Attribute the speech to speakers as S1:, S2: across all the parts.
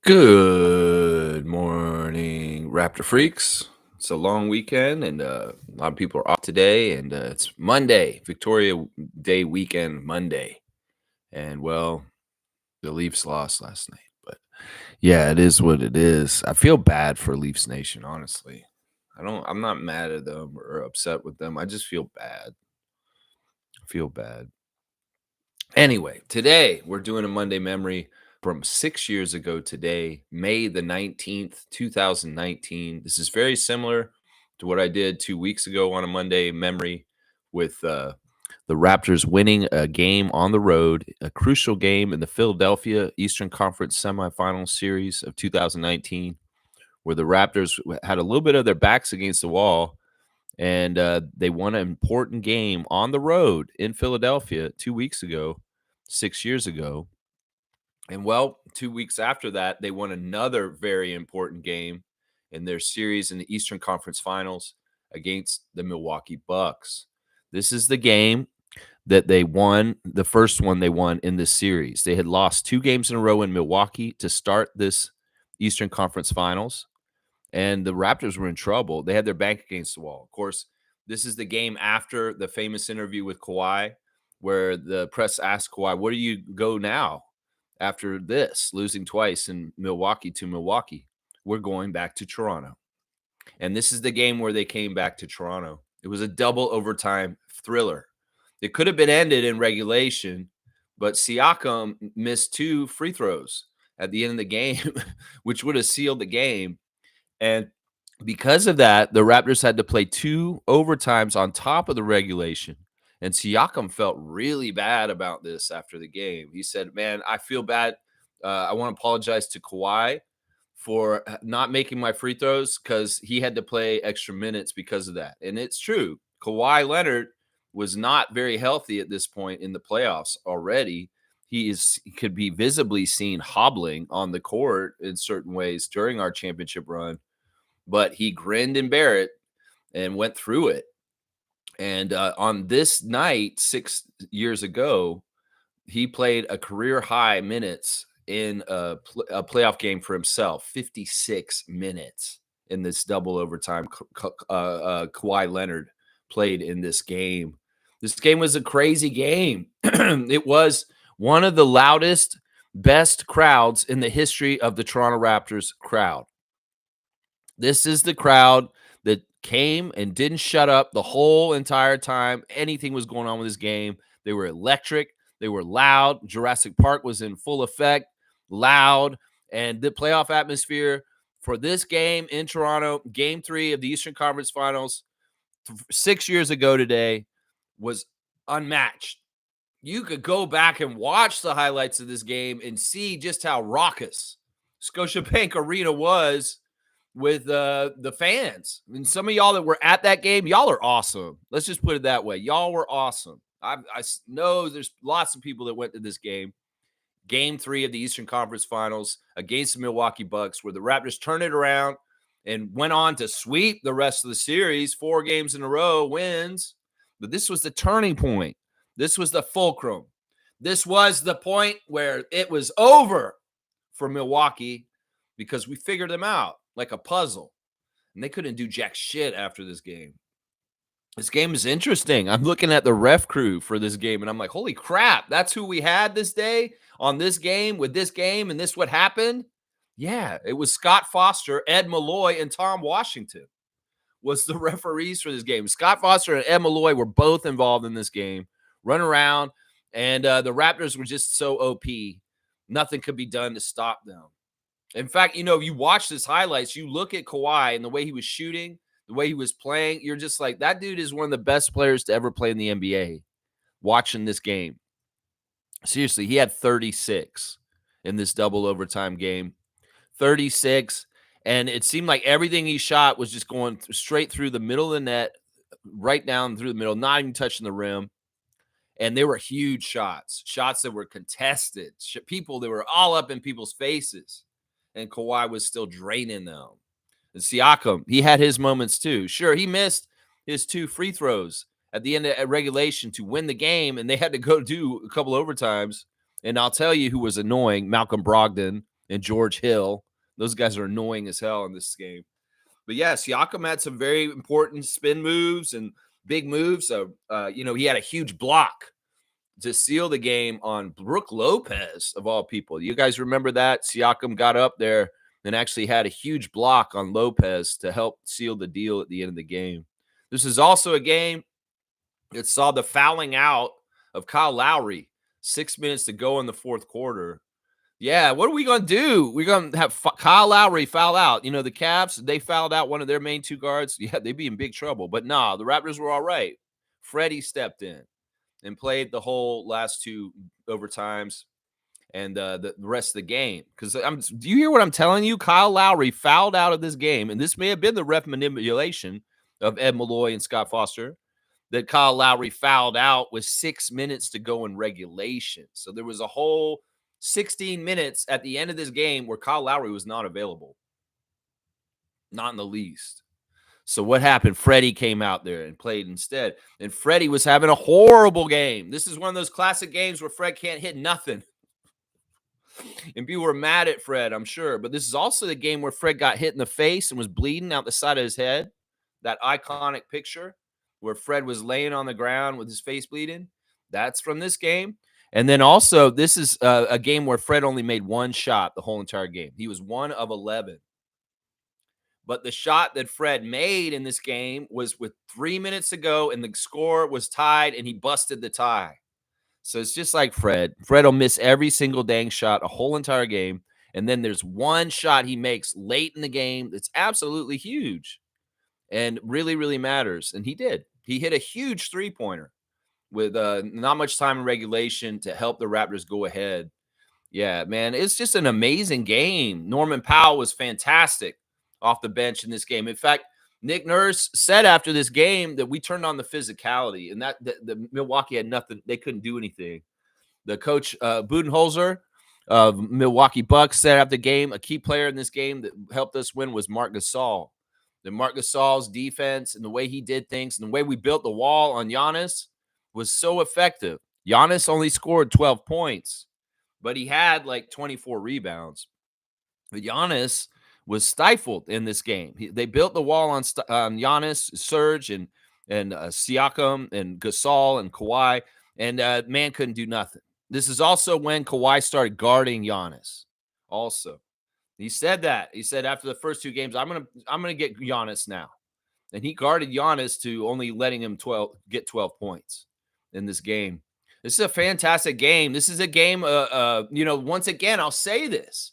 S1: Good morning, Raptor Freaks. It's a long weekend, and a lot of people are off today, and it's Monday, Victoria Day weekend, Monday. And well, the Leafs lost last night, but yeah, it is what it is. I feel bad for Leafs Nation, honestly. I'm not mad at them or upset with them. I just feel bad. I feel bad. Anyway, today we're doing a Monday memory from 6 years ago today, May the 19th, 2019. This is very similar to what I did 2 weeks ago on a Monday memory with the Raptors winning a game on the road, a crucial game in the Philadelphia Eastern Conference semifinal series of 2019, where the Raptors had a little bit of their backs against the wall. And they won an important game on the road in Philadelphia 2 weeks ago, 6 years ago. And well, 2 weeks after that, they won another very important game in their series in the Eastern Conference Finals against the Milwaukee Bucks. This is the game that they won, the first one they won in this series. They had lost 2 games in a row in Milwaukee to start this Eastern Conference Finals, and the Raptors were in trouble. They had their back against the wall. Of course, this is the game after the famous interview with Kawhi, where the press asked Kawhi, "Where do you go now after this, losing twice in Milwaukee to Milwaukee?" "We're going back to Toronto." And this is the game where they came back to Toronto. It was a double overtime thriller. It could have been ended in regulation, but Siakam missed 2 free throws at the end of the game, which would have sealed the game. And because of that, the Raptors had to play 2 overtimes on top of the regulation. And Siakam felt really bad about this after the game. He said, "Man, I feel bad. I want to apologize to Kawhi for not making my free throws because he had to play extra minutes because of that." And it's true. Kawhi Leonard was not very healthy at this point in the playoffs already. He could be visibly seen hobbling on the court in certain ways during our championship run, but he grinned and bear it and went through it. And on this night, 6 years ago, he played a career high minutes in a playoff game for himself, 56 minutes in this double overtime. Kawhi Leonard played in this game. This game was a crazy game. It was one of the loudest, best crowds in the history of the Toronto Raptors crowd. This is the crowd that came and didn't shut up the whole entire time anything was going on with this game. They were electric. They were loud. Jurassic Park was in full effect, loud. And the playoff atmosphere for this game in Toronto, game 3 of the Eastern Conference Finals 6 years ago today, was unmatched. You could go back and watch the highlights of this game and see just how raucous Scotiabank Arena was with the fans. I mean, some of y'all that were at that game, y'all are awesome. Let's just put it that way. Y'all were awesome. I know there's lots of people that went to this game. Game 3 of the Eastern Conference Finals against the Milwaukee Bucks, where the Raptors turned it around and went on to sweep the rest of the series, 4 games in a row, wins. But this was the turning point. This was the fulcrum. This was the point where it was over for Milwaukee because we figured them out like a puzzle. And they couldn't do jack shit after this game. This game is interesting. I'm looking at the ref crew for this game, and I'm like, holy crap, that's who we had this day on this game with this game, and this what happened? Yeah, it was Scott Foster, Ed Malloy, and Tom Washington was the referees for this game. Scott Foster and Ed Malloy were both involved in this game, run around, and the Raptors were just so OP. Nothing could be done to stop them. In fact, you watch this highlights, you look at Kawhi and the way he was shooting, the way he was playing, you're just like, that dude is one of the best players to ever play in the NBA watching this game. Seriously, he had 36 in this double overtime game. 36, and it seemed like everything he shot was just going straight through the middle of the net, right down through the middle, not even touching the rim. And they were huge shots that were contested, people that were all up in people's faces. And Kawhi was still draining them. And Siakam, he had his moments too. Sure, he missed his 2 free throws at the end of regulation to win the game, and they had to go do a couple overtimes. And I'll tell you who was annoying, Malcolm Brogdon. and George Hill. Those guys are annoying as hell in this game. But yeah, Siakam had some very important spin moves and big moves. So, he had a huge block to seal the game on Brook Lopez, of all people. You guys remember that? Siakam got up there and actually had a huge block on Lopez to help seal the deal at the end of the game. This is also a game that saw the fouling out of Kyle Lowry. 6 minutes to go in the fourth quarter. Yeah, what are we going to do? We're going to have Kyle Lowry foul out. The Cavs, they fouled out one of their main two guards. Yeah, they'd be in big trouble. But nah, the Raptors were all right. Freddie stepped in and played the whole last two overtimes and the rest of the game. Because do you hear what I'm telling you? Kyle Lowry fouled out of this game, and this may have been the ref manipulation of Ed Malloy and Scott Foster, that Kyle Lowry fouled out with 6 minutes to go in regulation. So there was a whole 16 minutes at the end of this game where Kyle Lowry was not available. Not in the least. So what happened? Freddie came out there and played instead. And Freddie was having a horrible game. This is one of those classic games where Fred can't hit nothing. And people were mad at Fred, I'm sure. But this is also the game where Fred got hit in the face and was bleeding out the side of his head. That iconic picture where Fred was laying on the ground with his face bleeding. That's from this game. And then also, this is a game where Fred only made one shot the whole entire game. He was 1 of 11. But the shot that Fred made in this game was with 3 minutes to go, and the score was tied, and he busted the tie. So it's just like Fred. Fred will miss every single dang shot a whole entire game, and then there's one shot he makes late in the game that's absolutely huge and really, really matters. And he did. He hit a huge three-pointer with not much time in regulation to help the Raptors go ahead. Yeah, man, it's just an amazing game. Norman Powell was fantastic off the bench in this game. In fact, Nick Nurse said after this game that we turned on the physicality, and that the Milwaukee had nothing. They couldn't do anything. The coach, Budenholzer of Milwaukee Bucks, said after the game, a key player in this game that helped us win was Marc Gasol. The Marc Gasol's defense and the way he did things and the way we built the wall on Giannis was so effective. Giannis only scored 12 points, but he had like 24 rebounds. But Giannis was stifled in this game. They built the wall on Giannis, Serge, and Siakam, and Gasol, and Kawhi, and man couldn't do nothing. This is also when Kawhi started guarding Giannis. Also, he said that. He said after the first two games, I'm gonna get Giannis now, and he guarded Giannis to only letting him get 12 points in this game. This is a fantastic game. This is a game. Once again, I'll say this.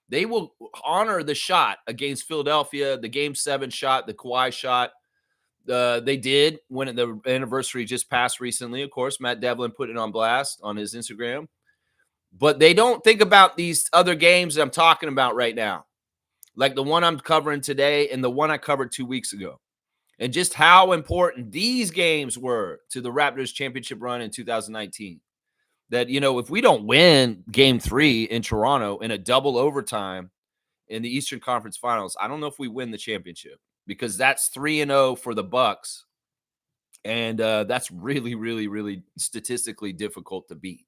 S1: They will honor the shot against Philadelphia, the Game 7 shot, the Kawhi shot. They did when the anniversary just passed recently. Of course, Matt Devlin put it on blast on his Instagram. But they don't think about these other games that I'm talking about right now, like the one I'm covering today and the one I covered 2 weeks ago, and just how important these games were to the Raptors championship run in 2019. That, if we don't win game 3 in Toronto in a double overtime in the Eastern Conference Finals, I don't know if we win the championship, because that's 3-0 for the Bucks. And that's really, really, really statistically difficult to beat.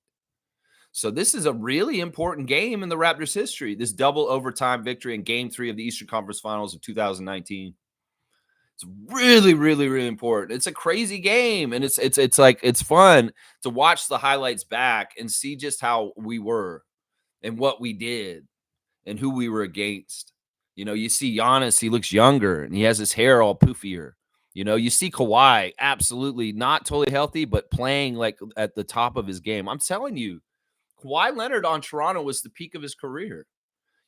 S1: So this is a really important game in the Raptors history, this double overtime victory in game 3 of the Eastern Conference Finals of 2019. It's really, really, really important. It's a crazy game, and it's fun to watch the highlights back and see just how we were and what we did and who we were against. You see Giannis, he looks younger, and he has his hair all poofier. You see Kawhi, absolutely not totally healthy, but playing like at the top of his game. I'm telling you, Kawhi Leonard on Toronto was the peak of his career.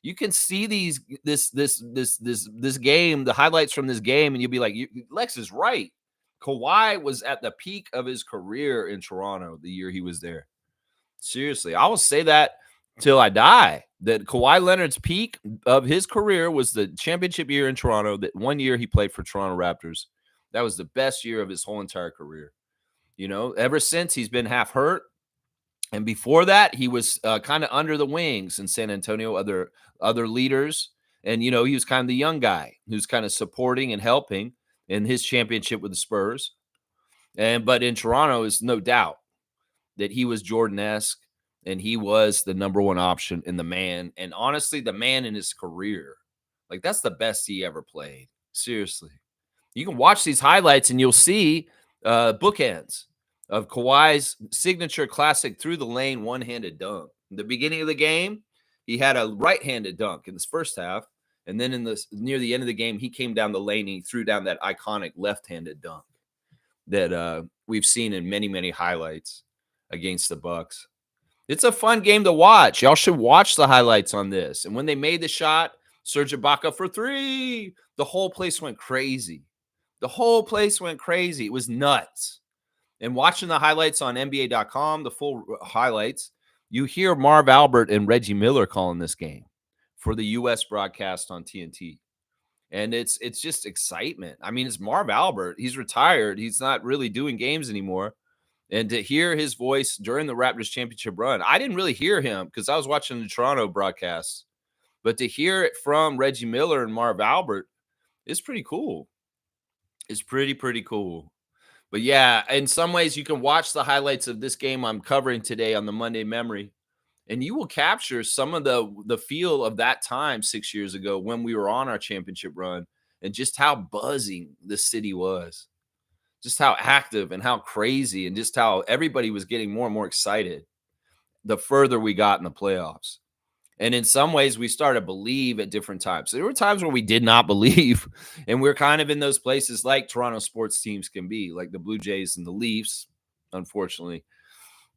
S1: You can see this game, the highlights from this game, and you'll be like, Lex is right. Kawhi was at the peak of his career in Toronto the year he was there. Seriously, I will say that till I die, that Kawhi Leonard's peak of his career was the championship year in Toronto, that one year he played for Toronto Raptors. That was the best year of his whole entire career. Ever since, he's been half hurt. And before that, he was kind of under the wings in San Antonio, other leaders. And, he was kind of the young guy who's kind of supporting and helping in his championship with the Spurs. But in Toronto, is no doubt that he was Jordan-esque and he was the number one option in the man. And honestly, the man in his career. Like, that's the best he ever played. Seriously. You can watch these highlights and you'll see bookends of Kawhi's signature classic through the lane one-handed dunk. In the beginning of the game, he had a right-handed dunk in this first half. And then near the end of the game, he came down the lane and he threw down that iconic left-handed dunk that we've seen in many, many highlights against the Bucks. It's a fun game to watch. Y'all should watch the highlights on this. And when they made the shot, Serge Ibaka for three, the whole place went crazy. The whole place went crazy. It was nuts. And watching the highlights on NBA.com, the full highlights, you hear Marv Albert and Reggie Miller calling this game for the U.S. broadcast on TNT. And it's just excitement. I mean, it's Marv Albert. He's retired. He's not really doing games anymore. And to hear his voice during the Raptors championship run, I didn't really hear him because I was watching the Toronto broadcast. But to hear it from Reggie Miller and Marv Albert is pretty cool. It's pretty cool. But yeah, in some ways, you can watch the highlights of this game I'm covering today on the Monday Memory, and you will capture some of the feel of that time 6 years ago when we were on our championship run and just how buzzing the city was, just how active and how crazy and just how everybody was getting more and more excited the further we got in the playoffs. And in some ways, we started to believe at different times. There were times where we did not believe, and we're kind of in those places like Toronto sports teams can be, like the Blue Jays and the Leafs, unfortunately.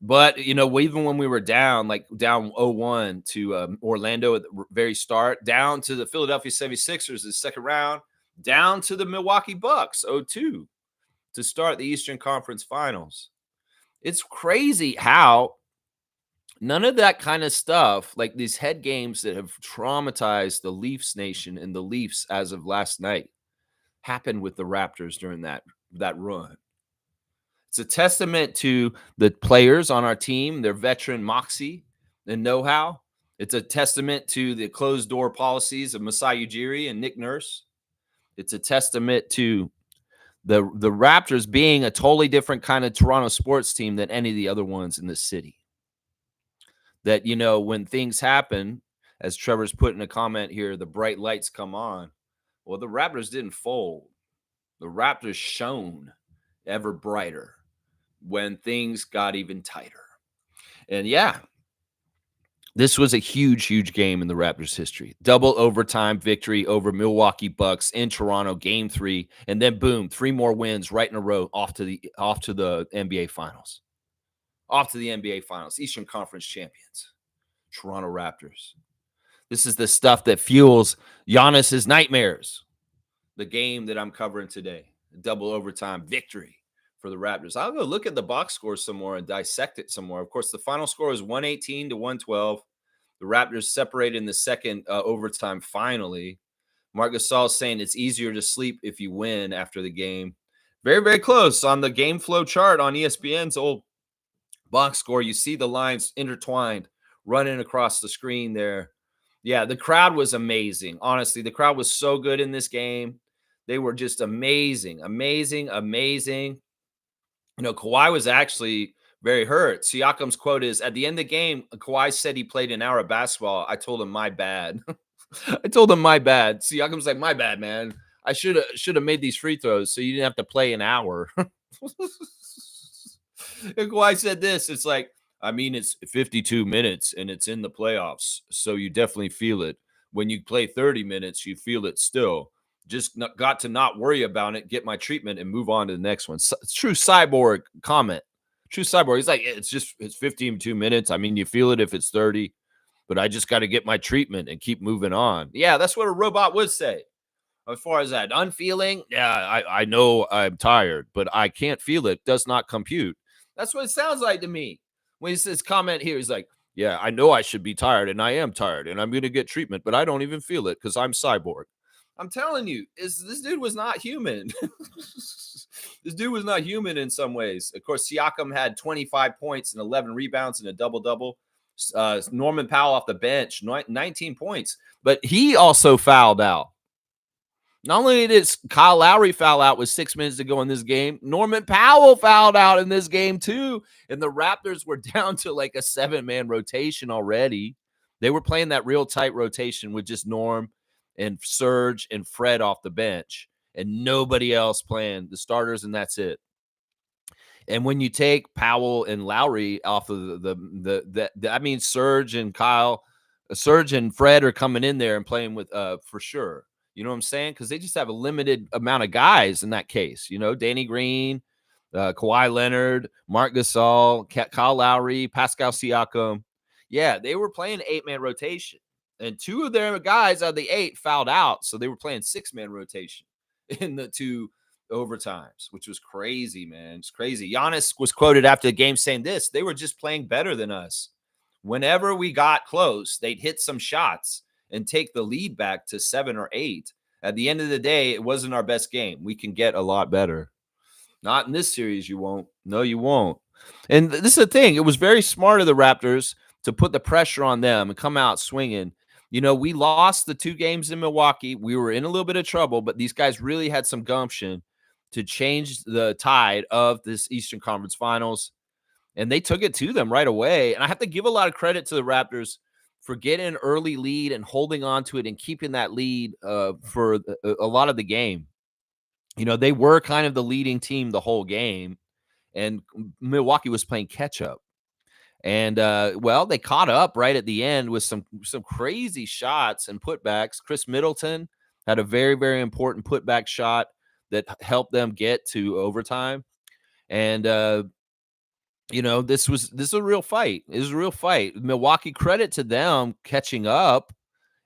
S1: But, even when we were down, like down 0-1 to Orlando at the very start, down to the Philadelphia 76ers in the second round, down to the Milwaukee Bucks 0-2 to start the Eastern Conference Finals. It's crazy how none of that kind of stuff, like these head games that have traumatized the Leafs nation and the Leafs as of last night, happened with the Raptors during that run. It's a testament to the players on our team, their veteran moxie and know-how. It's a testament to the closed-door policies of Masai Ujiri and Nick Nurse. It's a testament to the Raptors being a totally different kind of Toronto sports team than any of the other ones in the city. That, when things happen, as Trevor's put in a comment here, the bright lights come on. Well, the Raptors didn't fold. The Raptors shone ever brighter when things got even tighter. And yeah, this was a huge, huge game in the Raptors' history. Double overtime victory over Milwaukee Bucks in Toronto, Game 3, and then boom, 3 more wins right in a row off to the NBA Finals. Off to the NBA Finals, Eastern Conference champions, Toronto Raptors. This is the stuff that fuels Giannis's nightmares. The game that I'm covering today, double overtime victory for the Raptors. I'll go look at the box score some more and dissect it some more. Of course, the final score is 118-112. The Raptors separated in the second overtime finally. Marc Gasol saying it's easier to sleep if you win after the game. Very, very close on the game flow chart on ESPN's old box score. You see the lines intertwined running across the screen there. Yeah, the crowd was amazing. Honestly, the crowd was so good in this game. They were just amazing. Kawhi was actually very hurt. Siakam's quote is, at the end of the game, Kawhi said he played an hour of basketball. I told him, my bad. Siakam's like, my bad, man. I should have made these free throws so you didn't have to play an hour. And Kawhi said this, it's like, I mean, it's 52 minutes and it's in the playoffs, so you definitely feel it. When you play 30 minutes, you feel it still. Just got to not worry about it, get my treatment, and move on to the next one. True cyborg comment. True cyborg. He's like, it's 52 minutes. I mean, you feel it if it's 30, but I just got to get my treatment and keep moving on. Yeah, that's what a robot would say. As far as that unfeeling, yeah, I know I'm tired, but I can't feel it. Does not compute. That's what it sounds like to me. When he says comment here, he's like, yeah, I know I should be tired, and I am tired, and I'm going to get treatment, but I don't even feel it because I'm cyborg. I'm telling you, this dude was not human. This dude was not human in some ways. Of course, Siakam had 25 points and 11 rebounds and a double-double. Norman Powell off the bench, 19 points. But he also fouled out. Not only did Kyle Lowry foul out with 6 minutes to go in this game, Norman Powell fouled out in this game too. And the Raptors were down to like a 7-man rotation already. They were playing that real tight rotation with just Norm and Serge and Fred off the bench and nobody else playing the starters, and that's it. And when you take Powell and Lowry off of I mean, Serge and Fred are coming in there and playing with for sure. You know what I'm saying? Because they just have a limited amount of guys in that case. You know, Danny Green, Kawhi Leonard, Marc Gasol, Kyle Lowry, Pascal Siakam. Yeah, they were playing 8-man rotation, and 2 of their guys out of the 8 fouled out, so they were playing 6-man rotation in the 2 overtimes, which was crazy, man. It's crazy. Giannis was quoted after the game saying this: "They were just playing better than us. Whenever we got close, they'd hit some shots and take the lead back to 7 or 8. At the end of the day, it wasn't our best game. We can get a lot better." Not in this series, you won't. No, you won't. And this is the thing. It was very smart of the Raptors to put the pressure on them and come out swinging. You know, we lost the 2 games in Milwaukee. We were in a little bit of trouble, but these guys really had some gumption to change the tide of this Eastern Conference Finals. And they took it to them right away. And I have to give a lot of credit to the Raptors for getting an early lead and holding on to it and keeping that lead for a lot of the game. You know, they were kind of the leading team the whole game, and Milwaukee was playing catch up. And well, they caught up right at the end with some crazy shots and putbacks. Chris Middleton had a very, very important putback shot that helped them get to overtime. And you know, this was a real fight. It was a real fight. Milwaukee, credit to them catching up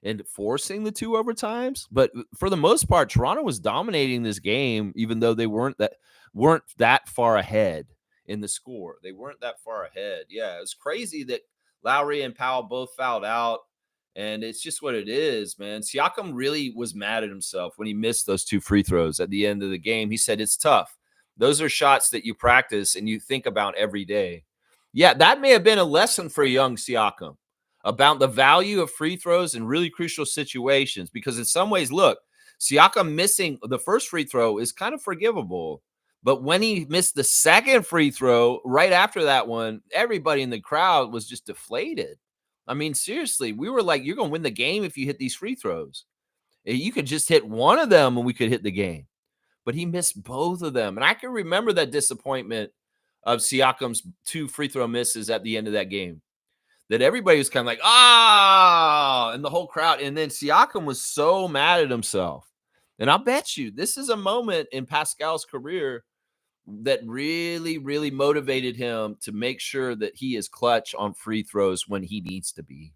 S1: and forcing the 2 overtimes. But for the most part, Toronto was dominating this game, even though they weren't that far ahead in the score. They weren't that far ahead. Yeah, it's crazy that Lowry and Powell both fouled out, and it's just what it is, man. Siakam really was mad at himself when he missed those 2 free throws at the end of the game. He said, "It's tough. Those are shots that you practice and you think about every day." Yeah, that may have been a lesson for young Siakam about the value of free throws in really crucial situations, because in some ways, look, Siakam missing the first free throw is kind of forgivable. But when he missed the second free throw right after that one, everybody in the crowd was just deflated. I mean, seriously, we were like, you're going to win the game if you hit these free throws. You could just hit one of them and we could hit the game. But he missed both of them. And I can remember that disappointment of Siakam's 2 free throw misses at the end of that game. That everybody was kind of like, and the whole crowd. And then Siakam was so mad at himself. And I'll bet you this is a moment in Pascal's career that really, really motivated him to make sure that he is clutch on free throws when he needs to be.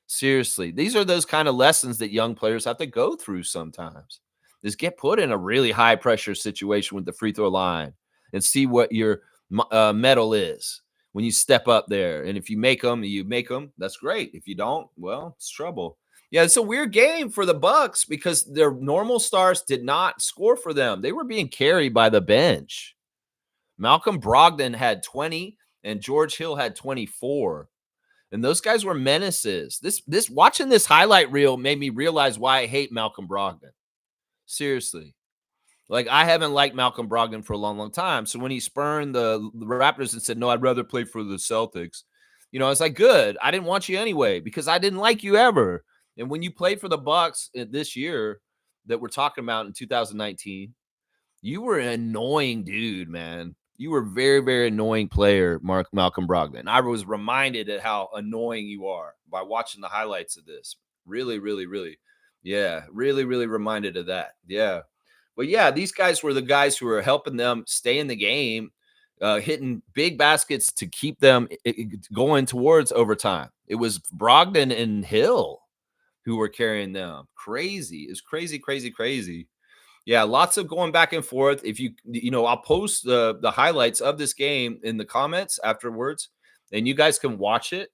S1: Seriously, these are those kind of lessons that young players have to go through sometimes. Just get put in a really high pressure situation with the free throw line and see what your medal is when you step up there. And if you make them, that's great. If you don't, well, it's trouble. Yeah, it's a weird game for the Bucks because their normal stars did not score for them. They were being carried by the bench. Malcolm Brogdon had 20 and George Hill had 24. And those guys were menaces. This watching this highlight reel made me realize why I hate Malcolm Brogdon. Seriously. Like, I haven't liked Malcolm Brogdon for a long, long time. So when he spurned the Raptors and said, "No, I'd rather play for the Celtics," you know, I was like, good. I didn't want you anyway because I didn't like you ever. And when you played for the Bucks this year that we're talking about in 2019, you were an annoying dude, man. You were a very, very annoying player, Malcolm Brogdon. I was reminded of how annoying you are by watching the highlights of this. Really, really, really. Yeah, really, really reminded of that. Yeah. But yeah, these guys were the guys who were helping them stay in the game, hitting big baskets to keep them going towards overtime. It was Brogdon and Hill who were carrying them. Crazy. It's crazy, crazy, crazy. Yeah, lots of going back and forth. If you know, I'll post the highlights of this game in the comments afterwards, and you guys can watch it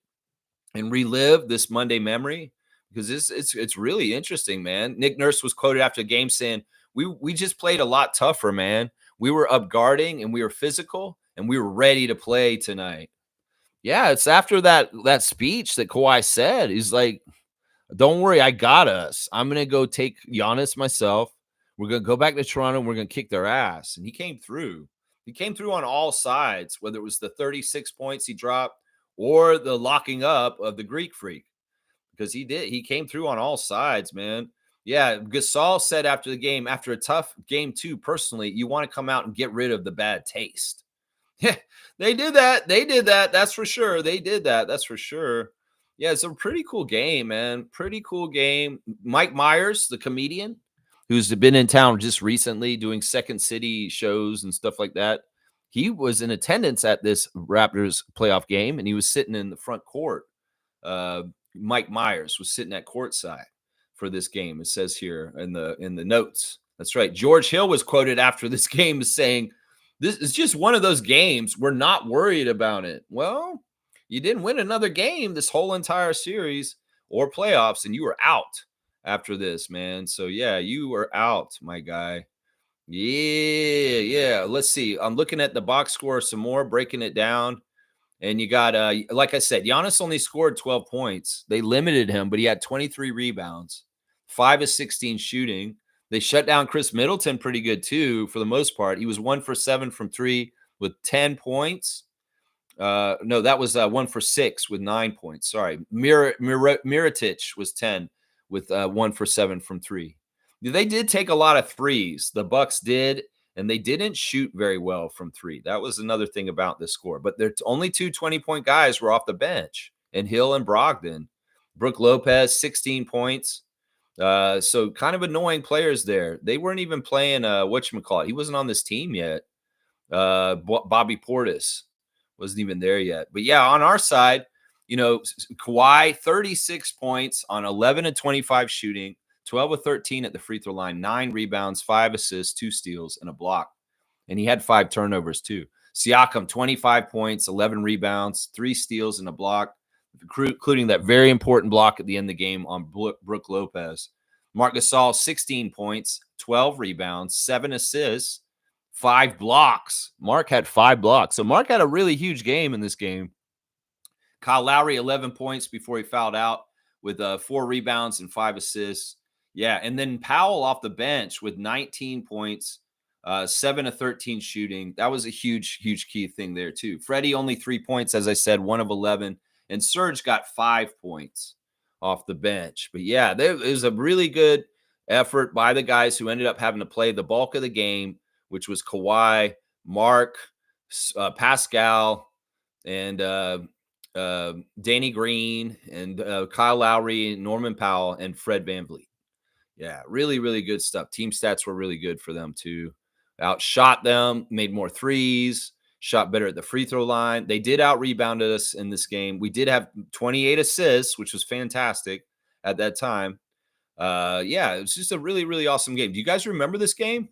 S1: and relive this Monday memory because it's really interesting, man. Nick Nurse was quoted after the game saying, We just played a lot tougher, man. We were up guarding and we were physical and we were ready to play tonight. Yeah, it's after that speech that Kawhi said. He's like, Don't worry, I got us. I'm gonna go take Giannis myself. We're gonna go back to Toronto. And we're gonna kick their ass." And he came through. He came through on all sides, whether it was the 36 points he dropped or the locking up of the Greek Freak, because he did. He came through on all sides, man. Yeah, Gasol said after the game, after a tough game too, personally, you want to come out and get rid of the bad taste. Yeah, they did that. They did that. That's for sure. They did that. That's for sure. Yeah, it's a pretty cool game, man. Pretty cool game. Mike Myers, the comedian, who's been in town just recently doing Second City shows and stuff like that. He was in attendance at this Raptors playoff game, and he was sitting in the front court. Uh, Mike Myers was sitting at courtside for this game. It says here in the notes. That's right. George Hill was quoted after this game as saying, "This is just one of those games. We're not worried about it." Well, you didn't win another game this whole entire series or playoffs, and you were out after this, man. So yeah, you were out, my guy. Yeah. Let's see. I'm looking at the box score some more, breaking it down. And you got, like I said, Giannis only scored 12 points. They limited him, but he had 23 rebounds, 5 of 16 shooting. They shut down Chris Middleton pretty good too, for the most part. He was 1 for 7 from 3 with 10 points. No, that was 1 for 6 with 9 points. Sorry. Mirotic was 10 with 1 for 7 from 3. They did take a lot of threes. The Bucks did, and they didn't shoot very well from 3. That was another thing about this score. But there's only 2 20-point guys were off the bench, and Hill and Brogdon. Brook Lopez, 16 points. So kind of annoying players there. They weren't even playing whatchamacallit. He wasn't on this team yet. Bobby Portis wasn't even there yet. But yeah, on our side, Kawhi, 36 points on 11 of 25 shooting. 12 of 13 at the free throw line, 9 rebounds, 5 assists, 2 steals, and a block. And he had 5 turnovers too. Siakam, 25 points, 11 rebounds, 3 steals, and a block, including that very important block at the end of the game on Brook Lopez. Marc Gasol, 16 points, 12 rebounds, 7 assists, 5 blocks. Mark had 5 blocks. So Mark had a really huge game in this game. Kyle Lowry, 11 points before he fouled out with 4 rebounds and 5 assists. Yeah, and then Powell off the bench with 19 points, 7 of 13 shooting. That was a huge key thing there too. Freddie only 3 points, as I said, 1 of 11. And Serge got 5 points off the bench. But yeah, there was a really good effort by the guys who ended up having to play the bulk of the game, which was Kawhi, Mark, Pascal, and Danny Green, and Kyle Lowry, Norman Powell, and Fred VanVleet. Yeah, really good stuff. Team stats were really good for them too. Outshot them, made more threes, shot better at the free throw line. They did out-rebound us in this game. We did have 28 assists, which was fantastic at that time. Yeah, it was just a really awesome game. Do you guys remember this game?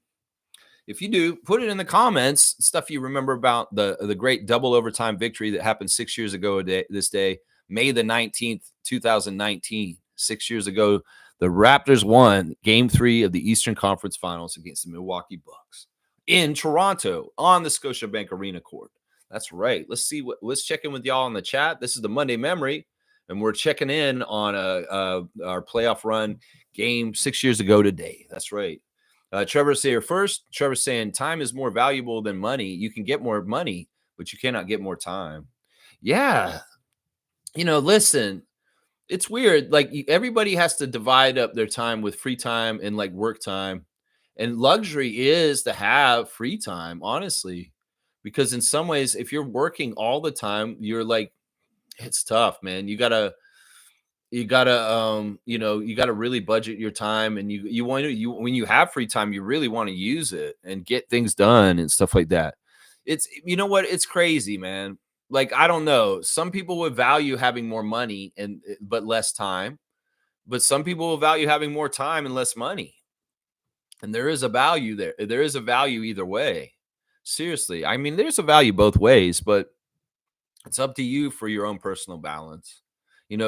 S1: If you do, put it in the comments, stuff you remember about the great double overtime victory that happened 6 years ago this day, May the 19th, 2019. 6 years ago, the Raptors won Game 3 of the Eastern Conference Finals against the Milwaukee Bucks in Toronto on the Scotiabank Arena court. That's right. Let's check in with y'all in the chat. This is the Monday Memory, and we're checking in on our playoff run game 6 years ago today. That's right. Trevor's here first. Trevor's saying time is more valuable than money. You can get more money, but you cannot get more time. Yeah. Listen, it's weird. Like, everybody has to divide up their time with free time and like work time. And luxury is to have free time, honestly, because in some ways, if you're working all the time, you're like, it's tough, man. You gotta really budget your time, and when you have free time, you really want to use it and get things done and stuff like that. It's, it's crazy, man. Like, I don't know. Some people would value having more money but less time. But some people will value having more time and less money. And there is a value there. There is a value either way. Seriously. I mean, there's a value both ways, but it's up to you for your own personal balance.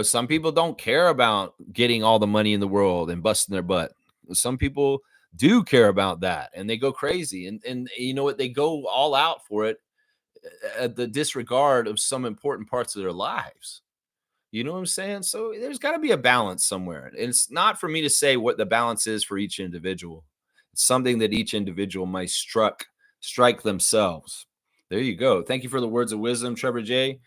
S1: Some people don't care about getting all the money in the world and busting their butt. Some people do care about that, and they go crazy. And you know what? They go all out for it at the disregard of some important parts of their lives. You know what I'm saying? So there's got to be a balance somewhere. And it's not for me to say what the balance is for each individual. It's something that each individual might strike themselves. There you go. Thank you for the words of wisdom, Trevor J.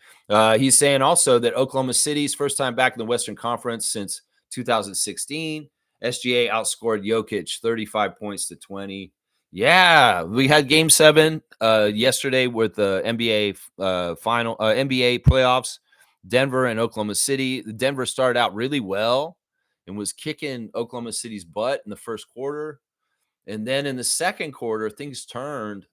S1: He's saying also that Oklahoma City's first time back in the Western Conference since 2016. SGA outscored Jokic 35 points to 20. Yeah, we had Game 7 yesterday with the NBA playoffs. Denver and Oklahoma City. Denver started out really well and was kicking Oklahoma City's butt in the first quarter. And then in the second quarter, things turned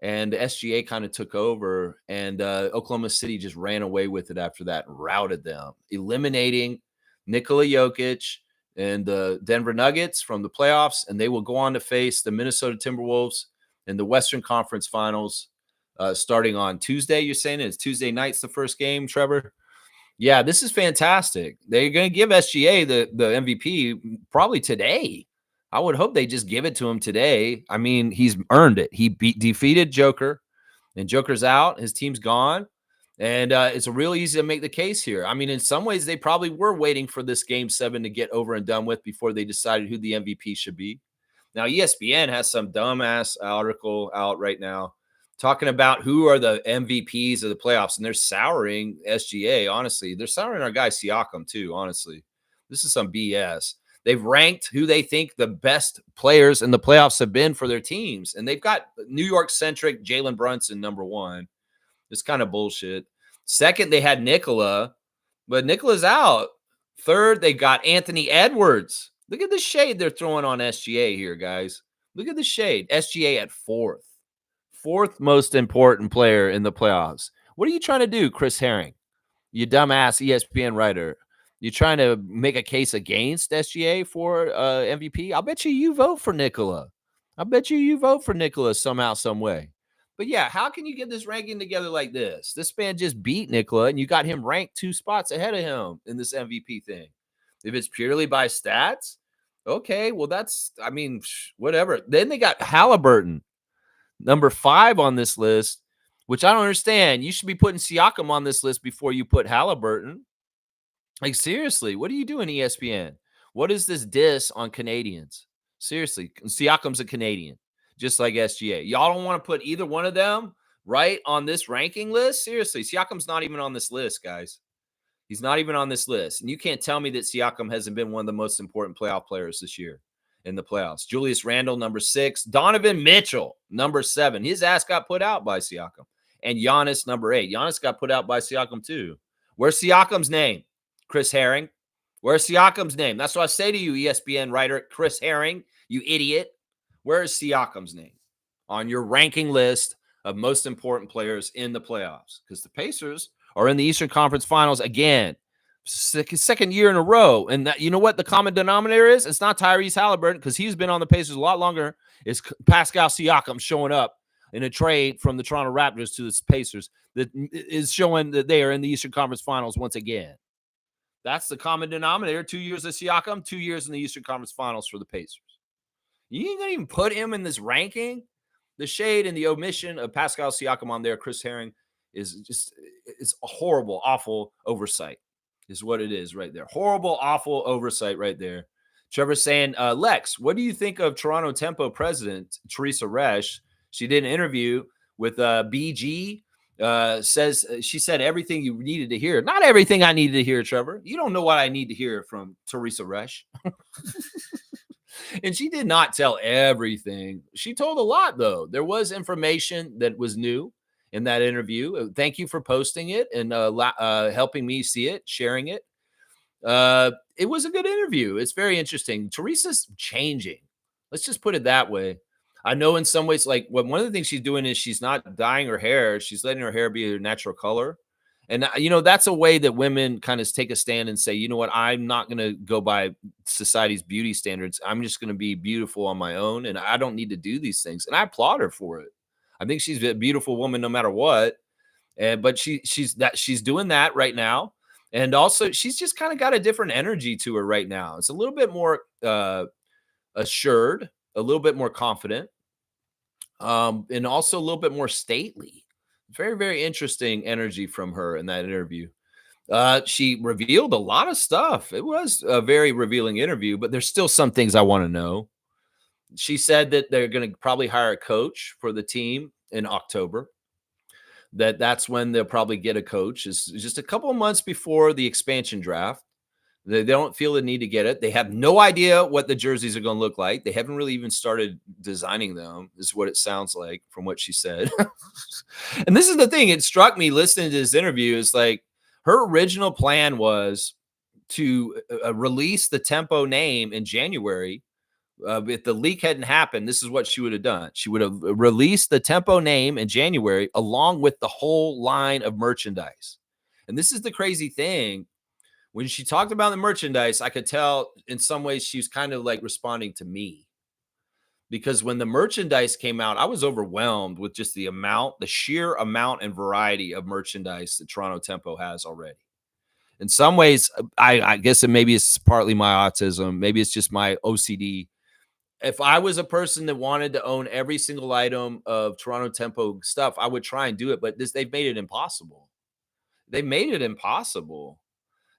S1: and SGA kind of took over. And Oklahoma City just ran away with it after that and routed them, eliminating Nikola Jokic and the Denver Nuggets from the playoffs. And they will go on to face the Minnesota Timberwolves in the Western Conference Finals starting on Tuesday. You're saying it's Tuesday night's the first game, Trevor? Yeah, this is fantastic. They're going to give SGA the MVP probably today. I would hope they just give it to him today. I mean, he's earned it. He defeated Joker, and Joker's out. His team's gone. And it's real easy to make the case here. I mean, in some ways, they probably were waiting for this Game 7 to get over and done with before they decided who the MVP should be. Now, ESPN has some dumbass article out right now talking about who are the MVPs of the playoffs, and they're souring SGA, honestly. They're souring our guy Siakam, too, honestly. This is some BS. They've ranked who they think the best players in the playoffs have been for their teams, and they've got New York-centric Jalen Brunson, number one. It's kind of bullshit. Second, they had Nikola, but Nikola's out. Third, they got Anthony Edwards. Look at the shade they're throwing on SGA here, guys. Look at the shade. SGA at fourth. Fourth most important player in the playoffs. What are you trying to do, Chris Herring? You dumbass ESPN writer. You trying to make a case against SGA for MVP? I'll bet you vote for Nikola. I bet you vote for Nikola somehow, some way. But yeah, how can you get this ranking together like this? This man just beat Nikola, and you got him ranked 2 spots ahead of him in this MVP thing. If it's purely by stats, okay, well, that's, I mean, whatever. Then they got Halliburton, number 5 on this list, which I don't understand. You should be putting Siakam on this list before you put Halliburton. Like, seriously, what are you doing, ESPN? What is this diss on Canadians? Seriously, Siakam's a Canadian, just like SGA. Y'all don't want to put either one of them right on this ranking list? Seriously, Siakam's not even on this list, guys. He's not even on this list. And you can't tell me that Siakam hasn't been one of the most important playoff players this year in the playoffs. Julius Randle, number 6. Donovan Mitchell, number 7. His ass got put out by Siakam. And Giannis, number 8. Giannis got put out by Siakam too. Where's Siakam's name? Chris Herring. Where's Siakam's name? That's what I say to you, ESPN writer Chris Herring, you idiot. Where is Siakam's name on your ranking list of most important players in the playoffs? Because the Pacers are in the Eastern Conference Finals again, second year in a row. And that, you know what the common denominator is? It's not Tyrese Halliburton, because he's been on the Pacers a lot longer. It's Pascal Siakam showing up in a trade from the Toronto Raptors to the Pacers that is showing that they are in the Eastern Conference Finals once again. That's the common denominator. 2 years of Siakam, 2 years in the Eastern Conference Finals for the Pacers. You ain't going to even put him in this ranking? The shade and the omission of Pascal Siakam on there, Chris Herring, is just, it's a horrible, awful oversight is what it is right there. Horrible, awful oversight right there. Trevor saying, Lex, what do you think of Toronto Tempo president Teresa Resch? She did an interview with BG. Says she said everything you needed to hear. Not everything I needed to hear, Trevor. You don't know what I need to hear from Teresa Resch. And she did not tell everything. She told a lot, though. There was information that was new in that interview. Thank you for posting it and helping me see it, sharing it. It was a good interview. It's very interesting. Teresa's changing. Let's just put it that way. I know in some ways, like one of the things she's doing is she's not dyeing her hair. She's letting her hair be her natural color. And, that's a way that women kind of take a stand and say, you know what, I'm not going to go by society's beauty standards. I'm just going to be beautiful on my own. And I don't need to do these things. And I applaud her for it. I think she's a beautiful woman no matter what. But she's doing that right now. And also she's just kind of got a different energy to her right now. It's a little bit more assured, a little bit more confident, and also a little bit more stately. Very, very interesting energy from her in that interview. She revealed a lot of stuff. It was a very revealing interview, but there's still some things I want to know. She said that they're going to probably hire a coach for the team in October. That's when they'll probably get a coach. Is just a couple of months before the expansion draft. They don't feel the need to get it. They have no idea what the jerseys are going to look like. They haven't really even started designing them, is what it sounds like from what she said. And this is the thing. It struck me listening to this interview. Is like her original plan was to release the Tempo name in January. If the leak hadn't happened, this is what she would have done. She would have released the Tempo name in January along with the whole line of merchandise. And this is the crazy thing. When she talked about the merchandise, I could tell in some ways she was kind of like responding to me, because when the merchandise came out, I was overwhelmed with just the sheer amount and variety of merchandise that Toronto Tempo has already. In some ways, I guess maybe it's partly my autism. Maybe it's just my OCD. If I was a person that wanted to own every single item of Toronto Tempo stuff, I would try and do it. But they've made it impossible. They made it impossible.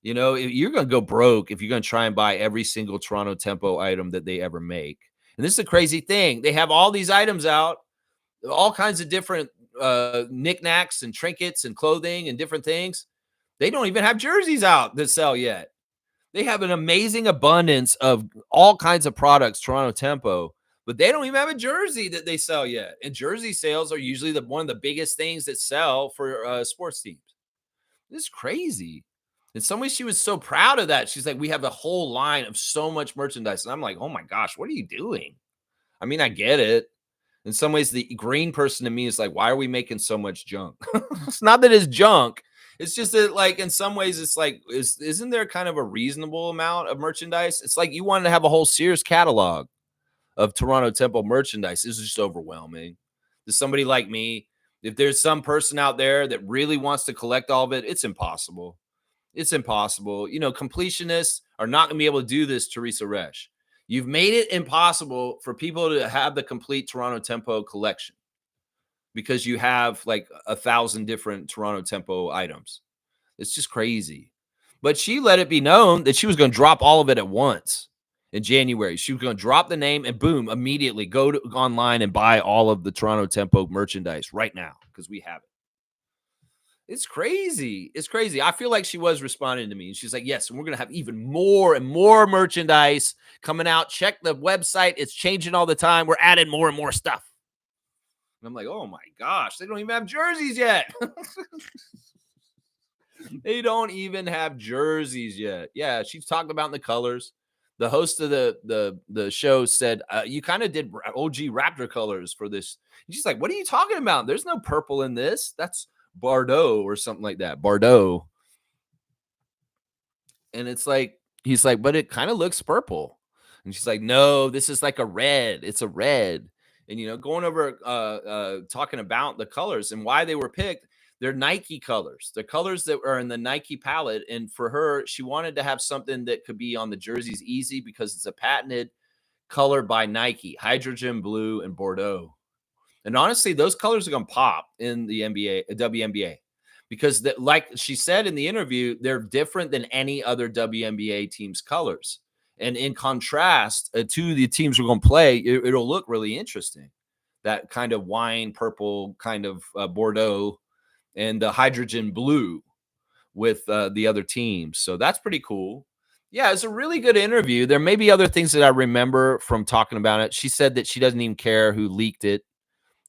S1: You know, you're going to go broke if you're going to try and buy every single Toronto Tempo item that they ever make. And this is a crazy thing. They have all these items out, all kinds of different knickknacks and trinkets and clothing and different things. They don't even have jerseys out that sell yet. They have an amazing abundance of all kinds of products, Toronto Tempo, but they don't even have a jersey that they sell yet. And jersey sales are usually one of the biggest things that sell for sports teams. This is crazy. In some ways, she was so proud of that. She's like, we have a whole line of so much merchandise. And I'm like, oh my gosh, what are you doing? I mean, I get it. In some ways, the green person to me is like, why are we making so much junk? It's not that it's junk. It's just that, like, in some ways, it's like, isn't there kind of a reasonable amount of merchandise? It's like you wanted to have a whole Sears catalog of Toronto Temple merchandise. This is just overwhelming. To somebody like me, if there's some person out there that really wants to collect all of it, it's impossible. It's impossible. You know, completionists are not going to be able to do this, Teresa Resch. You've made it impossible for people to have the complete Toronto Tempo collection because you have like 1,000 different Toronto Tempo items. It's just crazy. But she let it be known that she was going to drop all of it at once in January. She was going to drop the name and boom, immediately go online and buy all of the Toronto Tempo merchandise right now because we have it. It's crazy. It's crazy. I feel like she was responding to me. And she's like, yes, and we're going to have even more and more merchandise coming out. Check the website. It's changing all the time. We're adding more and more stuff. And I'm like, oh my gosh, they don't even have jerseys yet. They don't even have jerseys yet. Yeah, she's talking about the colors. The host of the show said, you kind of did OG Raptor colors for this. And she's like, what are you talking about? There's no purple in this. That's Bordeaux or something like that. Bordeaux. And it's like, he's like, but it kind of looks purple. And she's like, no, this is like a red. It's a red. And, you know, going over talking about the colors and why they were picked, they're Nike colors. The colors that are in the Nike palette. And for her, she wanted to have something that could be on the jerseys easy because it's a patented color by Nike, hydrogen blue and Bordeaux. And honestly, those colors are going to pop in the WNBA, because like she said in the interview, they're different than any other WNBA team's colors. And in contrast to the teams we're going to play, it'll look really interesting. That kind of wine purple, kind of Bordeaux, and the hydrogen blue with the other teams. So that's pretty cool. Yeah, it's a really good interview. There may be other things that I remember from talking about it. She said that she doesn't even care who leaked it.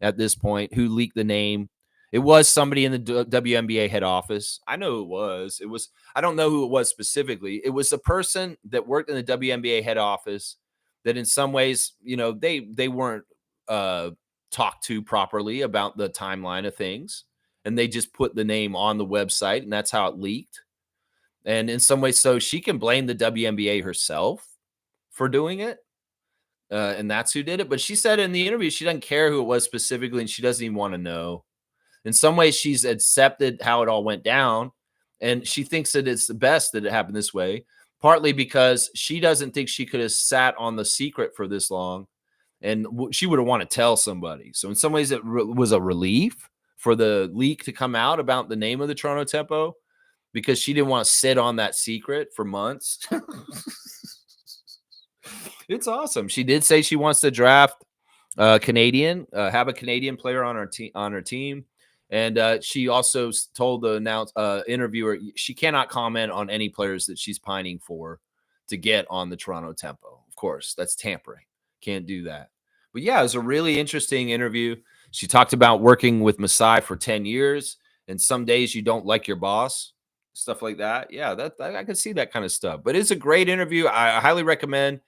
S1: At this point, who leaked the name. It was somebody in the WNBA head office. I know who it was. I don't know who it was specifically. It was a person that worked in the WNBA head office that in some ways, you know, they weren't talked to properly about the timeline of things. And they just put the name on the website and that's how it leaked. And in some ways, so she can blame the WNBA herself for doing it. And that's who did it. But she said in the interview, she doesn't care who it was specifically, and she doesn't even want to know. In some ways, she's accepted how it all went down, and she thinks that it's the best that it happened this way, partly because she doesn't think she could have sat on the secret for this long, and she would have wanted to tell somebody. So in some ways, it was a relief for the leak to come out about the name of the Toronto Tempo. because she didn't want to sit on that secret for months. It's awesome. She did say she wants to draft Canadian, have a Canadian player on her team. And she also told the interviewer she cannot comment on any players that she's pining for to get on the Toronto Tempo. Of course, that's tampering. Can't do that. But yeah, it was a really interesting interview. She talked about working with Masai for 10 years, and some days you don't like your boss, stuff like that. Yeah, that I can see that kind of stuff. But it's a great interview. I highly recommend.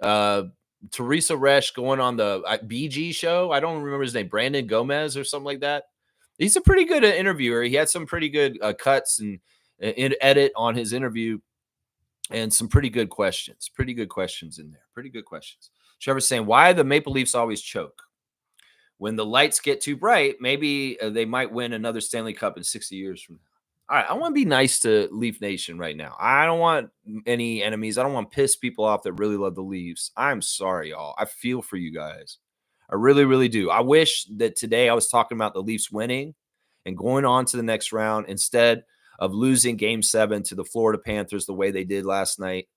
S1: Uh, Teresa Resch going on the BG show. I don't remember his name, Brandon Gomez or something like that. He's a pretty good interviewer. He had some pretty good cuts and edit on his interview, and some pretty good questions. Pretty good questions in there. Pretty good questions. Trevor's saying, why the Maple Leafs always choke? When the lights get too bright, maybe they might win another Stanley Cup in 60 years from now. All right, I want to be nice to Leaf Nation right now. I don't want any enemies. I don't want to piss people off that really love the Leafs. I'm sorry, y'all. I feel for you guys. I really, really do. I wish that today I was talking about the Leafs winning and going on to the next round instead of losing Game 7 to the Florida Panthers the way they did last night.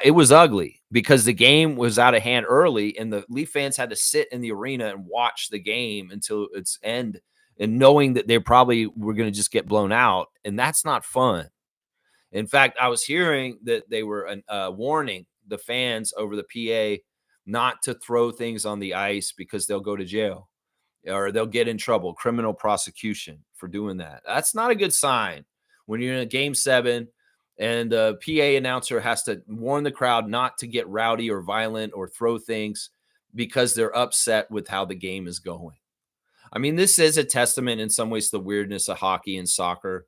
S1: It was ugly because the game was out of hand early, and the Leaf fans had to sit in the arena and watch the game until its end, and knowing that they probably were going to just get blown out, and that's not fun. In fact, I was hearing that they were warning the fans over the PA not to throw things on the ice because they'll go to jail or they'll get in trouble, criminal prosecution for doing that. That's not a good sign when you're in a Game 7 and the PA announcer has to warn the crowd not to get rowdy or violent or throw things because they're upset with how the game is going. I mean, this is a testament in some ways to the weirdness of hockey and soccer,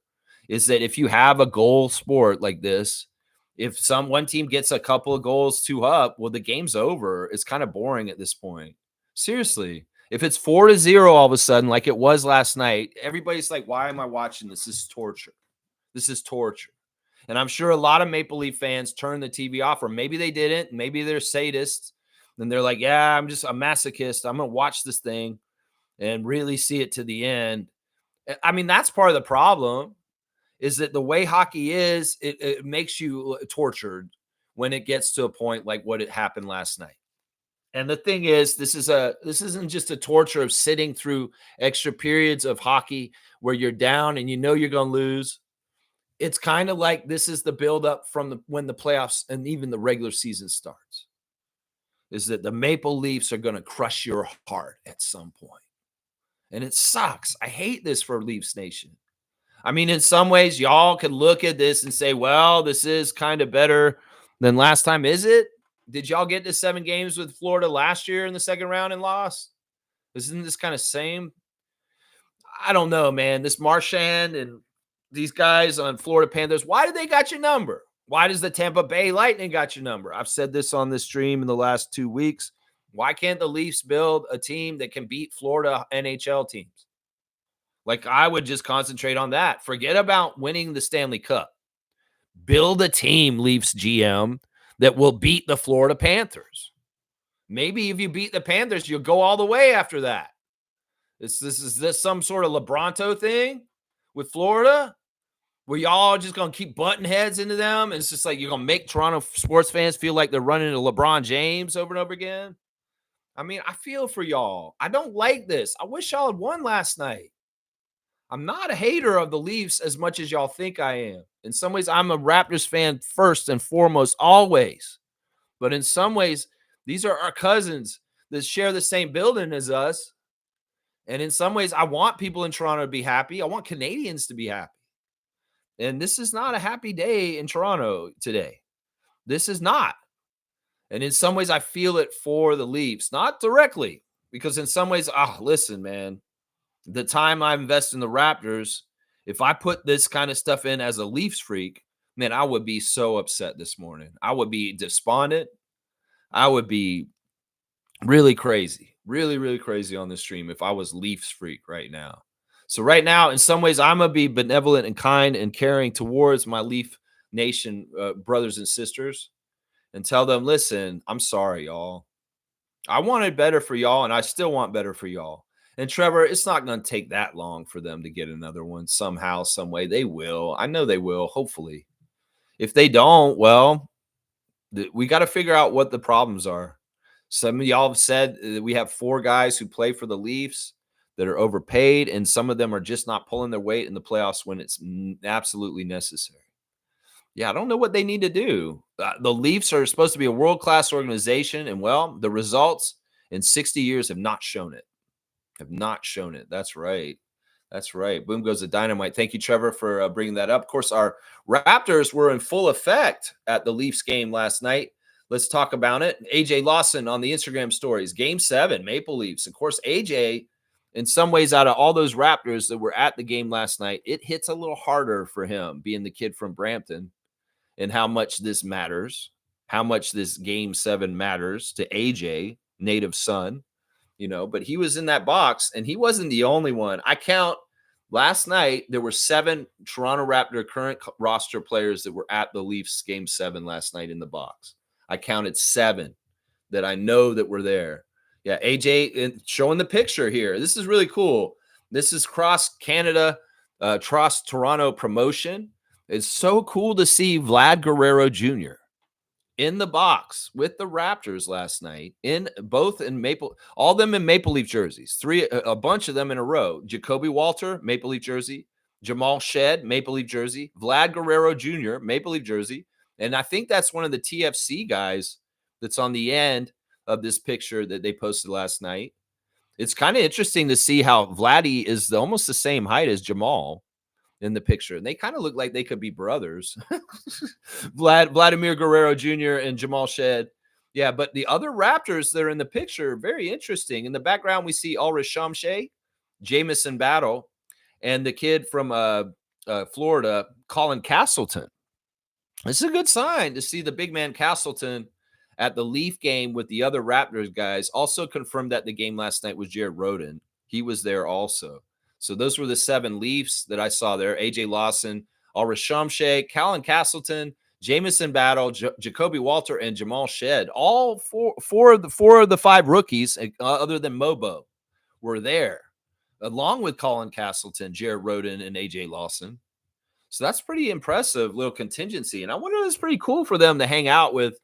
S1: is that if you have a goal sport like this, if one team gets a couple of goals too up, well, the game's over. It's kind of boring at this point. Seriously. If it's 4-0 all of a sudden, like it was last night, everybody's like, why am I watching this? This is torture. This is torture. And I'm sure a lot of Maple Leaf fans turned the TV off, or maybe they didn't. Maybe they're sadists. And they're like, yeah, I'm just a masochist. I'm going to watch this thing and really see it to the end. I mean, that's part of the problem, is that the way hockey is, it makes you tortured when it gets to a point like what it happened last night. And the thing is, this isn't just a torture of sitting through extra periods of hockey where you're down and you know you're going to lose. It's kind of like this is the buildup from when the playoffs and even the regular season starts, is that the Maple Leafs are going to crush your heart at some point. And it sucks. I hate this for Leafs Nation. I mean, in some ways, y'all could look at this and say, well, this is kind of better than last time. Is it? Did y'all get to 7 games with Florida last year in the second round and lost? Isn't this kind of same? I don't know, man. This Marchand and these guys on Florida Panthers, why did they got your number? Why does the Tampa Bay Lightning got your number? I've said this on this stream in the last 2 weeks. Why can't the Leafs build a team that can beat Florida NHL teams? Like, I would just concentrate on that. Forget about winning the Stanley Cup. Build a team, Leafs GM, that will beat the Florida Panthers. Maybe if you beat the Panthers, you'll go all the way after that. Is this some sort of LeBronto thing with Florida, where y'all just going to keep butting heads into them? And it's just like you're going to make Toronto sports fans feel like they're running into LeBron James over and over again. I mean, I feel for y'all. I don't like this. I wish y'all had won last night. I'm not a hater of the Leafs as much as y'all think I am. In some ways, I'm a Raptors fan first and foremost, always. But in some ways, these are our cousins that share the same building as us. And in some ways, I want people in Toronto to be happy. I want Canadians to be happy. And this is not a happy day in Toronto today. This is not. And in some ways, I feel it for the Leafs. Not directly, because in some ways, listen, man, the time I invest in the Raptors, if I put this kind of stuff in as a Leafs freak, man, I would be so upset this morning. I would be despondent. I would be really crazy, really, really crazy on the stream if I was Leafs freak right now. So right now, in some ways, I'm going to be benevolent and kind and caring towards my Leaf Nation brothers and sisters and tell them, listen, I'm sorry, y'all. I wanted better for y'all, and I still want better for y'all. And Trevor, it's not going to take that long for them to get another one somehow, some way. They will. I know they will, hopefully. If they don't, well, we got to figure out what the problems are. Some of y'all have said that we have 4 guys who play for the Leafs that are overpaid, and some of them are just not pulling their weight in the playoffs when it's absolutely necessary. Yeah, I don't know what they need to do. The Leafs are supposed to be a world-class organization, and, well, the results in 60 years have not shown it. Have not shown it. That's right. That's right. Boom goes the dynamite. Thank you, Trevor, for bringing that up. Of course, our Raptors were in full effect at the Leafs game last night. Let's talk about it. AJ Lawson on the Instagram stories. Game 7, Maple Leafs. Of course, AJ, in some ways, out of all those Raptors that were at the game last night, it hits a little harder for him, being the kid from Brampton, and how much this matters, how much this Game 7 matters to AJ, native son. But he was in that box, and he wasn't the only one. I count last night, there were 7 Toronto Raptor current roster players that were at the Leafs Game 7 last night in the box. I counted 7 that I know that were there. Yeah, AJ showing the picture here. This is really cool. This is cross Canada, cross Toronto promotion. It's so cool to see Vlad Guerrero Jr. in the box with the Raptors last night, all them in Maple Leaf jerseys, a bunch of them in a row. Jacoby Walter, Maple Leaf jersey. Jamal Shed, Maple Leaf jersey. Vlad Guerrero Jr., Maple Leaf jersey. And I think that's one of the TFC guys that's on the end of this picture that they posted last night. It's kind of interesting to see how Vladdy is almost the same height as Jamal in the picture. And they kind of look like they could be brothers. Vladimir Guerrero Jr. and Jamal Shed. Yeah, but the other Raptors that are in the picture are very interesting. In the background, we see Ulrich Shamshay, Jamison Battle, and the kid from Florida, Colin Castleton. It's a good sign to see the big man Castleton at the Leaf game with the other Raptors guys. Also confirmed that the game last night was Jared Rhoden. He was there also. So those were the 7 Leafs that I saw there. AJ Lawson, Ulrich Shamshay, Colin Castleton, Jamison Battle, Jacoby Walter, and Jamal Shed. All four of the 5 rookies, other than Mobo, were there, along with Colin Castleton, Jared Rhoden, and AJ Lawson. So that's pretty impressive little contingency. And I wonder if it's pretty cool for them to hang out with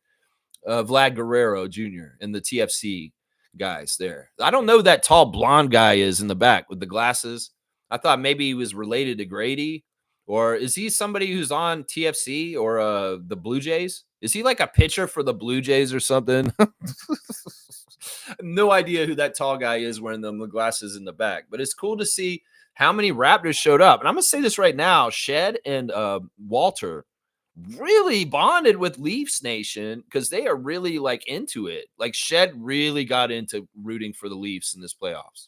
S1: Vlad Guerrero Jr. and the TFC guys there. I don't know who that tall blonde guy is in the back with the glasses. I thought maybe he was related to Grady, or is he somebody who's on TFC or the Blue Jays? Is he like a pitcher for the Blue Jays or something? No idea who that tall guy is wearing the glasses in the back, but it's cool to see how many Raptors showed up. And I'm going to say this right now, Shed and Walter really bonded with Leafs Nation because they are really like into it. Like Shed really got into rooting for the Leafs in this playoffs.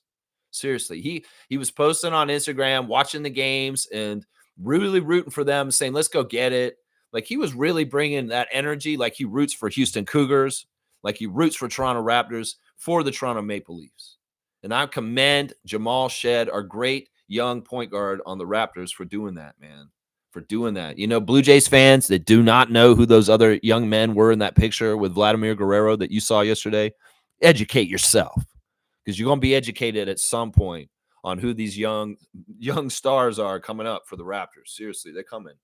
S1: Seriously, he was posting on Instagram, watching the games and really rooting for them, saying, let's go get it. Like he was really bringing that energy. Like he roots for Houston Cougars, like he roots for Toronto Raptors, for the Toronto Maple Leafs. And I commend Jamal Shed, our great young point guard on the Raptors, for doing that, man. For doing that. Blue Jays fans that do not know who those other young men were in that picture with Vladimir Guerrero that you saw yesterday, educate yourself, because you're going to be educated at some point on who these young stars are coming up for the Raptors. Seriously, they're coming.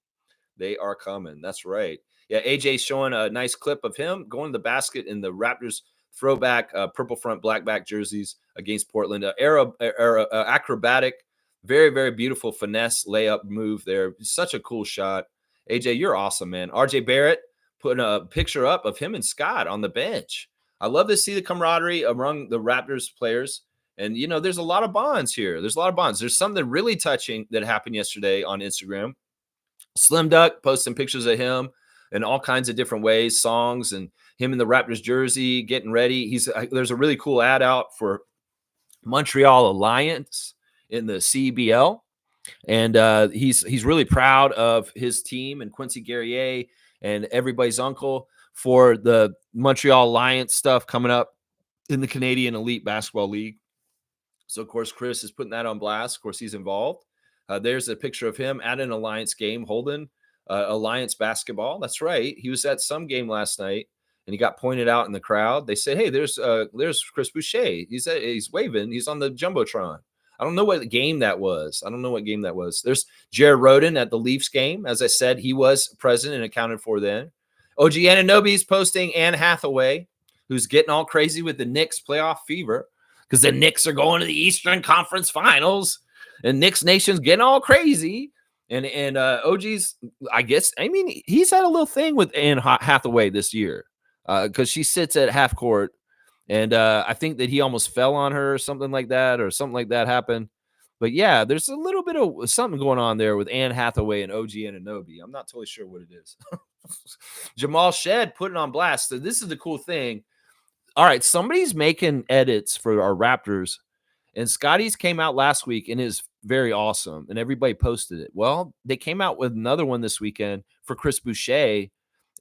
S1: They are coming. That's right. Yeah, AJ's showing a nice clip of him going to the basket in the Raptors throwback purple front, black back jerseys against Portland. Acrobatic, very, very beautiful finesse layup move there. Such a cool shot. AJ, you're awesome, man. RJ Barrett putting a picture up of him and Scott on the bench. I love to see the camaraderie among the Raptors players. And, there's a lot of bonds here. There's something really touching that happened yesterday on Instagram. Slim Duck posting pictures of him in all kinds of different ways, songs, and him in the Raptors jersey, getting ready. There's a really cool ad out for Montreal Alliance in the CBL. And he's really proud of his team and Quincy Guerrier and everybody's uncle for the Montreal Alliance stuff coming up in the Canadian Elite Basketball League. So, of course, Chris is putting that on blast. Of course, he's involved. There's a picture of him at an Alliance game holding Alliance basketball. That's right. He was at some game last night. and he got pointed out in the crowd. They said, "Hey, there's Chris Boucher. He's waving. He's on the jumbotron." I don't know what game that was. There's Jared Rhoden at the Leafs game. As I said, he was present and accounted for then. OG Anunoby's posting Anne Hathaway, who's getting all crazy with the Knicks playoff fever because the Knicks are going to the Eastern Conference Finals, and Knicks Nation's getting all crazy. And OG's, he's had a little thing with Anne Hathaway this year because she sits at half court. And I think that he almost fell on her or something like that happened. But yeah, there's a little bit of something going on there with Anne Hathaway and OG Anunoby. I'm not totally sure what it is. Jamal Shed put it on blast. So this is the cool thing. All right, somebody's making edits for our Raptors, and Scotty's came out last week and is very awesome, and everybody posted it. Well, they came out with another one this weekend for Chris Boucher,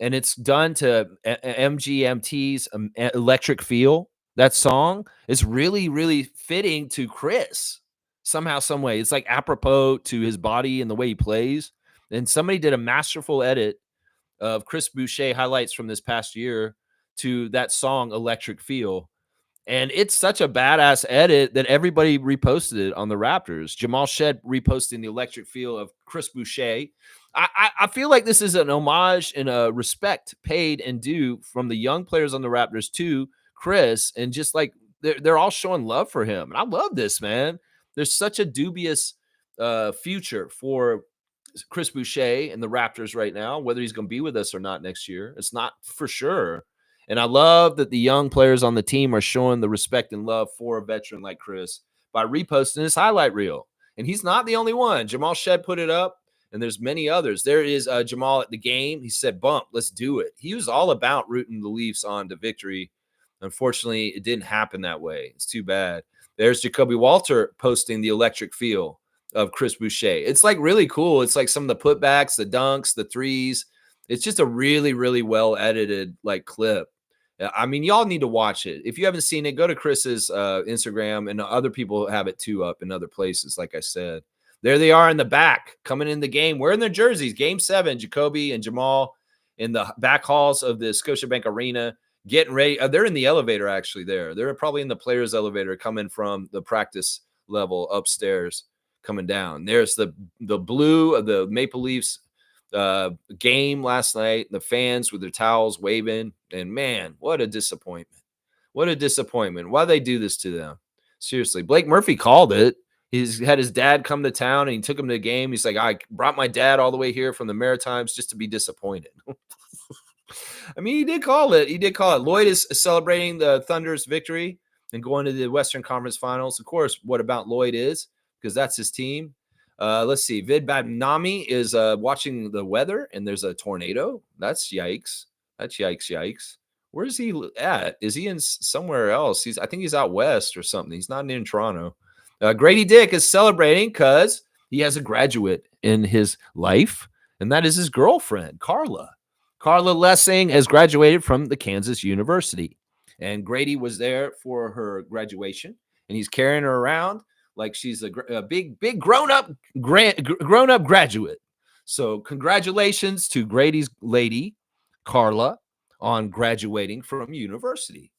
S1: and it's done to MGMT's Electric Feel. That song is really, really fitting to Chris somehow, some way. It's like apropos to his body and the way he plays. And somebody did a masterful edit of Chris Boucher highlights from this past year to that song Electric Feel. And it's such a badass edit that everybody reposted it on the Raptors. Jamal Shed reposting the Electric Feel of Chris Boucher. I feel like this is an homage and a respect paid and due from the young players on the Raptors to Chris. And just like they're all showing love for him. And I love this, man. There's such a dubious future for Chris Boucher and the Raptors right now, whether he's going to be with us or not next year. It's not for sure. And I love that the young players on the team are showing the respect and love for a veteran like Chris by reposting his highlight reel. And he's not the only one. Jamal Shed put it up, and there's many others. There is Jamal at the game. He said, "Bump, let's do it." He was all about rooting the Leafs on to victory. Unfortunately, it didn't happen that way. It's too bad. There's Jacoby Walter posting the Electric Feel of Chris Boucher. It's like really cool. It's like some of the putbacks, the dunks, the threes. It's just a really, really well edited like clip. I mean, y'all need to watch it. If you haven't seen it, go to Chris's Instagram, and other people have it too up in other places. Like I said, there they are in the back coming in the game, wearing their jerseys. Game 7, Jacoby and Jamal in the back halls of the Scotiabank Arena, getting ready. They're in the elevator actually. They're probably in the players' elevator coming from the practice level upstairs, coming down. There's the blue of the Maple Leafs game last night, the fans with their towels waving, and man, what a disappointment. Why they do this to them? Seriously, Blake Murphy called it. He's had his dad come to town and he took him to the game. He's like, "I brought my dad all the way here from the Maritimes just to be disappointed." I mean, he did call it. Lloyd is celebrating the Thunder's victory and going to the Western Conference Finals. Of course, what about Lloyd is, because that's his team. Let's see. Vid Badnami is watching the weather, and there's a tornado. That's yikes. Yikes. Where is he at? Is he in somewhere else? I think he's out west or something. He's not in Toronto. Grady Dick is celebrating because he has a graduate in his life, and that is his girlfriend, Carla. Carla Lessing has graduated from the Kansas University, and Grady was there for her graduation, and he's carrying her around like she's a big grown-up graduate. So congratulations to Grady's lady, Carla, on graduating from university.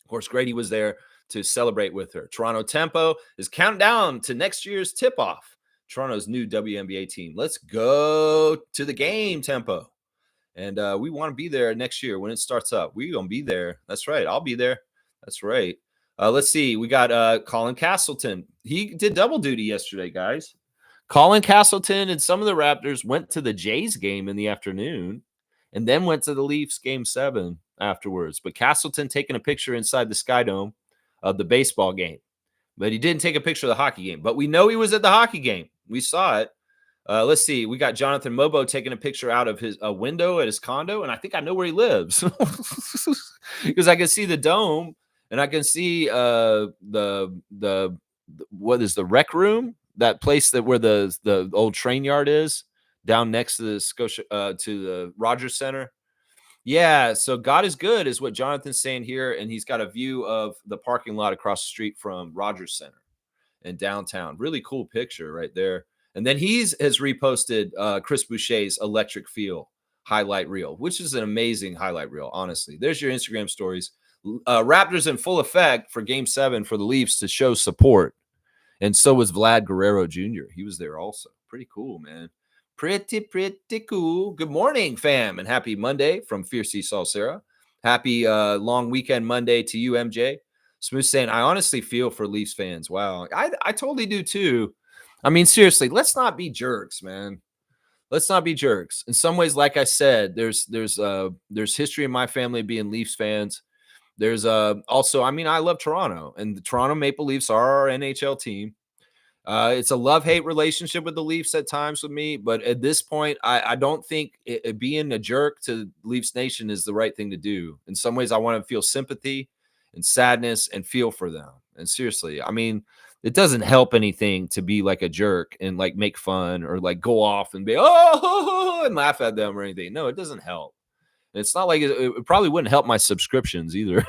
S1: Of course, Grady was there to celebrate with her. Toronto Tempo is counting down to next year's tip-off. Toronto's new WNBA team. Let's go to the game, Tempo. And we want to be there next year when it starts up. We're going to be there. That's right. I'll be there. That's right. Let's see. We got Colin Castleton. He did double duty yesterday, guys. Colin Castleton and some of the Raptors went to the Jays game in the afternoon and then went to the Leafs game 7 afterwards. But Castleton taking a picture inside the Sky Dome of the baseball game. But he didn't take a picture of the hockey game. But we know he was at the hockey game. We saw it. Let's see. We got Jonathan Mobo taking a picture out of his window at his condo. And I think I know where he lives because I can see the dome. And I can see the what is the rec room, that place where the old train yard is down next to the Scotia to the Rogers Center. Yeah, so God is good is what Jonathan's saying here, and he's got a view of the parking lot across the street from Rogers Center in downtown. Really cool picture right there. And then has reposted Chris Boucher's Electric Feel highlight reel, which is an amazing highlight reel, honestly. There's your Instagram stories. Raptors in full effect for Game 7 for the Leafs to show support. And so was Vlad Guerrero Jr. He was there also. Pretty cool, man. Pretty cool. Good morning, fam, and happy Monday from Fierce Esau Sarah. Happy long weekend Monday to you, MJ. Smooth saying, I honestly feel for Leafs fans. Wow. I totally do too. I mean, seriously, let's not be jerks, man. Let's not be jerks. In some ways, like I said, there's history in my family being Leafs fans. There's also, I mean, I love Toronto, and the Toronto Maple Leafs are our NHL team. It's a love-hate relationship with the Leafs at times with me, but at this point, I don't think being a jerk to Leafs Nation is the right thing to do. In some ways, I want to feel sympathy and sadness and feel for them. And seriously, I mean, it doesn't help anything to be like a jerk and like make fun or like go off and be, oh, and laugh at them or anything. No, it doesn't help. It's not like it probably wouldn't help my subscriptions either.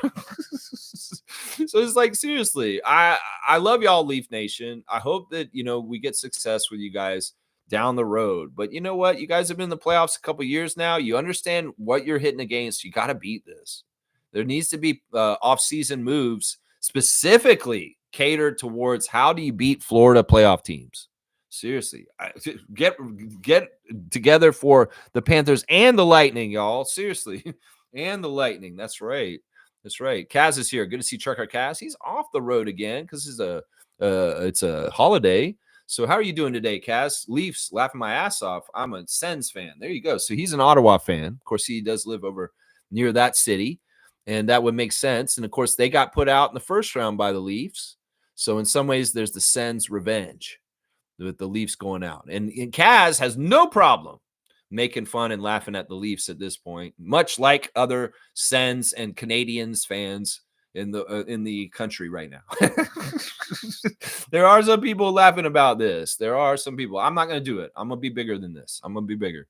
S1: So it's like, seriously, I love y'all, Leaf Nation. I hope that, we get success with you guys down the road. But you know what? You guys have been in the playoffs a couple years now. You understand what you're hitting against. You got to beat this. There needs to be off-season moves specifically catered towards how do you beat Florida playoff teams. Seriously, get together for the Panthers and the Lightning, y'all. Seriously, and the Lightning. That's right. That's right. Kaz is here. Good to see Trucker Kaz. He's off the road again because it's a holiday. So how are you doing today, Kaz? Leafs, laughing my ass off. I'm a Sens fan. There you go. So he's an Ottawa fan. Of course, he does live over near that city, and that would make sense. And of course, they got put out in the first round by the Leafs. So in some ways, there's the Sens revenge with the Leafs going out. And Kaz has no problem making fun and laughing at the Leafs at this point, much like other Sens and Canadians fans in the country right now. There are some people laughing about this. There are some people. I'm not going to do it. I'm going to be bigger than this. I'm going to be bigger.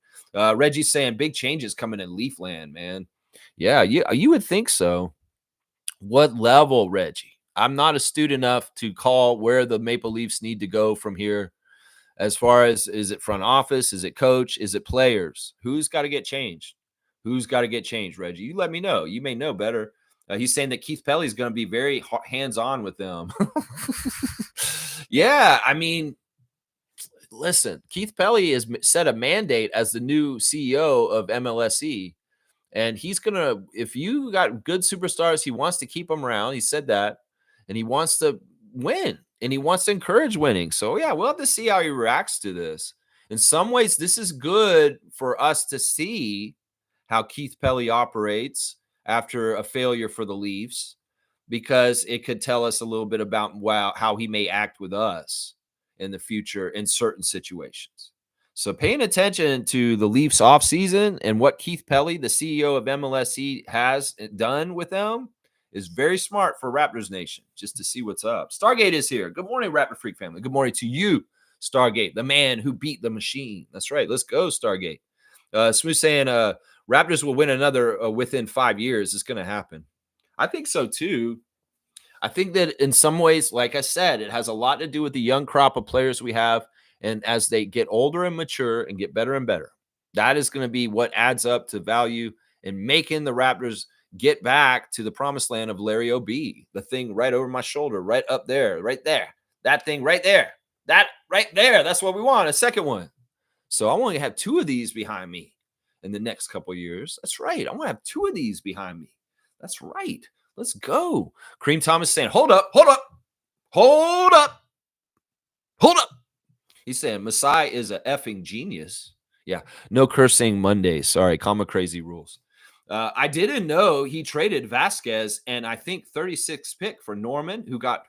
S1: Reggie's saying big changes coming in Leafland, man. Yeah, you would think so. What level, Reggie? I'm not astute enough to call where the Maple Leafs need to go from here. As far as, is it front office? Is it coach? Is it players? Who's got to get changed? Who's got to get changed, Reggie? You let me know. You may know better. He's saying that Keith Pelly is going to be very hands-on with them. Yeah, I mean, listen, Keith Pelly has set a mandate as the new CEO of MLSE. And he's going to, if you got good superstars, he wants to keep them around. He said that. And he wants to win. And he wants to encourage winning. So, yeah, we'll have to see how he reacts to this. In some ways, this is good for us to see how Keith Pelly operates after a failure for the Leafs, because it could tell us a little bit about how he may act with us in the future in certain situations. So paying attention to the Leafs offseason and what Keith Pelly, the CEO of MLSE, has done with them is very smart for Raptors Nation, just to see what's up. Stargate is here. Good morning, Raptor Freak family. Good morning to you, Stargate, the man who beat the machine. That's right. Let's go, Stargate. Smooth saying Raptors will win another within 5 years. It's going to happen. I think so, too. I think that in some ways, like I said, it has a lot to do with the young crop of players we have. And as they get older and mature and get better and better, that is going to be what adds up to value in making the Raptors get back to the promised land of Larry O.B., the thing right over my shoulder, right up there, right there, that thing right there, that right there. That's what we want, a second one. So I want to have two of these behind me in the next couple of years. That's right. I want to have two of these behind me. That's right. Let's go. Cream Thomas saying, hold up. He's saying Masai is a effing genius. Yeah, no cursing Monday. Sorry, comma crazy rules. I didn't know he traded Vasquez and I think 36th pick for Norman, who got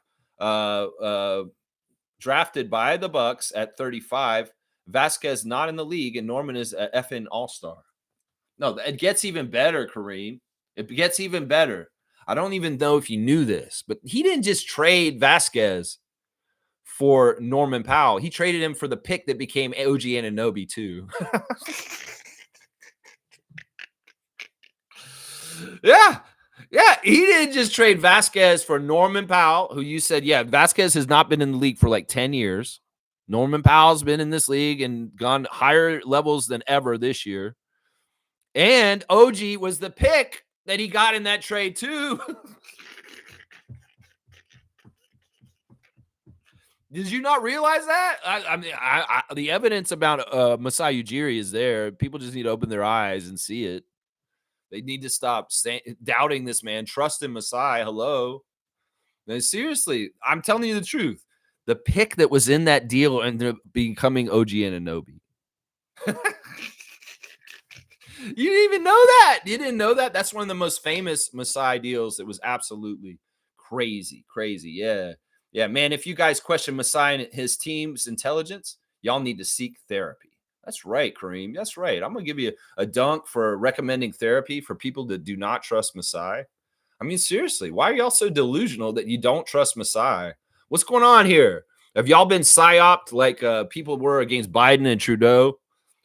S1: drafted by the Bucks at 35. Vasquez not in the league, and Norman is an effing all-star. No, it gets even better, Kareem. It gets even better. I don't even know if you knew this, but he didn't just trade Vasquez for Norman Powell. He traded him for the pick that became OG Anunoby too. Yeah. He didn't just trade Vasquez for Norman Powell, who you said, yeah, Vasquez has not been in the league for like 10 years. Norman Powell's been in this league and gone higher levels than ever this year. And OG was the pick that he got in that trade too. Did you not realize that? I mean, the evidence about Masai Ujiri is there. People just need to open their eyes and see it. They need to stop doubting this man. Trust in Masai. Hello. No, seriously, I'm telling you the truth. The pick that was in that deal ended up becoming OG Anunoby. You didn't even know that. You didn't know that? That's one of the most famous Masai deals. It was absolutely crazy. Yeah. Yeah, man, if you guys question Masai and his team's intelligence, y'all need to seek therapy. That's right, Kareem. That's right. I'm going to give you a dunk for recommending therapy for people that do not trust Masai. I mean, seriously, why are y'all so delusional that you don't trust Masai? What's going on here? Have y'all been psyoped like people were against Biden and Trudeau?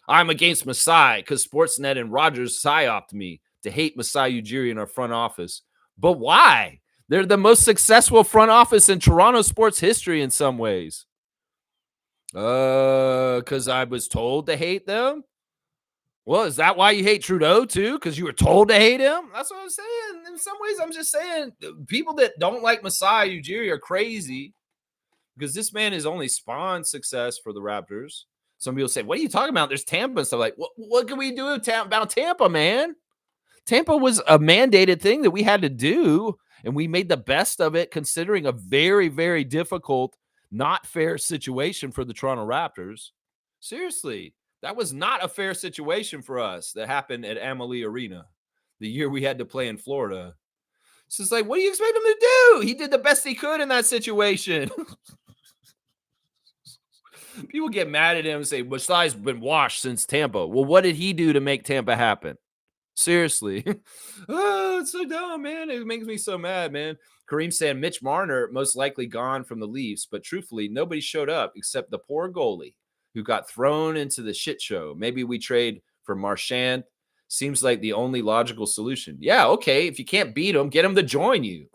S1: I'm against Masai because Sportsnet and Rogers psyoped me to hate Masai Ujiri in our front office. But why? They're the most successful front office in Toronto sports history in some ways. Because I was told to hate them? Well, is that why you hate Trudeau too? Because you were told to hate him? That's what I'm saying. In some ways, I'm just saying people that don't like Masai Ujiri are crazy because this man has only spawned success for the Raptors. Some people say, what are you talking about? There's Tampa and stuff. Like, what can we do about Tampa, man? Tampa was a mandated thing that we had to do, and we made the best of it considering a very, very difficult, not fair situation for the Toronto Raptors. Seriously, that was not a fair situation for us that happened at Amalie Arena the year we had to play in Florida. So it's like, what do you expect him to do? He did the best he could in that situation. People get mad at him and say, Masai's been washed since Tampa. Well, what did he do to make Tampa happen? Seriously. Oh, it's so dumb, man. It makes me so mad, man. Kareem saying Mitch Marner most likely gone from the Leafs, but truthfully, nobody showed up except the poor goalie who got thrown into the shit show. Maybe we trade for Marchand. Seems like the only logical solution. Yeah, okay. If you can't beat him, get him to join you.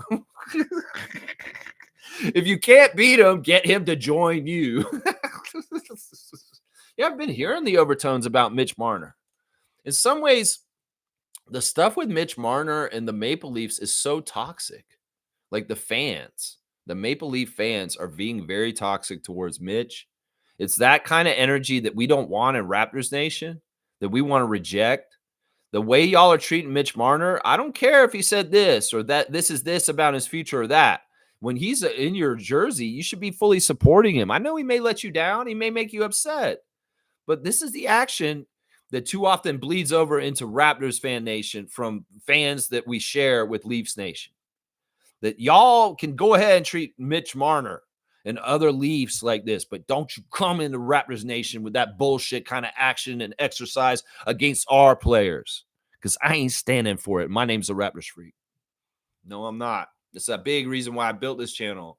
S1: If you can't beat him, get him to join you. Yeah, I've been hearing the overtones about Mitch Marner. In some ways, the stuff with Mitch Marner and the Maple Leafs is so toxic. Like the Maple Leaf fans are being very toxic towards Mitch. It's that kind of energy that we don't want in Raptors Nation, that we want to reject. The way y'all are treating Mitch Marner, I don't care if he said this or that, this is this about his future or that. When he's in your jersey, you should be fully supporting him. I know he may let you down. He may make you upset. But this is the action that too often bleeds over into Raptors fan nation from fans that we share with Leafs Nation. That y'all can go ahead and treat Mitch Marner and other Leafs like this, but don't you come into Raptors Nation with that bullshit kind of action and exercise against our players. Because I ain't standing for it. My name's the Raptors Freak. No, I'm not. That's a big reason why I built this channel,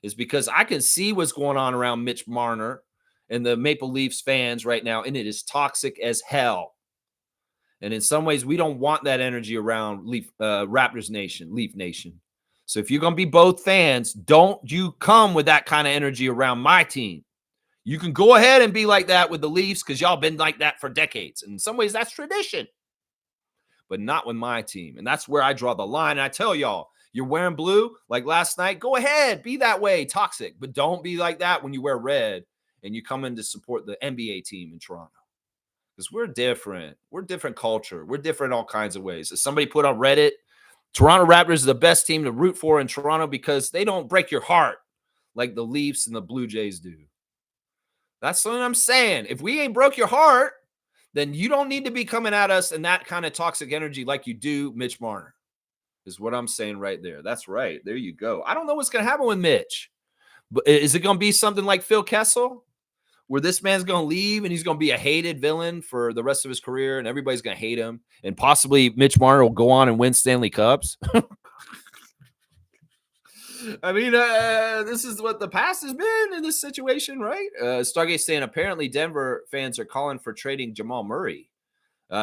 S1: is because I can see what's going on around Mitch Marner and the Maple Leafs fans right now, and it is toxic as hell. And in some ways, we don't want that energy around Raptors Nation, Leaf Nation. So if you're going to be both fans, don't you come with that kind of energy around my team. You can go ahead and be like that with the Leafs because y'all been like that for decades. And in some ways, that's tradition. But not with my team. And that's where I draw the line. And I tell y'all, you're wearing blue like last night, go ahead, be that way, toxic. But don't be like that when you wear red and you come in to support the NBA team in Toronto. Because we're different. We're different culture. We're different in all kinds of ways. As somebody put on Reddit, Toronto Raptors is the best team to root for in Toronto because they don't break your heart like the Leafs and the Blue Jays do. That's what I'm saying. If we ain't broke your heart, then you don't need to be coming at us in that kind of toxic energy like you do Mitch Marner, is what I'm saying right there. That's right. There you go. I don't know what's going to happen with Mitch. But is it going to be something like Phil Kessel, where this man's going to leave and he's going to be a hated villain for the rest of his career and everybody's going to hate him, and possibly Mitch Marner will go on and win Stanley Cups? I mean, this is what the past has been in this situation, right? Stargate saying apparently Denver fans are calling for trading Jamal Murray.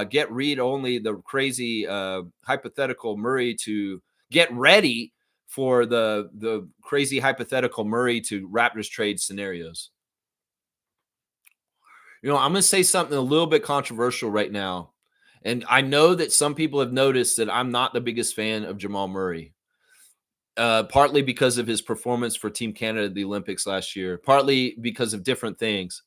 S1: Get read only the crazy hypothetical Murray to get ready for the crazy hypothetical Murray to Raptors trade scenarios. You know, I'm going to say something a little bit controversial right now. And I know that some people have noticed that I'm not the biggest fan of Jamal Murray, partly because of his performance for Team Canada at the Olympics last year, partly because of different things.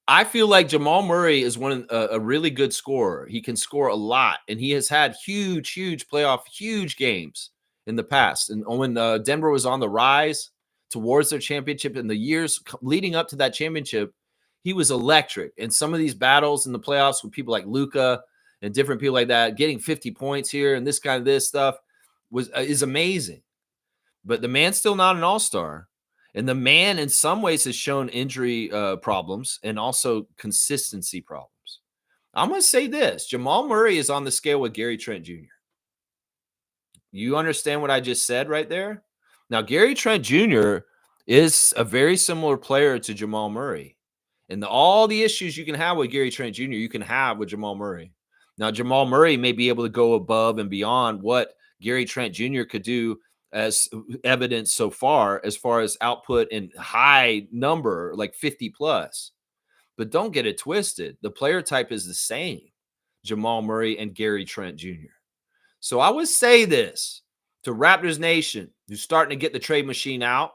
S1: I feel like Jamal Murray is a really good scorer. He can score a lot, and he has had huge playoff, huge games in the past. And when Denver was on the rise towards their championship in the years leading up to that championship, he was electric. And some of these battles in the playoffs with people like Luka and different people like that, getting 50 points here and this stuff is amazing. But the man's still not an all-star. And the man, in some ways, has shown injury problems and also consistency problems. I'm going to say this. Jamal Murray is on the scale with Gary Trent Jr. You understand what I just said right there? Now, Gary Trent Jr. is a very similar player to Jamal Murray. And all the issues you can have with Gary Trent Jr., you can have with Jamal Murray. Now, Jamal Murray may be able to go above and beyond what Gary Trent Jr. could do, as evidence so far as output in high number, like 50 plus. But don't get it twisted. The player type is the same, Jamal Murray and Gary Trent Jr. So I would say this to Raptors Nation, who's starting to get the trade machine out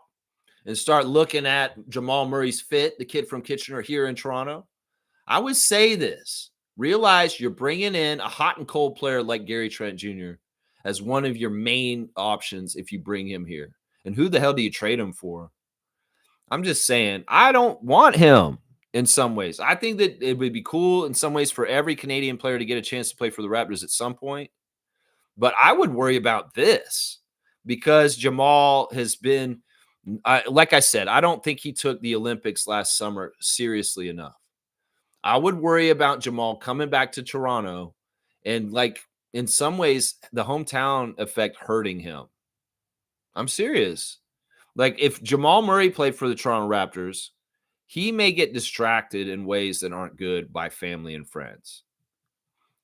S1: and start looking at Jamal Murray's fit, the kid from Kitchener here in Toronto. I would say this. Realize you're bringing in a hot and cold player like Gary Trent Jr. as one of your main options if you bring him here. And who the hell do you trade him for? I'm just saying, I don't want him in some ways. I think that it would be cool in some ways for every Canadian player to get a chance to play for the Raptors at some point. But I would worry about this because Jamal has been, like I said, I don't think he took the Olympics last summer seriously enough. I would worry about Jamal coming back to Toronto and, like, in some ways, the hometown effect hurting him. I'm serious. Like, if Jamal Murray played for the Toronto Raptors, he may get distracted in ways that aren't good by family and friends.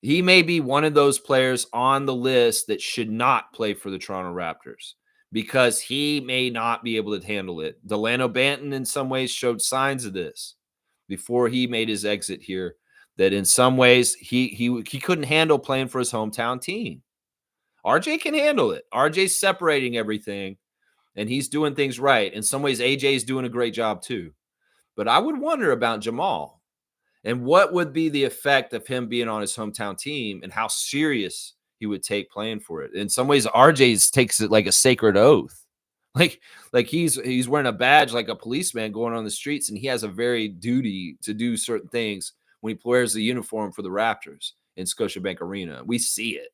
S1: He may be one of those players on the list that should not play for the Toronto Raptors because he may not be able to handle it. Delano Banton, in some ways, showed signs of this before he made his exit here, that in some ways he couldn't handle playing for his hometown team. RJ can handle it. RJ's separating everything, and he's doing things right. In some ways, AJ's doing a great job too. But I would wonder about Jamal and what would be the effect of him being on his hometown team and how serious he would take playing for it. In some ways, RJ's takes it like a sacred oath. Like he's wearing a badge like a policeman going on the streets, and he has a very duty to do certain things when he wears the uniform for the Raptors in Scotiabank Arena. We see it.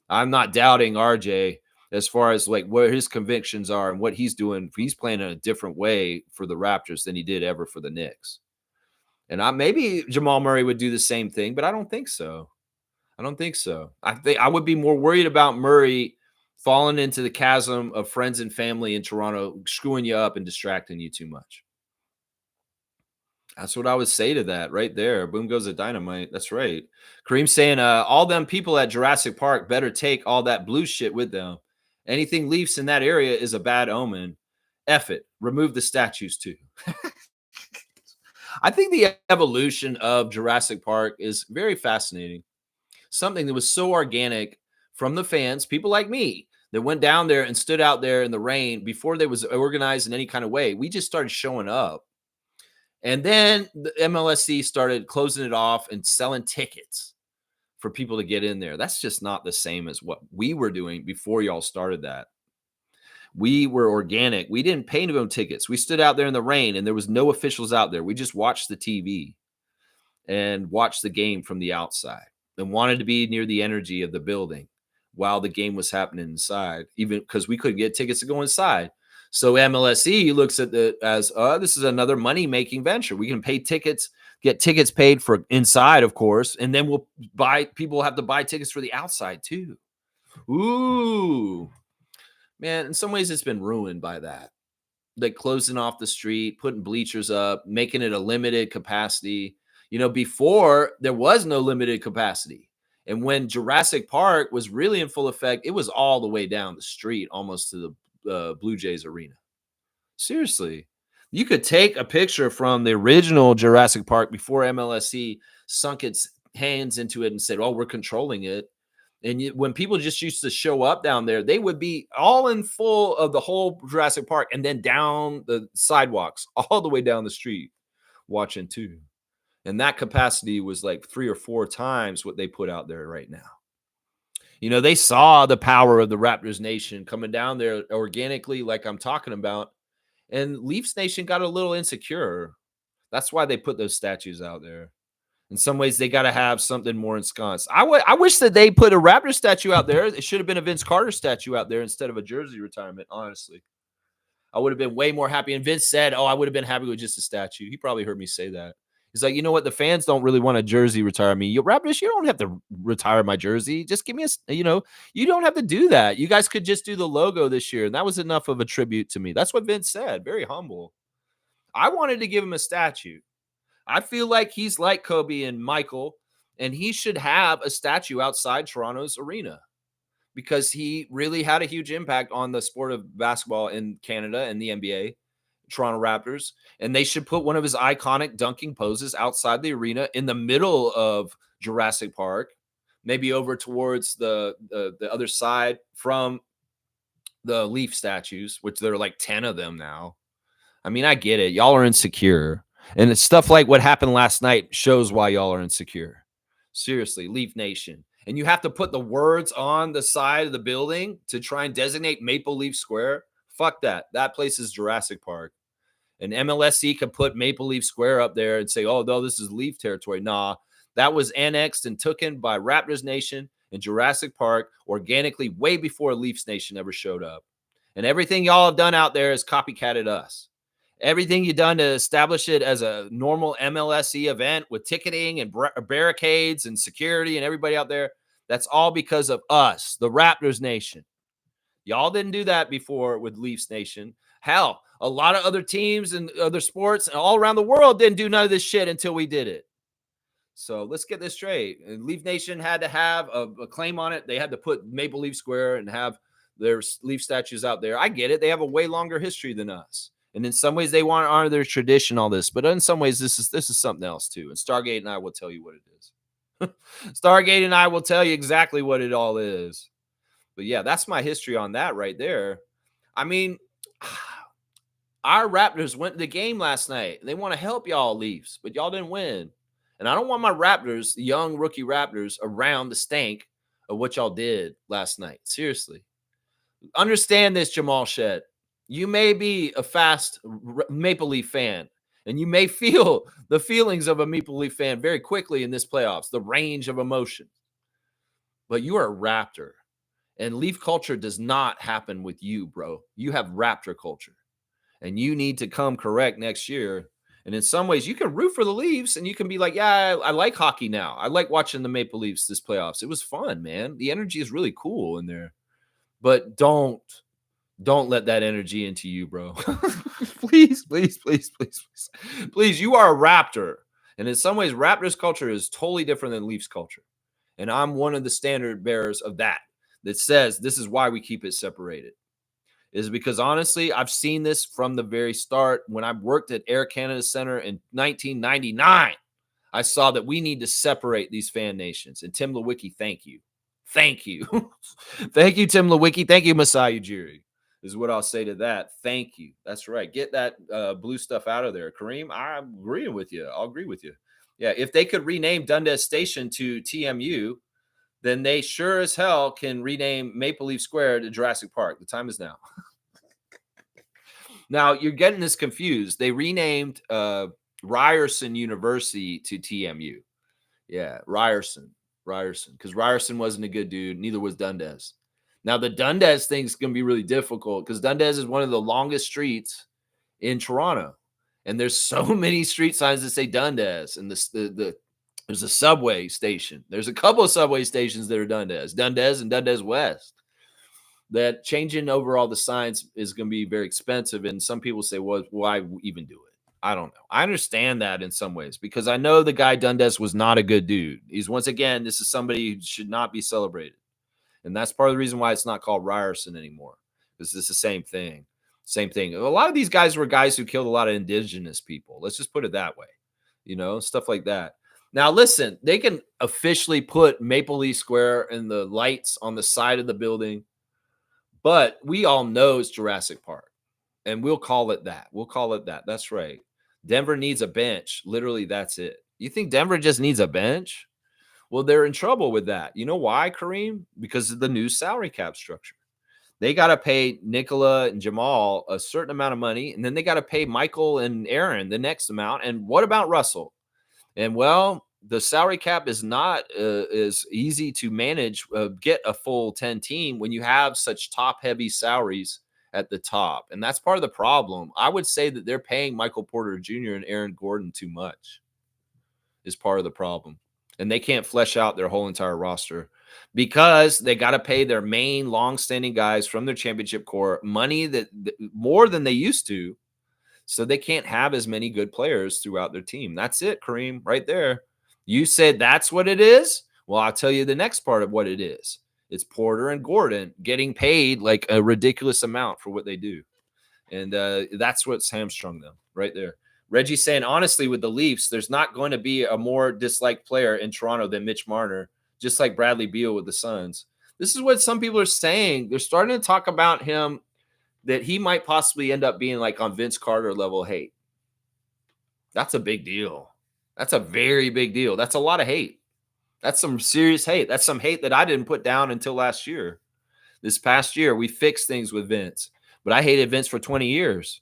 S1: I'm not doubting RJ as far as like where his convictions are and what he's doing. He's playing in a different way for the Raptors than he did ever for the Knicks. And maybe Jamal Murray would do the same thing, but I don't think so. I don't think so. I think I would be more worried about Murray falling into the chasm of friends and family in Toronto, screwing you up and distracting you too much. That's what I would say to that right there. Boom goes the dynamite. That's right. Kareem saying, all them people at Jurassic Park better take all that blue shit with them. Anything leaves in that area is a bad omen. F it. Remove the statues too. I think the evolution of Jurassic Park is very fascinating. Something that was so organic from the fans, people like me, that went down there and stood out there in the rain before they was organized in any kind of way. We just started showing up. And then the MLSC started closing it off and selling tickets for people to get in there. That's just not the same as what we were doing before y'all started that. We were organic. We didn't pay no tickets. We stood out there in the rain and there was no officials out there. We just watched the TV and watched the game from the outside and wanted to be near the energy of the building while the game was happening inside, even because we couldn't get tickets to go inside. So MLSE looks at it as this is another money-making venture. We can pay tickets, get tickets paid for inside, of course, and then people will have to buy tickets for the outside too. Ooh. Man, in some ways it's been ruined by that. Like closing off the street, putting bleachers up, making it a limited capacity. You know, before there was no limited capacity. And when Jurassic Park was really in full effect, it was all the way down the street, almost to the Blue Jays arena. Seriously. You could take a picture from the original Jurassic Park before MLSC sunk its hands into it and said, "Oh, we're controlling it." And when people just used to show up down there, they would be all in full of the whole Jurassic Park and then down the sidewalks, all the way down the street, watching too. And that capacity was like 3 or 4 times what they put out there right now. They saw the power of the Raptors Nation coming down there organically, like I'm talking about. And Leafs Nation got a little insecure. That's why they put those statues out there. In some ways, they got to have something more ensconced. I wish that they put a Raptor statue out there. It should have been a Vince Carter statue out there instead of a jersey retirement, honestly. I would have been way more happy. And Vince said, "Oh, I would have been happy with just a statue." He probably heard me say that. He's like, "You know what? The fans don't really want a jersey retire me. Raptors, you don't have to retire my jersey. Just give me you don't have to do that. You guys could just do the logo this year." And that was enough of a tribute to me. That's what Vince said. Very humble. I wanted to give him a statue. I feel like he's like Kobe and Michael, and he should have a statue outside Toronto's arena because he really had a huge impact on the sport of basketball in Canada and the NBA, Toronto Raptors. And they should put one of his iconic dunking poses outside the arena in the middle of Jurassic Park, maybe over towards the other side from the Leaf statues, which there are like 10 of them now. I mean, I get it. Y'all are insecure. And it's stuff like what happened last night shows why y'all are insecure. Seriously, Leaf Nation. And you have to put the words on the side of the building to try and designate Maple Leaf Square. Fuck that. That place is Jurassic Park. And MLSE could put Maple Leaf Square up there and say, "Oh, no, this is Leaf territory." Nah, that was annexed and taken by Raptors Nation and Jurassic Park organically way before Leafs Nation ever showed up. And everything y'all have done out there is copycatted us. Everything you've done to establish it as a normal MLSE event with ticketing and barricades and security and everybody out there, that's all because of us, the Raptors Nation. Y'all didn't do that before with Leafs Nation. Hell, a lot of other teams and other sports and all around the world didn't do none of this shit until we did it. So let's get this straight. Leaf Nation had to have a claim on it. They had to put Maple Leaf Square and have their Leaf statues out there. I get it. They have a way longer history than us. And in some ways, they want to honor their tradition, all this. But in some ways, this is something else, too. And Stargate and I will tell you what it is. Stargate and I will tell you exactly what it all is. But yeah, that's my history on that right there. I mean, our Raptors went to the game last night. They want to help y'all Leafs, but y'all didn't win. And I don't want my Raptors, the young rookie Raptors, around the stank of what y'all did last night. Seriously. Understand this, Jamal Shed. You may be a fast Maple Leaf fan, and you may feel the feelings of a Maple Leaf fan very quickly in this playoffs, the range of emotion. But you are a Raptor, and Leaf culture does not happen with you, bro. You have Raptor culture, and you need to come correct next year. And in some ways, you can root for the Leafs, and you can be like, yeah, I like hockey now. I like watching the Maple Leafs this playoffs. It was fun, man. The energy is really cool in there. But don't let that energy into you, bro. Please. Please, you are a Raptor. And in some ways, Raptors culture is totally different than Leafs culture. And I'm one of the standard bearers of that says this is why we keep it separated. Is because honestly, I've seen this from the very start. When I worked at Air Canada Center in 1999, I saw that we need to separate these fan nations. And Tim Lewicki, thank you. Thank you. Thank you, Tim Lewicki. Thank you, Masai Ujiri. Is what I'll say to that. Thank you. That's right. Get that blue stuff out of there. Kareem, I'm agreeing with you. I'll agree with you. Yeah, if they could rename Dundas Station to TMU, then they sure as hell can rename Maple Leaf Square to Jurassic Park. The time is now. Now, you're getting this confused. They renamed Ryerson University to TMU. Yeah, Ryerson, because Ryerson wasn't a good dude. Neither was Dundas. Now, the Dundas thing is going to be really difficult because Dundas is one of the longest streets in Toronto. And there's so many street signs that say Dundas. And there's a subway station. There's a couple of subway stations that are Dundas and Dundas West. That changing over all the signs is going to be very expensive. And some people say, well, why even do it? I don't know. I understand that in some ways because I know the guy Dundas was not a good dude. He's once again, this is somebody who should not be celebrated. And that's part of the reason why it's not called Ryerson anymore. Because it's the same thing. Same thing. A lot of these guys were guys who killed a lot of indigenous people. Let's just put it that way. Stuff like that. Now, listen, they can officially put Maple Leaf Square and the lights on the side of the building, but we all know it's Jurassic Park, and we'll call it that. We'll call it that. That's right. Denver needs a bench. Literally, that's it. You think Denver just needs a bench? Well, they're in trouble with that. You know why, Kareem? Because of the new salary cap structure. They got to pay Nikola and Jamal a certain amount of money, and then they got to pay Michael and Aaron the next amount. And what about Russell? And well, the salary cap is not as easy to manage, get a full 10 team when you have such top heavy salaries at the top. And that's part of the problem. I would say that they're paying Michael Porter Jr. and Aaron Gordon too much is part of the problem. And they can't flesh out their whole entire roster because they got to pay their main long-standing guys from their championship core money that more than they used to. So they can't have as many good players throughout their team. That's it, Kareem, right there. You said that's what it is. Well, I'll tell you the next part of what it is. It's Porter and Gordon getting paid like a ridiculous amount for what they do. And that's what's hamstrung them right there. Reggie saying, honestly, with the Leafs, there's not going to be a more disliked player in Toronto than Mitch Marner, just like Bradley Beal with the Suns. This is what some people are saying. They're starting to talk about him that he might possibly end up being like on Vince Carter level hate. That's a big deal. That's a very big deal. That's a lot of hate. That's some serious hate. That's some hate that I didn't put down until last year. This past year, we fixed things with Vince, but I hated Vince for 20 years.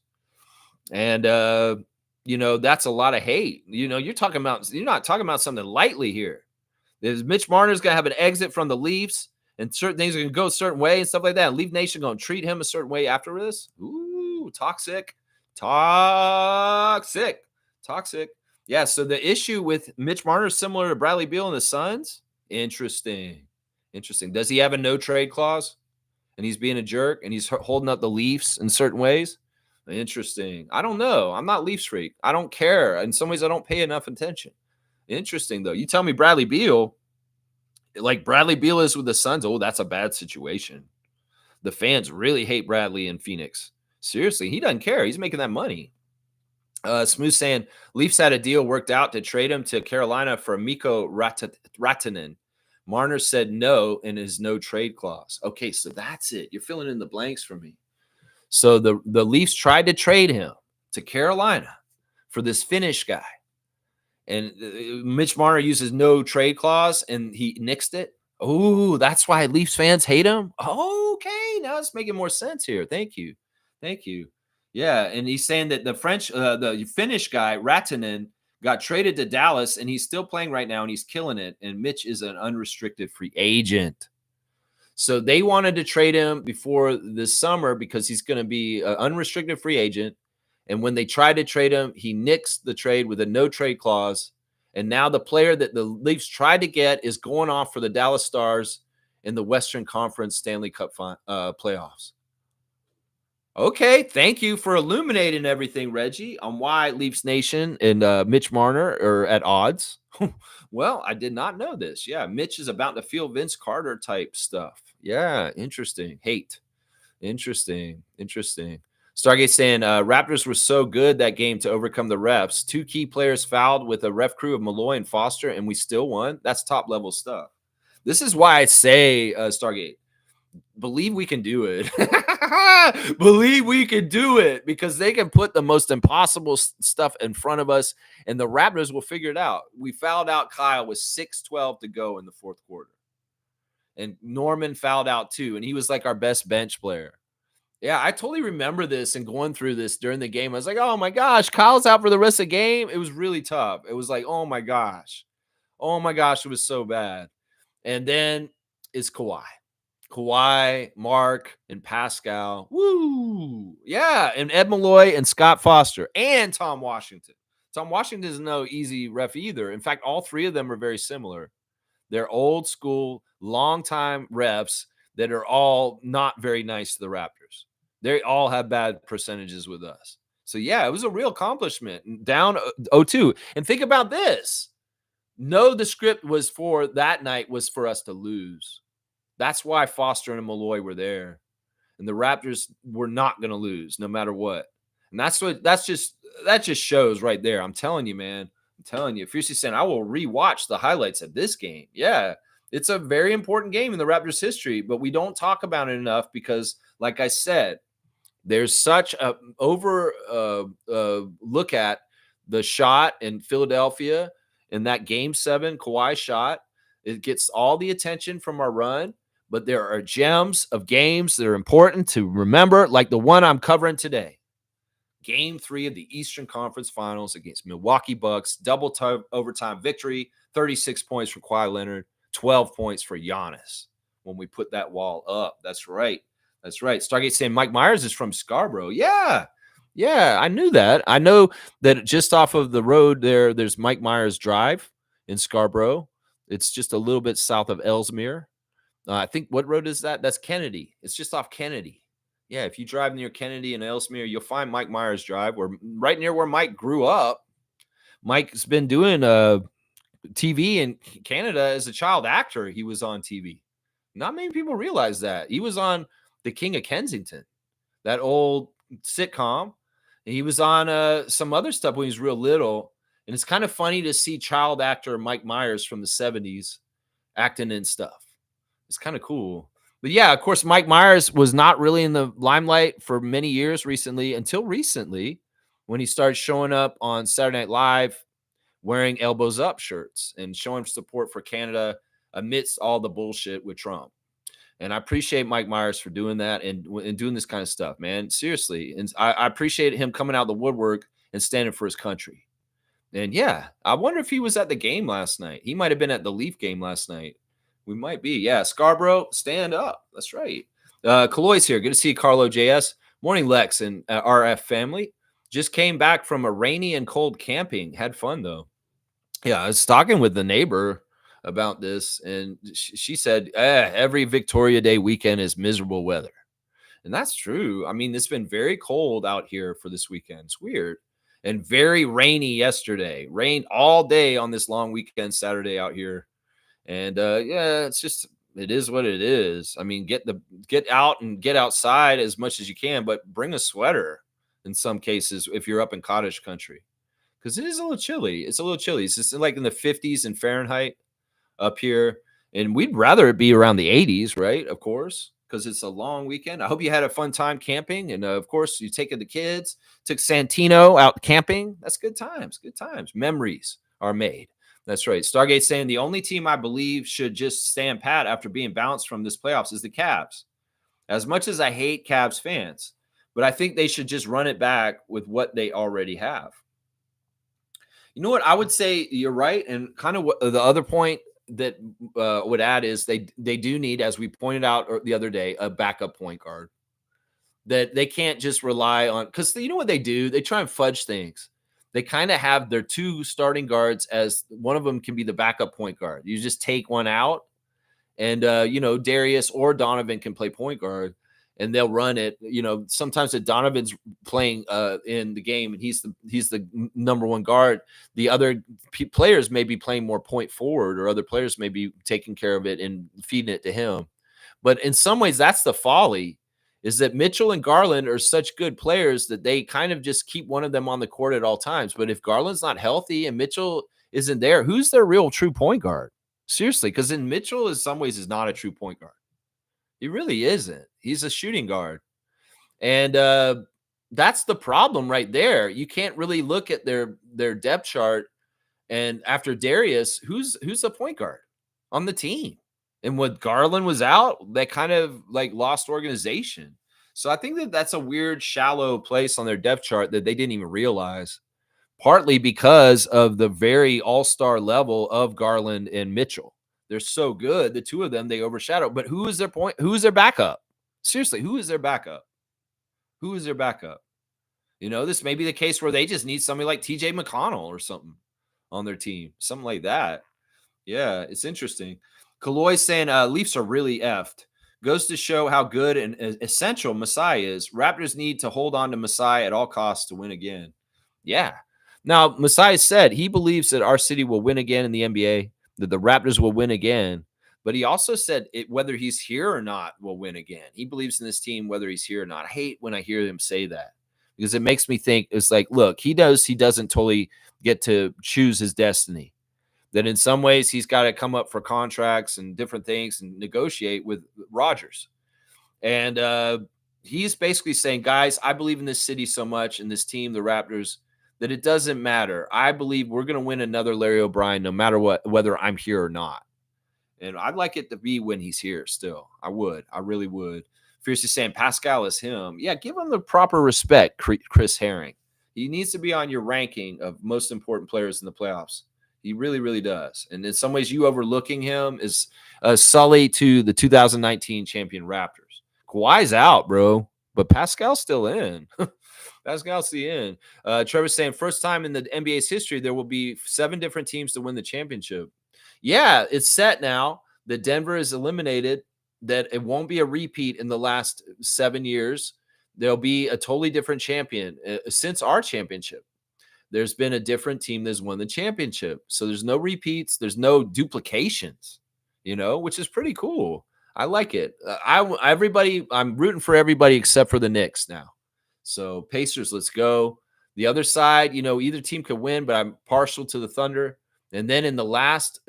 S1: And, that's a lot of hate. You're not talking about something lightly here. There's Mitch Marner's going to have an exit from the Leafs, and certain things are going to go a certain way and stuff like that. And Leaf Nation going to treat him a certain way after this. Ooh, toxic. Yeah, so the issue with Mitch Marner is similar to Bradley Beal and the Suns. Interesting. Does he have a no-trade clause? And he's being a jerk, and he's holding up the Leafs in certain ways? Interesting. I don't know. I'm not Leafs freak. I don't care. In some ways, I don't pay enough attention. Interesting, though. You tell me Bradley Beal, like Bradley Beal is with the Suns, oh, that's a bad situation. The fans really hate Bradley in Phoenix. Seriously, he doesn't care. He's making that money. Smooth saying, Leafs had a deal worked out to trade him to Carolina for Mikko Rantanen. Marner said no in his no trade clause. Okay, so that's it. You're filling in the blanks for me. So the Leafs tried to trade him to Carolina for this Finnish guy. And Mitch Marner uses no trade clause, and he nixed it. Oh, that's why Leafs fans hate him? Okay, now it's making more sense here. Thank you. Yeah, and he's saying that the Finnish guy, Rantanen, got traded to Dallas, and he's still playing right now, and he's killing it. And Mitch is an unrestricted free agent. So they wanted to trade him before this summer because he's going to be an unrestricted free agent. And when they tried to trade him, he nixed the trade with a no trade clause. And now the player that the Leafs tried to get is going off for the Dallas Stars in the Western Conference Stanley Cup playoffs. Okay, thank you for illuminating everything, Reggie, on why Leafs Nation and Mitch Marner are at odds. Well, I did not know this. Yeah, Mitch is about to feel Vince Carter type stuff. Yeah, interesting. Hate. Interesting. Stargate saying Raptors were so good that game to overcome the refs. 2 key players fouled with a ref crew of Malloy and Foster, and we still won. That's top level stuff. This is why I say, Stargate, believe we can do it. Believe we can do it because they can put the most impossible stuff in front of us, and the Raptors will figure it out. We fouled out Kyle with 6:12 to go in the fourth quarter. And Norman fouled out too, and he was like our best bench player. Yeah, I totally remember this and going through this during the game. I was like, oh my gosh, Kyle's out for the rest of the game. It was really tough. It was like, oh my gosh, it was so bad. And then it's Kawhi, Mark, and Pascal. Woo! Yeah, and Ed Malloy and Scott Foster and Tom Washington. Tom Washington is no easy ref either. In fact, all 3 of them are very similar. They're old school, long-time refs that are all not very nice to the Raptors. They all have bad percentages with us. So, yeah, it was a real accomplishment. Down 0-2. And think about this. No, the script was for that night was for us to lose. That's why Foster and Malloy were there. And the Raptors were not going to lose no matter what. And that just shows right there. I'm telling you, man, I'm telling you, Fiercely saying, I will rewatch the highlights of this game. Yeah, it's a very important game in the Raptors' history, but we don't talk about it enough because, like I said, there's such a look at the shot in Philadelphia in that Game 7 Kawhi shot. It gets all the attention from our run, but there are gems of games that are important to remember, like the one I'm covering today. Game 3 of the Eastern Conference Finals against Milwaukee Bucks, double overtime victory, 36 points for Kawhi Leonard, 12 points for Giannis when we put that wall up. That's right. That's right. Stargate saying Mike Myers is from Scarborough. Yeah. Yeah, I knew that. I know that just off of the road there's Mike Myers Drive in Scarborough. It's just a little bit south of Ellesmere. I think what road is that? That's Kennedy. It's just off Kennedy. Yeah, if you drive near Kennedy and Ellesmere, you'll find Mike Myers Drive, where right near where Mike grew up. Mike's been doing TV in Canada as a child actor. He was on TV. Not many people realize that. He was on The King of Kensington, that old sitcom. He was on some other stuff when he was real little. And it's kind of funny to see child actor Mike Myers from the 70s acting in stuff. It's kind of cool. But yeah, of course, Mike Myers was not really in the limelight for many years until recently, when he started showing up on Saturday Night Live wearing elbows up shirts and showing support for Canada amidst all the bullshit with Trump. And I appreciate Mike Myers for doing that and doing this kind of stuff, man. Seriously. And I appreciate him coming out of the woodwork and standing for his country. And yeah, I wonder if he was at the game last night. He might have been at the Leaf game last night. We might be. Yeah, Scarborough, stand up. That's right. Kaloy's here. Good to see you, Carlo JS. Morning, Lex and RF family. Just came back from a rainy and cold camping. Had fun, though. Yeah, I was talking with the neighbor about this, and she said every Victoria Day weekend is miserable weather. And that's true. I mean, it's been very cold out here for this weekend. It's weird. And very rainy yesterday. Rained all day on this long weekend Saturday out here. And yeah, it is what it is. I mean, get out and get outside as much as you can, but bring a sweater in some cases if you're up in cottage country, because it is a little chilly. It's a little chilly. It's just like in the 50s in Fahrenheit up here, and we'd rather it be around the 80s, right? Of course, because it's a long weekend. I hope you had a fun time camping, and of course, you taking the kids, took Santino out camping. That's good times. Good times. Memories are made. That's right. Stargate saying the only team I believe should just stand pat after being bounced from this playoffs is the Cavs. As much as I hate Cavs fans, but I think they should just run it back with what they already have. You know what? I would say you're right. And kind of what the other point that would add is they do need, as we pointed out the other day, a backup point guard. That they can't just rely on, because you know what they do? They try and fudge things. They kind of have their two starting guards as one of them can be the backup point guard. You just take one out, and Darius or Donovan can play point guard, and they'll run it. Sometimes if Donovan's playing in the game and he's the number one guard, the other players may be playing more point forward, or other players may be taking care of it and feeding it to him. But in some ways, that's the folly. Is that Mitchell and Garland are such good players that they kind of just keep one of them on the court at all times. But if Garland's not healthy and Mitchell isn't there, who's their real true point guard? Seriously, because in Mitchell, in some ways, is not a true point guard. He really isn't. He's a shooting guard. And that's the problem right there. You can't really look at their depth chart. And after Darius, who's the point guard on the team? And when Garland was out, they kind of like lost organization. So I think that's a weird, shallow place on their depth chart that they didn't even realize, partly because of the very all-star level of Garland and Mitchell. They're so good. The two of them, they overshadow. But who is their backup? Seriously, who is their backup? Who is their backup? This may be the case where they just need somebody like TJ McConnell or something on their team. Something like that. Yeah, it's interesting. Kaloy saying Leafs are really effed. Goes to show how good and essential Masai is. Raptors need to hold on to Masai at all costs to win again. Yeah. Now, Masai said he believes that our city will win again in the NBA, that the Raptors will win again. But he also said whether he's here or not, will win again. He believes in this team whether he's here or not. I hate when I hear him say that, because it makes me think it's like, look, he knows he doesn't totally get to choose his destiny. That in some ways he's got to come up for contracts and different things and negotiate with Rodgers. And he's basically saying, guys, I believe in this city so much and this team, the Raptors, that it doesn't matter. I believe we're going to win another Larry O'Brien no matter what, whether I'm here or not. And I'd like it to be when he's here still. I would. I really would. Fiercely saying Pascal is him. Yeah, give him the proper respect, Chris Herring. He needs to be on your ranking of most important players in the playoffs. He really, really does. And in some ways, you overlooking him is sully to the 2019 champion Raptors. Kawhi's out, bro, but Pascal's still in. Pascal's still in. Trevor's saying, first time in the NBA's history, there will be 7 different teams to win the championship. Yeah, it's set now that Denver is eliminated, that it won't be a repeat in the last 7 years. There'll be a totally different champion since our championship. There's been a different team that's won the championship. So there's no repeats. There's no duplications, which is pretty cool. I like it. I'm rooting for everybody except for the Knicks now. So Pacers, let's go. The other side, either team could win, but I'm partial to the Thunder. And then in the last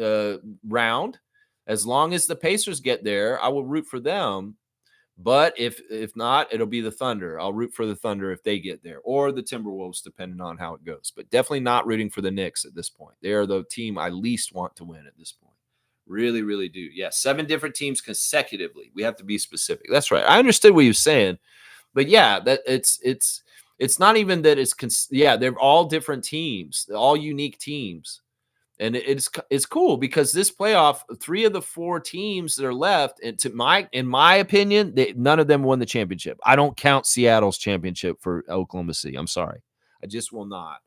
S1: round, as long as the Pacers get there, I will root for them. But if not, it'll be the Thunder. I'll root for the Thunder if they get there, or the Timberwolves, depending on how it goes. But definitely not rooting for the Knicks at this point. They are the team I least want to win at this point. Really, really do. Yeah, 7 different teams consecutively. We have to be specific. That's right. I understood what you were saying, but yeah, that it's not even that they're all different teams, all unique teams. And it's cool because this playoff, 3 of the 4 teams that are left, and in my opinion, none of them won the championship. I don't count Seattle's championship for Oklahoma City. I'm sorry. I just will not.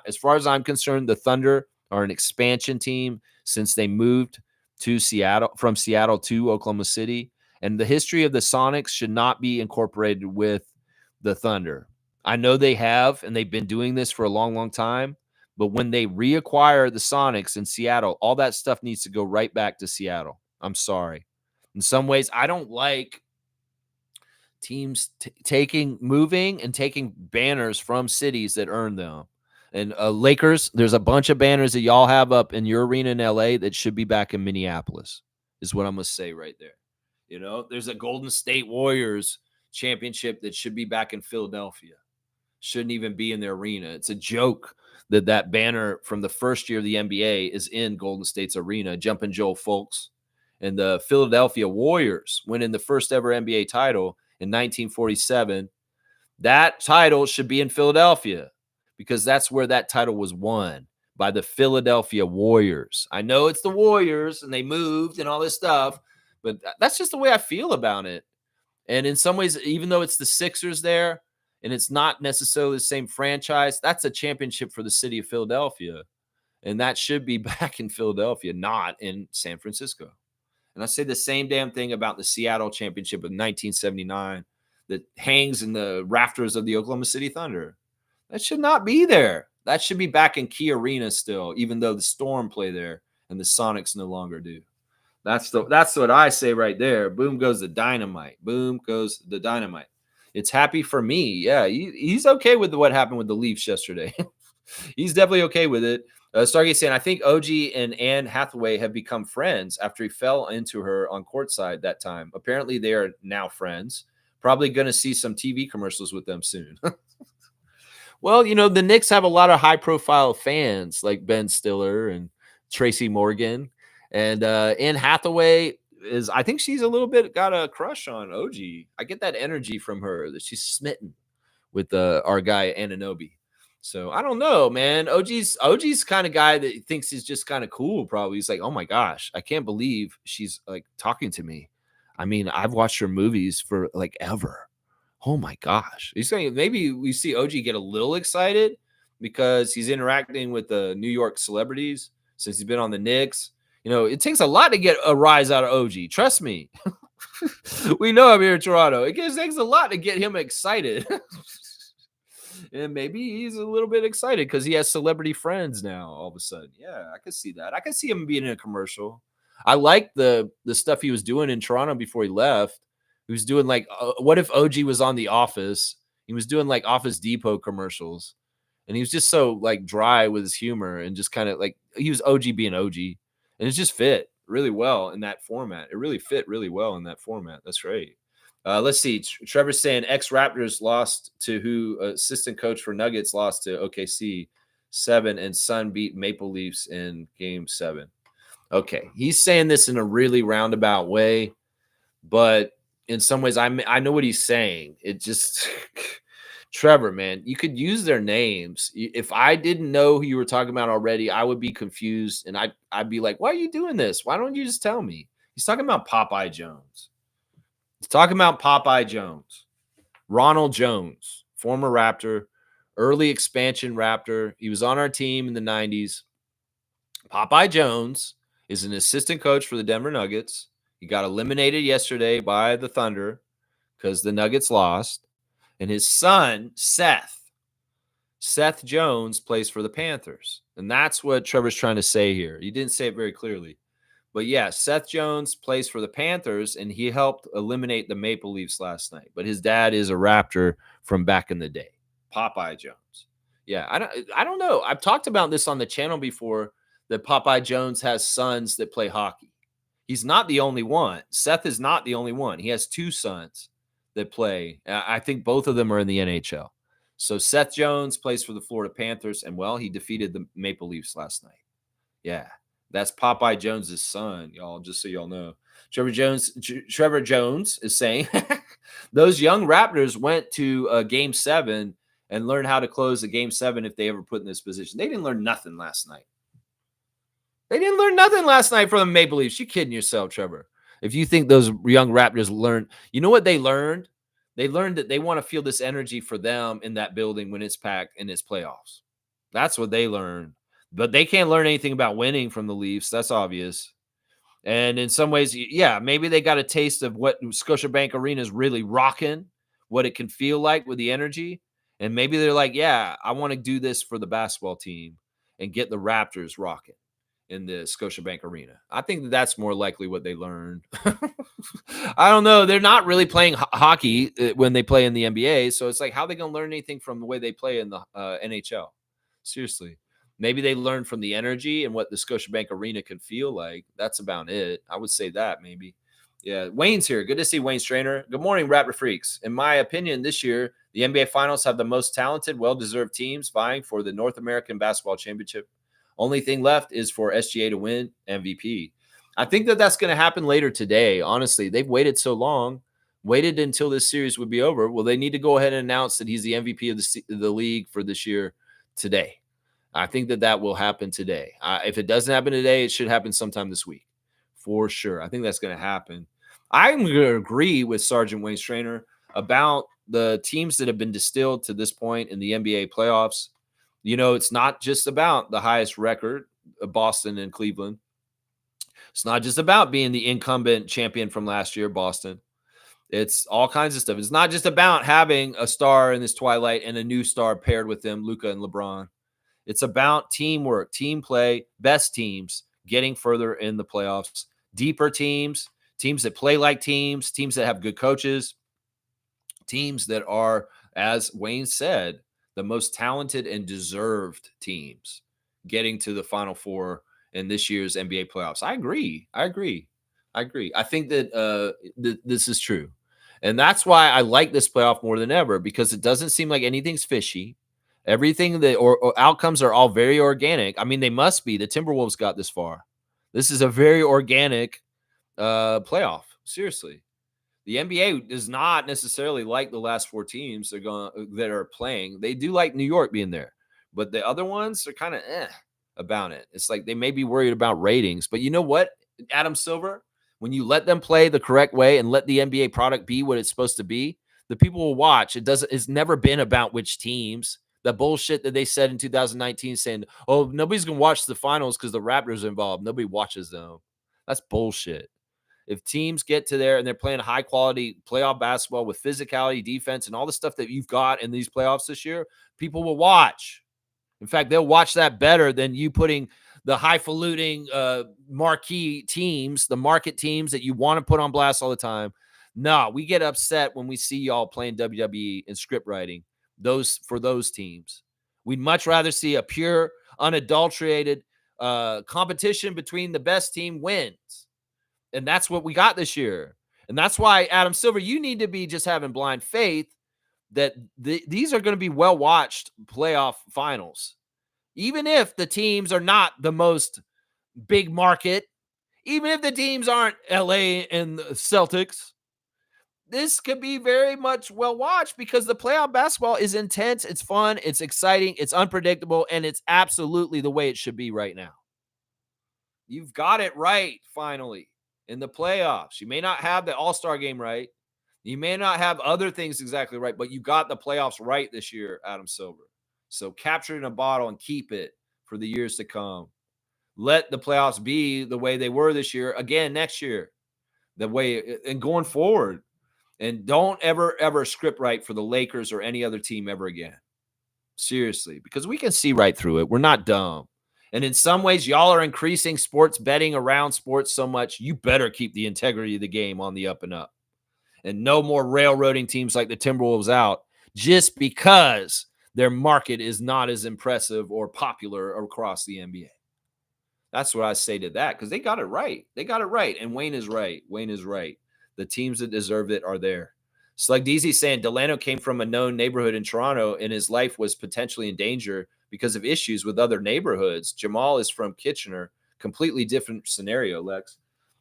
S1: As far as I'm concerned, the Thunder are an expansion team since they moved to Seattle, from Seattle to Oklahoma City. And the history of the Sonics should not be incorporated with the Thunder. I know they have, and they've been doing this for a long, long time. But when they reacquire the Sonics in Seattle, all that stuff needs to go right back to Seattle. I'm sorry. In some ways, I don't like teams moving and taking banners from cities that earn them. And Lakers, there's a bunch of banners that y'all have up in your arena in LA that should be back in Minneapolis, is what I'm going to say right there. There's a Golden State Warriors championship that should be back in Philadelphia. Shouldn't even be in their arena. It's a joke that banner from the first year of the NBA is in Golden State's arena, Jumpin' Joe Folks. And the Philadelphia Warriors winning the first ever NBA title in 1947. That title should be in Philadelphia because that's where that title was won, by the Philadelphia Warriors. I know it's the Warriors and they moved and all this stuff, but that's just the way I feel about it. And in some ways, even though it's the Sixers there, and it's not necessarily the same franchise, that's a championship for the city of Philadelphia. And that should be back in Philadelphia, not in San Francisco. And I say the same damn thing about the Seattle championship of 1979 that hangs in the rafters of the Oklahoma City Thunder. That should not be there. That should be back in Key Arena still, even though the Storm play there and the Sonics no longer do. That's what I say right there. Boom goes the dynamite. Boom goes the dynamite. It's happy for me. Yeah, he's okay with what happened with the Leafs yesterday. He's definitely okay with it. Stargate saying, I think OG and Anne Hathaway have become friends after he fell into her on courtside that time. Apparently, they are now friends. Probably going to see some TV commercials with them soon. Well, the Knicks have a lot of high-profile fans like Ben Stiller and Tracy Morgan. And Anne Hathaway I think she's a little bit got a crush on OG. I get that energy from her that she's smitten with our guy Anunoby. So I don't know, man. OG's kind of guy that thinks he's just kind of cool. Probably he's like, oh my gosh, I can't believe she's like talking to me. I mean, I've watched her movies for like ever. Oh my gosh. He's saying maybe we see OG get a little excited because he's interacting with the New York celebrities since he's been on the Knicks. It takes a lot to get a rise out of OG. Trust me. We know him here in Toronto. It takes a lot to get him excited. And maybe he's a little bit excited because he has celebrity friends now all of a sudden. Yeah, I could see that. I could see him being in a commercial. I like the stuff he was doing in Toronto before he left. He was doing like, what if OG was on The Office He was doing like Office Depot commercials, and he was just so like dry with his humor and just kind of like he was OG being OG, and it just fit really well in that format. It really fit really well in that format. That's great. Let's see. Trevor's saying ex Raptors lost to who? Assistant coach for Nuggets lost to OKC 7, and Sun beat Maple Leafs in Game 7. Okay, he's saying this in a really roundabout way, but in some ways, I know what he's saying. It just Trevor, man, you could use their names. If I didn't know who you were talking about already, I would be confused, and I'd be like, "Why are you doing this? Why don't you just tell me?" He's talking about Popeye Jones. He's talking about Popeye Jones, Ronald Jones, former Raptor, early expansion Raptor. He was on our team in the 90s. Popeye Jones is an assistant coach for the Denver Nuggets. He got eliminated yesterday by the Thunder because the Nuggets lost. And his son, Seth Jones, plays for the Panthers. And that's what Trevor's trying to say here. He didn't say it very clearly. But yeah, Seth Jones plays for the Panthers, and he helped eliminate the Maple Leafs last night. But his dad is a Raptor from back in the day, Popeye Jones. Yeah, I don't know. I've talked about this on the channel before, that Popeye Jones has sons that play hockey. He's not the only one. Seth is not the only one. He has 2 sons that play. I think both of them are in the NHL. So Seth Jones plays for the Florida Panthers, and well, he defeated the Maple Leafs last night. Yeah, that's Popeye Jones's son, y'all, just so y'all know. Trevor Jones is saying those young Raptors went to Game 7 and learned how to close a Game 7 if they ever put in this position. They didn't learn nothing last night. They didn't learn nothing last night from the Maple Leafs. You're kidding yourself, Trevor. If you think those young Raptors learned, you know what they learned? They learned that they want to feel this energy for them in that building when it's packed and it's playoffs. That's what they learned. But they can't learn anything about winning from the Leafs. That's obvious. And in some ways, yeah, maybe they got a taste of what Scotiabank Arena is really rocking, what it can feel like with the energy. And maybe they're like, yeah, I want to do this for the basketball team and get the Raptors rocking in the Scotiabank Arena. I think that's more likely what they learned. I don't know. They're not really playing hockey when they play in the NBA. So it's like, how are they going to learn anything from the way they play in the NHL? Seriously. Maybe they learned from the energy and what the Scotiabank Arena can feel like. That's about it. I would say that maybe. Yeah, Wayne's here. Good to see Wayne Strainer. Good morning, Raptor Freaks. In my opinion, this year, the NBA Finals have the most talented, well-deserved teams vying for the North American Basketball Championship. Only thing left is for SGA to win MVP. I think that that's going to happen later today. Honestly, they've waited so long, waited until this series would be over. Well, they need to go ahead and announce that he's the MVP of the league for this year today. I think that will happen today. If it doesn't happen today, it should happen sometime this week for sure. I think that's going to happen. I'm going to agree with Sergeant Wayne Strainer about the teams that have been distilled to this point in the NBA playoffs. You know, it's not just about the highest record of Boston and Cleveland. It's not just about being the incumbent champion from last year, Boston. It's all kinds of stuff. It's not just about having a star in this twilight and a new star paired with them, Luka and LeBron. It's about teamwork, team play, best teams getting further in the playoffs, deeper teams, teams that play like teams that have good coaches, teams that are, as Wayne said, the most talented and deserved teams getting to the Final Four in this year's NBA playoffs. I agree. I think that this is true. And that's why I like this playoff more than ever, because it doesn't seem like anything's fishy. Everything that or outcomes are all very organic. I mean, they must be. The Timberwolves got this far. This is a very organic playoff. Seriously. The NBA does not necessarily like the last 4 teams that are playing. They do like New York being there, but the other ones are kind of about it. It's like they may be worried about ratings, but you know what, Adam Silver, when you let them play the correct way and let the NBA product be what it's supposed to be, the people will watch. It's never been about which teams. The bullshit that they said in 2019 saying, oh, nobody's going to watch the finals because the Raptors are involved. Nobody watches them. That's bullshit. If teams get to there and they're playing high quality playoff basketball with physicality, defense, and all the stuff that you've got in these playoffs this year, people will watch. In fact, they'll watch that better than you putting the highfalutin marquee teams, the market teams that you want to put on blast all the time.
S2: No, we get upset when we see y'all playing WWE and script writing for those teams. We'd much rather see a pure, unadulterated competition between the best team wins. And that's what we got this year. And that's why, Adam Silver, you need to be just having blind faith that these are going to be well-watched playoff finals. Even if the teams are not the most big market, even if the teams aren't LA and the Celtics, this could be very much well-watched because the playoff basketball is intense, it's fun, it's exciting, it's unpredictable, and it's absolutely the way it should be right now. You've got it right, finally, in the playoffs. You may not have the All-Star game right. You may not have other things exactly right, but you got the playoffs right this year, Adam Silver. So capture it in a bottle and keep it for the years to come. Let the playoffs be the way they were this year, again, next year, the way and going forward. And don't ever script write for the Lakers or any other team ever again. Seriously, because we can see right through it. We're not dumb. And in some ways, y'all are increasing sports betting around sports so much, you better keep the integrity of the game on the up and up. And no more railroading teams like the Timberwolves out just because their market is not as impressive or popular across the NBA. That's what I say to that, because they got it right. They got it right. And Wayne is right. Wayne is right. The teams that deserve it are there. Slug DZ saying Delano came from a known neighborhood in Toronto and his life was potentially in danger because of issues with other neighborhoods. Jamal is from Kitchener. Completely different scenario, Lex.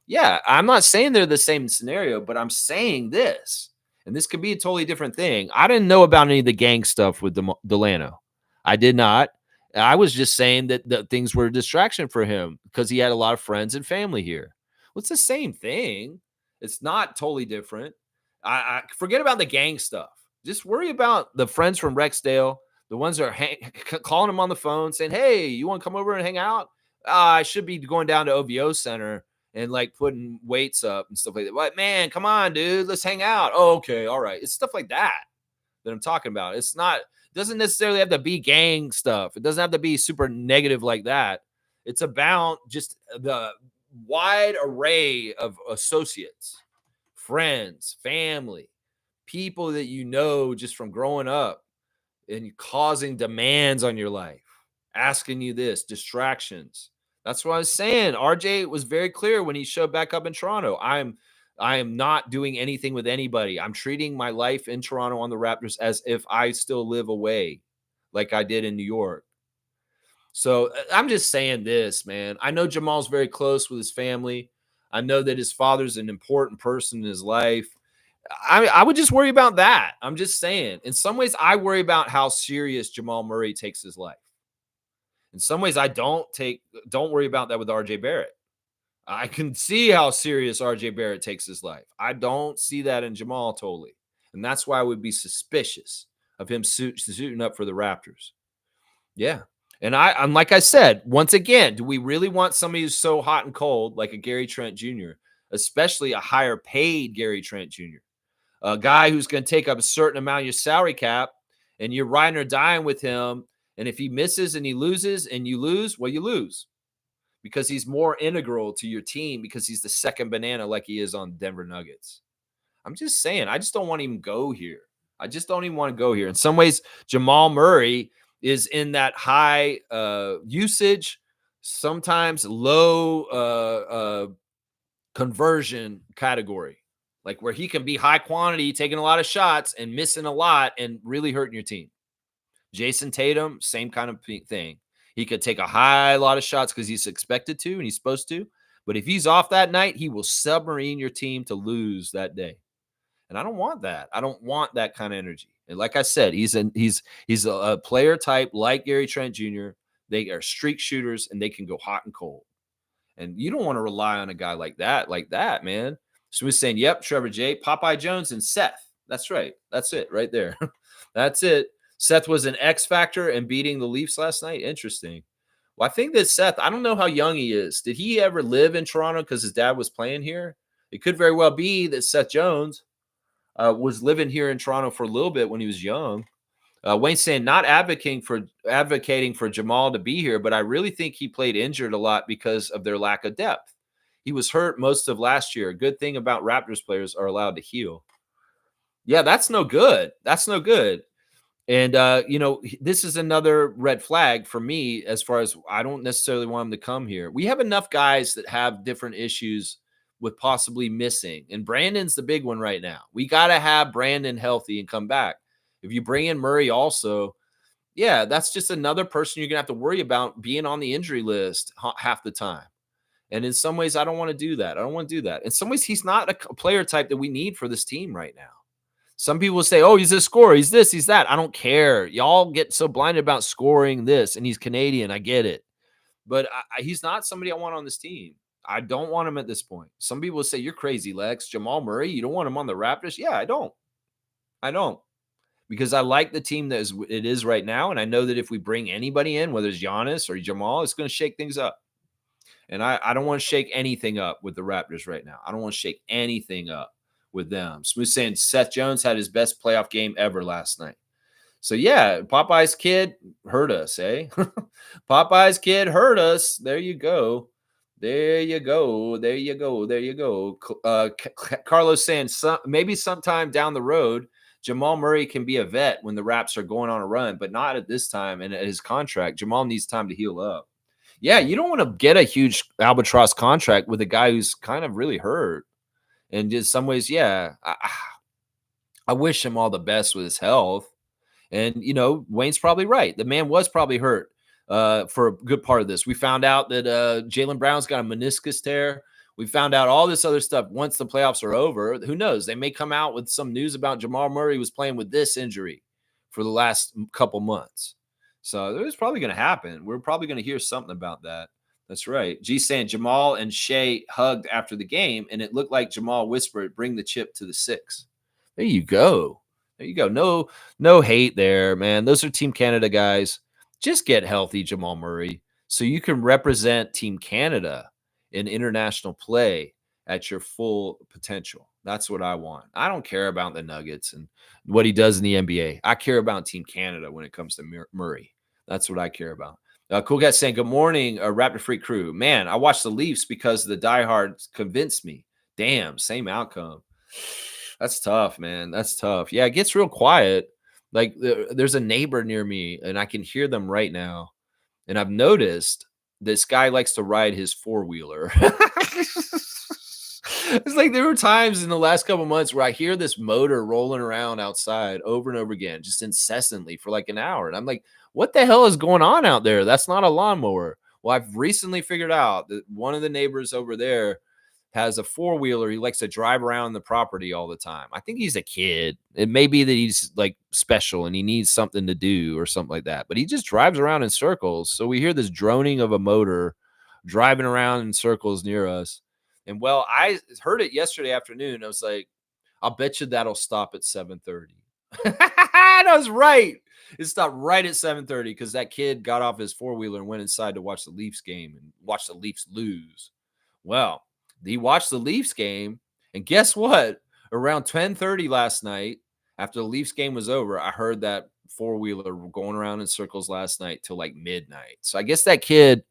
S2: Yeah, I'm not saying they're the same scenario, but I'm saying this. And this could be a totally different thing. I didn't know about any of the gang stuff with Delano. I did not. I was just saying that things were a distraction for him because he had a lot of friends and family here. Well, it's the same thing. It's not totally different. I forget about the gang stuff. Just worry about the friends from Rexdale, the ones that are calling him on the phone saying, hey, you want to come over and hang out? I should be going down to OVO Center and like putting weights up and stuff like that. But man, come on, dude, let's hang out. Oh, okay, all right. It's stuff like that I'm talking about. It's not, doesn't necessarily have to be gang stuff. It doesn't have to be super negative like that. It's about just the wide array of associates, friends, family, people that you know just from growing up and causing demands on your life, asking you this, distractions. That's what I was saying. RJ was very clear when he showed back up in Toronto. I am not doing anything with anybody. I'm treating my life in Toronto on the Raptors as if I still live away like I did in New York. So I'm just saying this, man. I know Jamal's very close with his family. I know that his father's an important person in his life. I would just worry about that. I'm just saying. In some ways, I worry about how serious Jamal Murray takes his life. In some ways, I don't worry about that with RJ Barrett. I can see how serious RJ Barrett takes his life. I don't see that in Jamal totally. And that's why I would be suspicious of him suiting up for the Raptors. Yeah. And I'm like I said, once again, do we really want somebody who's so hot and cold like a Gary Trent Jr., especially a higher paid Gary Trent Jr., a guy who's going to take up a certain amount of your salary cap and you're riding or dying with him. And if he misses and he loses and you lose, well, you lose because he's more integral to your team because he's the second banana like he is on Denver Nuggets. I'm just saying, I just don't want to even go here. I just don't even want to go here. In some ways, Jamal Murray is in that high usage, sometimes low conversion category, like where he can be high quantity, taking a lot of shots and missing a lot and really hurting your team. Jason Tatum, same kind of thing. He could take a lot of shots because he's expected to and he's supposed to. But if he's off that night, he will submarine your team to lose that day. And I don't want that. I don't want that kind of energy. And like I said, he's a player type like Gary Trent Jr. They are streak shooters and they can go hot and cold. And you don't want to rely on a guy like that, man. So we're saying, yep, Trevor J, Popeye Jones, and Seth. That's right. That's it right there. That's it. Seth was an X factor in beating the Leafs last night. Interesting. Well, I think that Seth, I don't know how young he is. Did he ever live in Toronto because his dad was playing here? It could very well be that Seth Jones was living here in Toronto for a little bit when he was young. Wayne's saying not advocating for Jamal to be here, but I really think he played injured a lot because of their lack of depth. He was hurt most of last year. A good thing about Raptors players are allowed to heal. Yeah, that's no good. That's no good. And, this is another red flag for me as far as I don't necessarily want him to come here. We have enough guys that have different issues with possibly missing. And Brandon's the big one right now. We got to have Brandon healthy and come back. If you bring in Murray also, yeah, that's just another person you're going to have to worry about being on the injury list half the time. And in some ways, I don't want to do that. I don't want to do that. In some ways, he's not a player type that we need for this team right now. Some people say, oh, he's a scorer. He's this, he's that. I don't care. Y'all get so blinded about scoring this, and he's Canadian. I get it. But he's not somebody I want on this team. I don't want him at this point. Some people say, you're crazy, Lex. Jamal Murray, you don't want him on the Raptors? Yeah, I don't. Because I like the team that it is right now, and I know that if we bring anybody in, whether it's Giannis or Jamal, it's going to shake things up. And I don't want to shake anything up with the Raptors right now. I don't want to shake anything up with them. Smooth saying Seth Jones had his best playoff game ever last night. So, yeah, Popeye's kid hurt us, eh? Popeye's kid hurt us. There you go. There you go. There you go. There you go. Carlos saying maybe sometime down the road, Jamal Murray can be a vet when the Raps are going on a run, but not at this time and at his contract. Jamal needs time to heal up. Yeah, you don't want to get a huge albatross contract with a guy who's kind of really hurt. And in some ways, yeah, I wish him all the best with his health. And, Wayne's probably right. The man was probably hurt for a good part of this. We found out that Jaylen Brown's got a meniscus tear. We found out all this other stuff once the playoffs are over. Who knows? They may come out with some news about Jamal Murray was playing with this injury for the last couple months. So it was probably going to happen. We're probably going to hear something about that. That's right. G saying Jamal and Shea hugged after the game, and it looked like Jamal whispered, bring the chip to the 6. There you go. There you go. No hate there, man. Those are Team Canada guys. Just get healthy, Jamal Murray, so you can represent Team Canada in international play at your full potential. That's what I want. I don't care about the Nuggets and what he does in the NBA. I care about Team Canada when it comes to Murray. That's what I care about. Cool guy saying, good morning, Raptor Freak crew. Man, I watched the Leafs because the diehards convinced me. Damn, same outcome. That's tough, man. That's tough. Yeah, it gets real quiet. Like there's a neighbor near me, and I can hear them right now. And I've noticed this guy likes to ride his four-wheeler. It's like there were times in the last couple months where I hear this motor rolling around outside over and over again, just incessantly for like an hour. And I'm like, what the hell is going on out there? That's not a lawnmower. Well, I've recently figured out that one of the neighbors over there has a four-wheeler. He likes to drive around the property all the time. I think he's a kid. It may be that he's like special and he needs something to do or something like that. But he just drives around in circles. So we hear this droning of a motor driving around in circles near us. And well, I heard it yesterday afternoon. I was like, I'll bet you that'll stop at 7:30. I was right. It stopped right at 7:30 because that kid got off his four-wheeler and went inside to watch the Leafs game and watch the Leafs lose. Well, he watched the Leafs game, and guess what? Around 10:30 last night, after the Leafs game was over, I heard that four-wheeler going around in circles last night till like midnight. So I guess that kid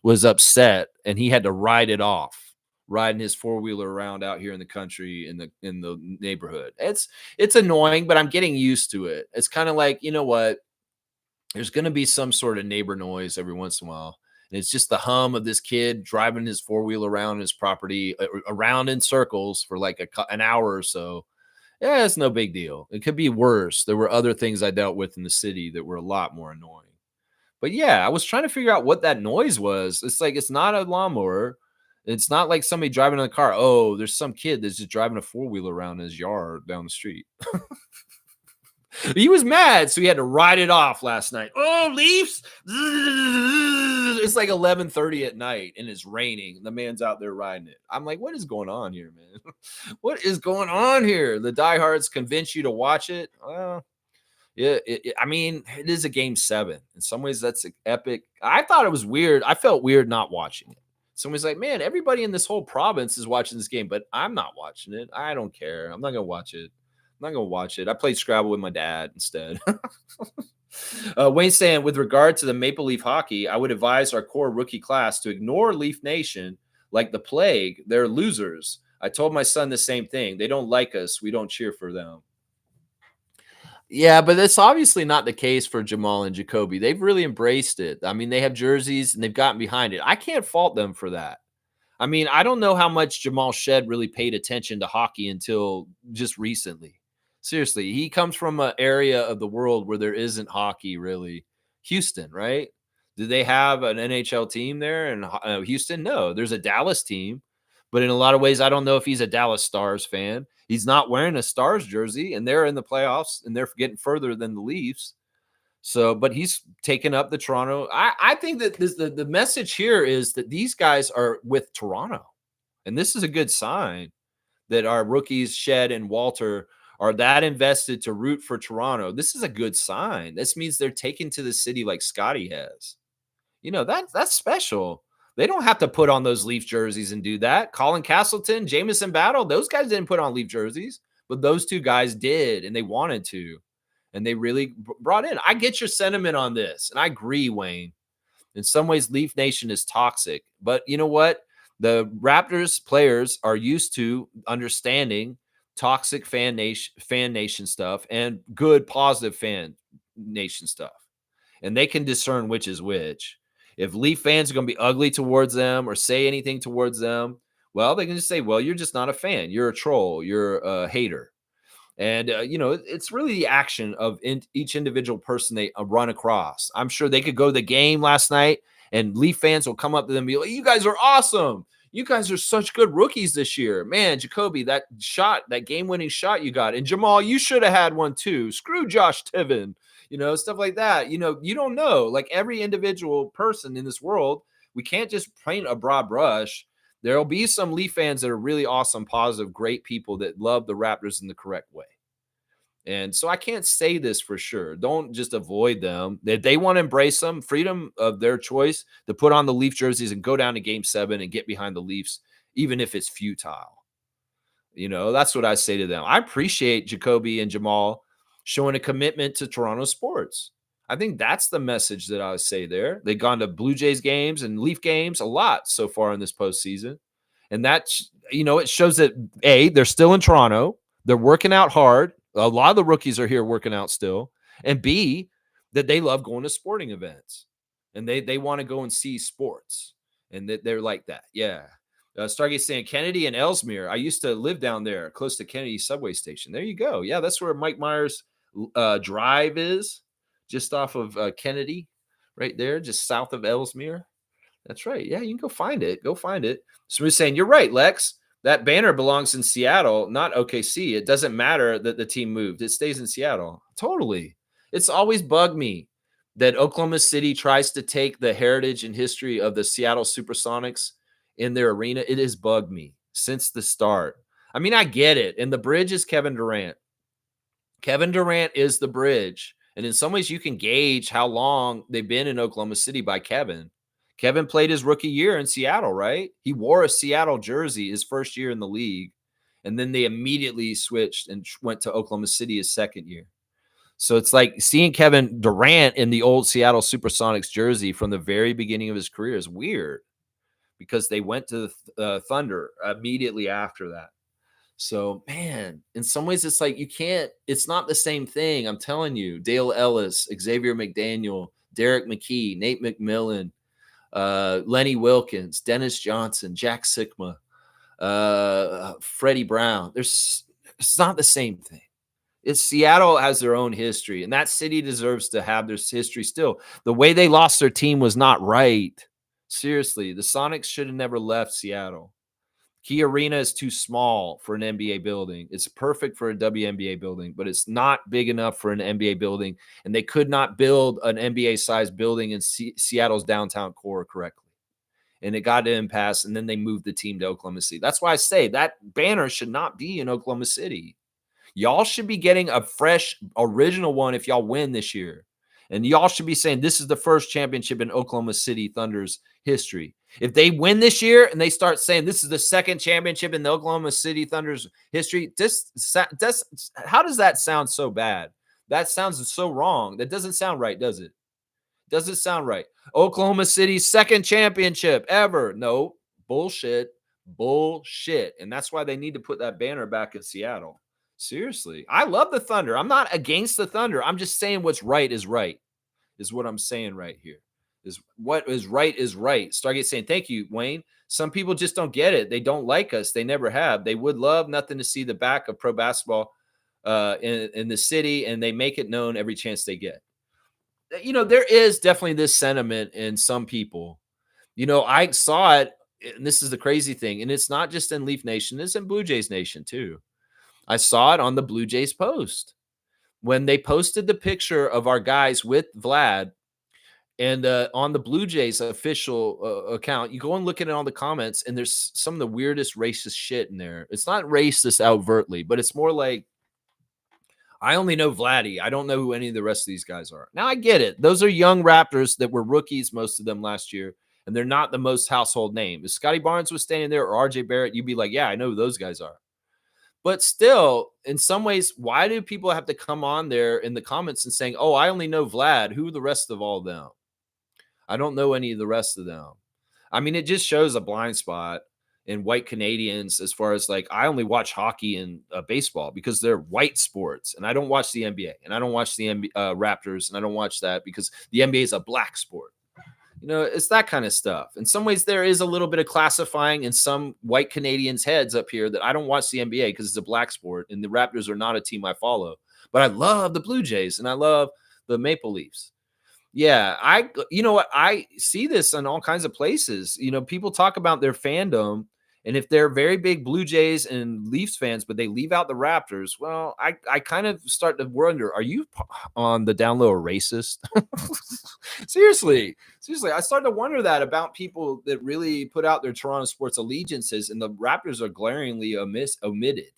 S2: was upset, and he had to ride it off, riding his four-wheeler around out here in the country in the neighborhood. It's annoying, but I'm getting used to it. It's kind of like, you know what? There's going to be some sort of neighbor noise every once in a while. And it's just the hum of this kid driving his four-wheeler around his property, around in circles for like an hour or so. Yeah, it's no big deal. It could be worse. There were other things I dealt with in the city that were a lot more annoying. But yeah, I was trying to figure out what that noise was. It's like, it's not a lawnmower. It's not like somebody driving in a car. Oh, there's some kid that's just driving a four-wheeler around his yard down the street. He was mad, so he had to ride it off last night. Oh, Leafs! It's like 11:30 at night, and it's raining. The man's out there riding it. I'm like, what is going on here, man? What is going on here? The diehards convince you to watch it? Yeah, I mean, it is a game 7. In some ways, that's epic. I thought it was weird. I felt weird not watching it. Somebody's like, man, everybody in this whole province is watching this game, but I'm not watching it. I don't care. I'm not going to watch it. I played Scrabble with my dad instead. Wayne saying, with regard to the Maple Leaf hockey, I would advise our core rookie class to ignore Leaf Nation, like the plague. They're losers. I told my son the same thing. They don't like us. We don't cheer for them. Yeah, but that's obviously not the case for Jamal and Jacoby. They've really embraced it. I mean, they have jerseys and they've gotten behind it. I can't fault them for that. I mean, I don't know how much Jamal Shed really paid attention to hockey until just recently. Seriously, he comes from an area of the world where there isn't hockey really. Houston, right? Do they have an NHL team there in Houston? No, there's a Dallas team, but in a lot of ways, I don't know if he's a Dallas Stars fan. He's not wearing a Stars jersey, and they're in the playoffs, and they're getting further than the Leafs. So, but he's taken up the Toronto. I think that the message here is that these guys are with Toronto. And this is a good sign that our rookies, Shed and Walter, are that invested to root for Toronto. This is a good sign. This means they're taken to the city like Scotty has. You know, that's special. They don't have to put on those Leaf jerseys and do that. Colin Castleton, Jamison Battle, those guys didn't put on Leaf jerseys, but those two guys did, and they wanted to. And they really brought in. I get your sentiment on this, and I agree, Wayne. In some ways, Leaf Nation is toxic. But you know what? The Raptors players are used to understanding toxic fan nation stuff and good, positive fan nation stuff. And they can discern which is which. If Leaf fans are going to be ugly towards them or say anything towards them, well, they can just say, well, you're just not a fan. You're a troll. You're a hater. And, you know, it's really the action of each individual person they run across. I'm sure they could go to the game last night and Leaf fans will come up to them and be like, you guys are awesome. You guys are such good rookies this year. Man, Jacoby, that shot, that game-winning shot you got. And Jamal, you should have had one too. Screw Josh Tiven, you know, stuff like that. You know, you don't know. Like every individual person in this world, we can't just paint a broad brush. There'll be some Leaf fans that are really awesome, positive, great people that love the Raptors in the correct way. And so I can't say this for sure. Don't just avoid them. If they want to embrace them, freedom of their choice to put on the Leaf jerseys and go down to Game 7 and get behind the Leafs, even if it's futile. You know, that's what I say to them. I appreciate Jacoby and Jamal showing a commitment to Toronto sports. I think that's the message that I would say there. They've gone to Blue Jays games and Leaf games a lot so far in this postseason. And that's, you know, it shows that A, they're still in Toronto. They're working out hard. A lot of the rookies are here working out still. And B, that they love going to sporting events. And they want to go and see sports. And they're like that. Yeah. Stargate saying Kennedy and Ellesmere. I used to live down there close to Kennedy subway station. There you go. Yeah, that's where Mike Myers Drive is. Just off of Kennedy, right there, just south of Ellesmere. That's right. Yeah, you can go find it. Go find it. Smooth saying, you're right, Lex. That banner belongs in Seattle, not OKC. It doesn't matter that the team moved. It stays in Seattle. Totally. It's always bugged me that Oklahoma City tries to take the heritage and history of the Seattle Supersonics in their arena. It has bugged me since the start. I mean, I get it. And the bridge is Kevin Durant. Kevin Durant is the bridge. And in some ways, you can gauge how long they've been in Oklahoma City by Kevin. Kevin played his rookie year in Seattle, right? He wore a Seattle jersey his first year in the league. And then they immediately switched and went to Oklahoma City his second year. So it's like seeing Kevin Durant in the old Seattle Supersonics jersey from the very beginning of his career is weird because they went to the Thunder immediately after that. So, man, in some ways, it's like you can't, it's not the same thing. I'm telling you, Dale Ellis, Xavier McDaniel, Derek McKee, Nate McMillan, Lenny Wilkins, Dennis Johnson, Jack Sikma, Freddie Brown. It's not the same thing. Seattle has their own history, and that city deserves to have their history still. The way they lost their team was not right. Seriously, the Sonics should have never left Seattle. Key Arena is too small for an NBA building. It's perfect for a WNBA building, but it's not big enough for an NBA building. And they could not build an NBA-sized building in Seattle's downtown core correctly. And it got to impasse, and then they moved the team to Oklahoma City. That's why I say that banner should not be in Oklahoma City. Y'all should be getting a fresh, original one if y'all win this year. And y'all should be saying this is the first championship in Oklahoma City Thunder's history. If they win this year and they start saying this is the second championship in the Oklahoma City Thunder's history, how does that sound so bad? That sounds so wrong. That doesn't sound right, does it? Doesn't sound right. Oklahoma City's second championship ever. No, bullshit. And that's why they need to put that banner back in Seattle. Seriously. I love the Thunder. I'm not against the Thunder. I'm just saying what's right, is what I'm saying right here. Is what is right is right. Stargate saying, thank you, Wayne. Some people just don't get it. They don't like us. They never have. They would love nothing to see the back of pro basketball in the city, and they make it known every chance they get. There is definitely this sentiment in some people. I saw it, and this is the crazy thing, and it's not just in Leaf Nation, it's in Blue Jays Nation too. I saw it on the Blue Jays post when they posted the picture of our guys with Vlad. And on the Blue Jays official account, you go and look at it on the comments, and there's some of the weirdest racist shit in there. It's not racist overtly, but it's more like, I only know Vladdy. I don't know who any of the rest of these guys are. Now, I get it. Those are young Raptors that were rookies, most of them last year, and they're not the most household name. If Scotty Barnes was standing there or RJ Barrett, you'd be like, yeah, I know who those guys are. But still, in some ways, why do people have to come on there in the comments and saying, oh, I only know Vlad. Who are the rest of all of them? I don't know any of the rest of them. I mean, it just shows a blind spot in white Canadians as far as like, I only watch hockey and baseball because they're white sports, and I don't watch the NBA, and I don't watch the Raptors, and I don't watch that because the NBA is a black sport. It's that kind of stuff. In some ways, there is a little bit of classifying in some white Canadians' heads up here that I don't watch the NBA because it's a black sport, and the Raptors are not a team I follow. But I love the Blue Jays, and I love the Maple Leafs. Yeah, I see this in all kinds of places. People talk about their fandom, and if they're very big Blue Jays and Leafs fans, but they leave out the Raptors, well, I kind of start to wonder, are you on the down low a racist? Seriously, I start to wonder that about people that really put out their Toronto sports allegiances, and the Raptors are glaringly omitted,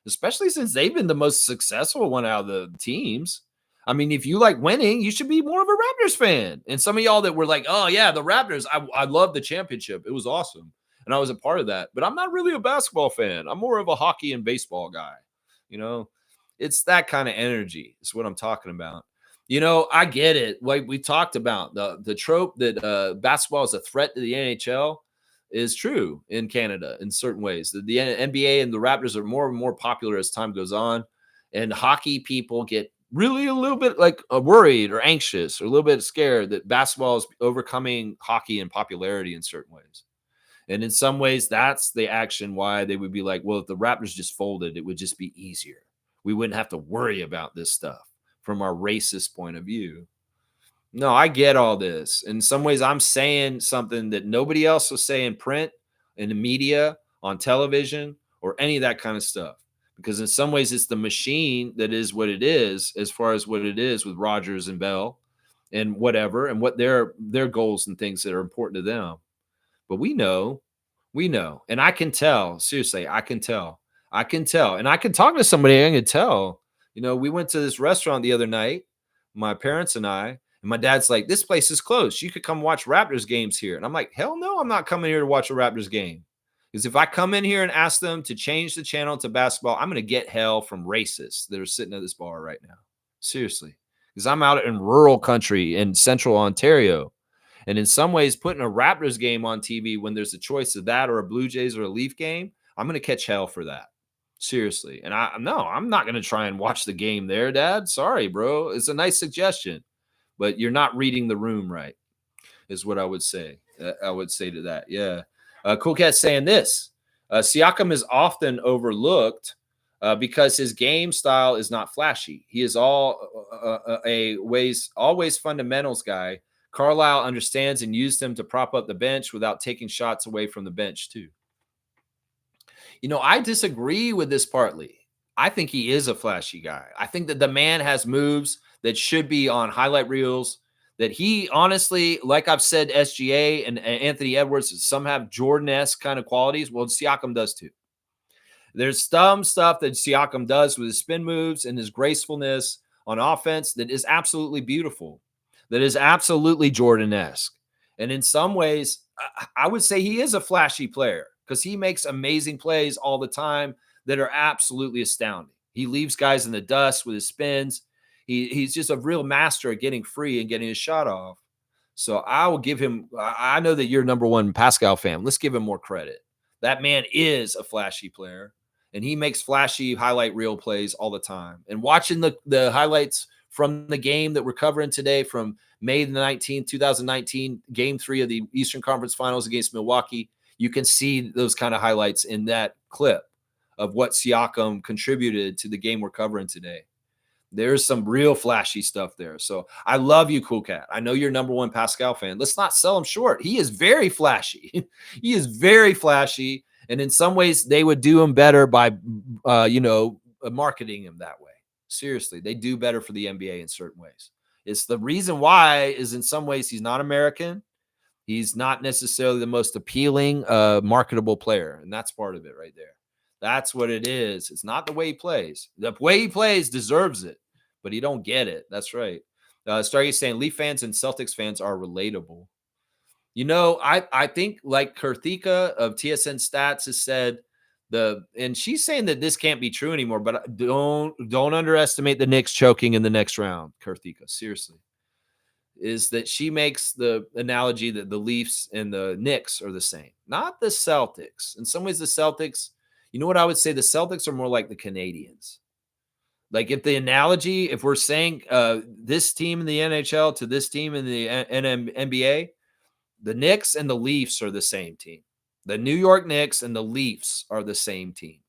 S2: especially since they've been the most successful one out of the teams. I mean, if you like winning, you should be more of a Raptors fan. And some of y'all that were like, oh, yeah, the Raptors, I love the championship. It was awesome. And I was a part of that. But I'm not really a basketball fan. I'm more of a hockey and baseball guy. It's that kind of energy is what I'm talking about. I get it. Like we talked about, the trope that basketball is a threat to the NHL is true in Canada in certain ways. The NBA and the Raptors are more and more popular as time goes on. And hockey people get really a little bit like worried or anxious or a little bit scared that basketball is overcoming hockey in popularity in certain ways. And in some ways, that's the action why they would be like, well, if the Raptors just folded, it would just be easier. We wouldn't have to worry about this stuff from our racist point of view. No, I get all this. In some ways, I'm saying something that nobody else will say in print, in the media, on television, or any of that kind of stuff. Because in some ways, it's the machine that is what it is, as far as what it is with Rodgers and Bell and whatever, and what their goals and things that are important to them. But we know, and I can tell, seriously, I can tell, and I can talk to somebody, I can tell. We went to this restaurant the other night, my parents and I, and my dad's like, this place is closed. You could come watch Raptors games here. And I'm like, hell no, I'm not coming here to watch a Raptors game. Because if I come in here and ask them to change the channel to basketball, I'm going to get hell from racists that are sitting at this bar right now. Seriously. Because I'm out in rural country in central Ontario. And in some ways, putting a Raptors game on TV when there's a choice of that or a Blue Jays or a Leaf game, I'm going to catch hell for that. Seriously. And I'm not going to try and watch the game there, Dad. Sorry, bro. It's a nice suggestion. But you're not reading the room right, is what I would say. I would say to that. Yeah. Cool Cat saying this. Siakam is often overlooked because his game style is not flashy. He is always fundamentals guy. Carlisle understands and used him to prop up the bench without taking shots away from the bench too. I disagree with this partly. I think he is a flashy guy. I think that the man has moves that should be on highlight reels, that he honestly, like I've said, SGA and Anthony Edwards, some have Jordan-esque kind of qualities. Well, Siakam does too. There's some stuff that Siakam does with his spin moves and his gracefulness on offense that is absolutely beautiful, that is absolutely Jordan-esque. And in some ways, I would say he is a flashy player because he makes amazing plays all the time that are absolutely astounding. He leaves guys in the dust with his spins. He's just a real master at getting free and getting his shot off. So I will give him, I know that you're number one Pascal fan. Let's give him more credit. That man is a flashy player, and he makes flashy highlight reel plays all the time. And watching the highlights from the game that we're covering today from May the 19th, 2019, game 3 of the Eastern Conference Finals against Milwaukee, you can see those kind of highlights in that clip of what Siakam contributed to the game we're covering today. There's some real flashy stuff there. So I love you, Cool Cat. I know you're number one Pascal fan. Let's not sell him short. He is very flashy. He is very flashy. And in some ways, they would do him better by, marketing him that way. Seriously, they do better for the NBA in certain ways. It's the reason why is in some ways he's not American. He's not necessarily the most appealing, marketable player. And that's part of it right there. That's what it is. It's not the way he plays. The way he plays deserves it, but he don't get it. That's right. Stargate saying Leaf fans and Celtics fans are relatable. I think like Karthika of TSN Stats has said and she's saying that this can't be true anymore, but don't underestimate the Knicks choking in the next round, Karthika. Seriously. Is that she makes the analogy that the Leafs and the Knicks are the same, not the Celtics. In some ways, the Celtics, you know what I would say? The Celtics are more like the Canadians. Like if we're saying this team in the NHL to this team in the NBA, the Knicks and the Leafs are the same team. The New York Knicks and the Leafs are the same team.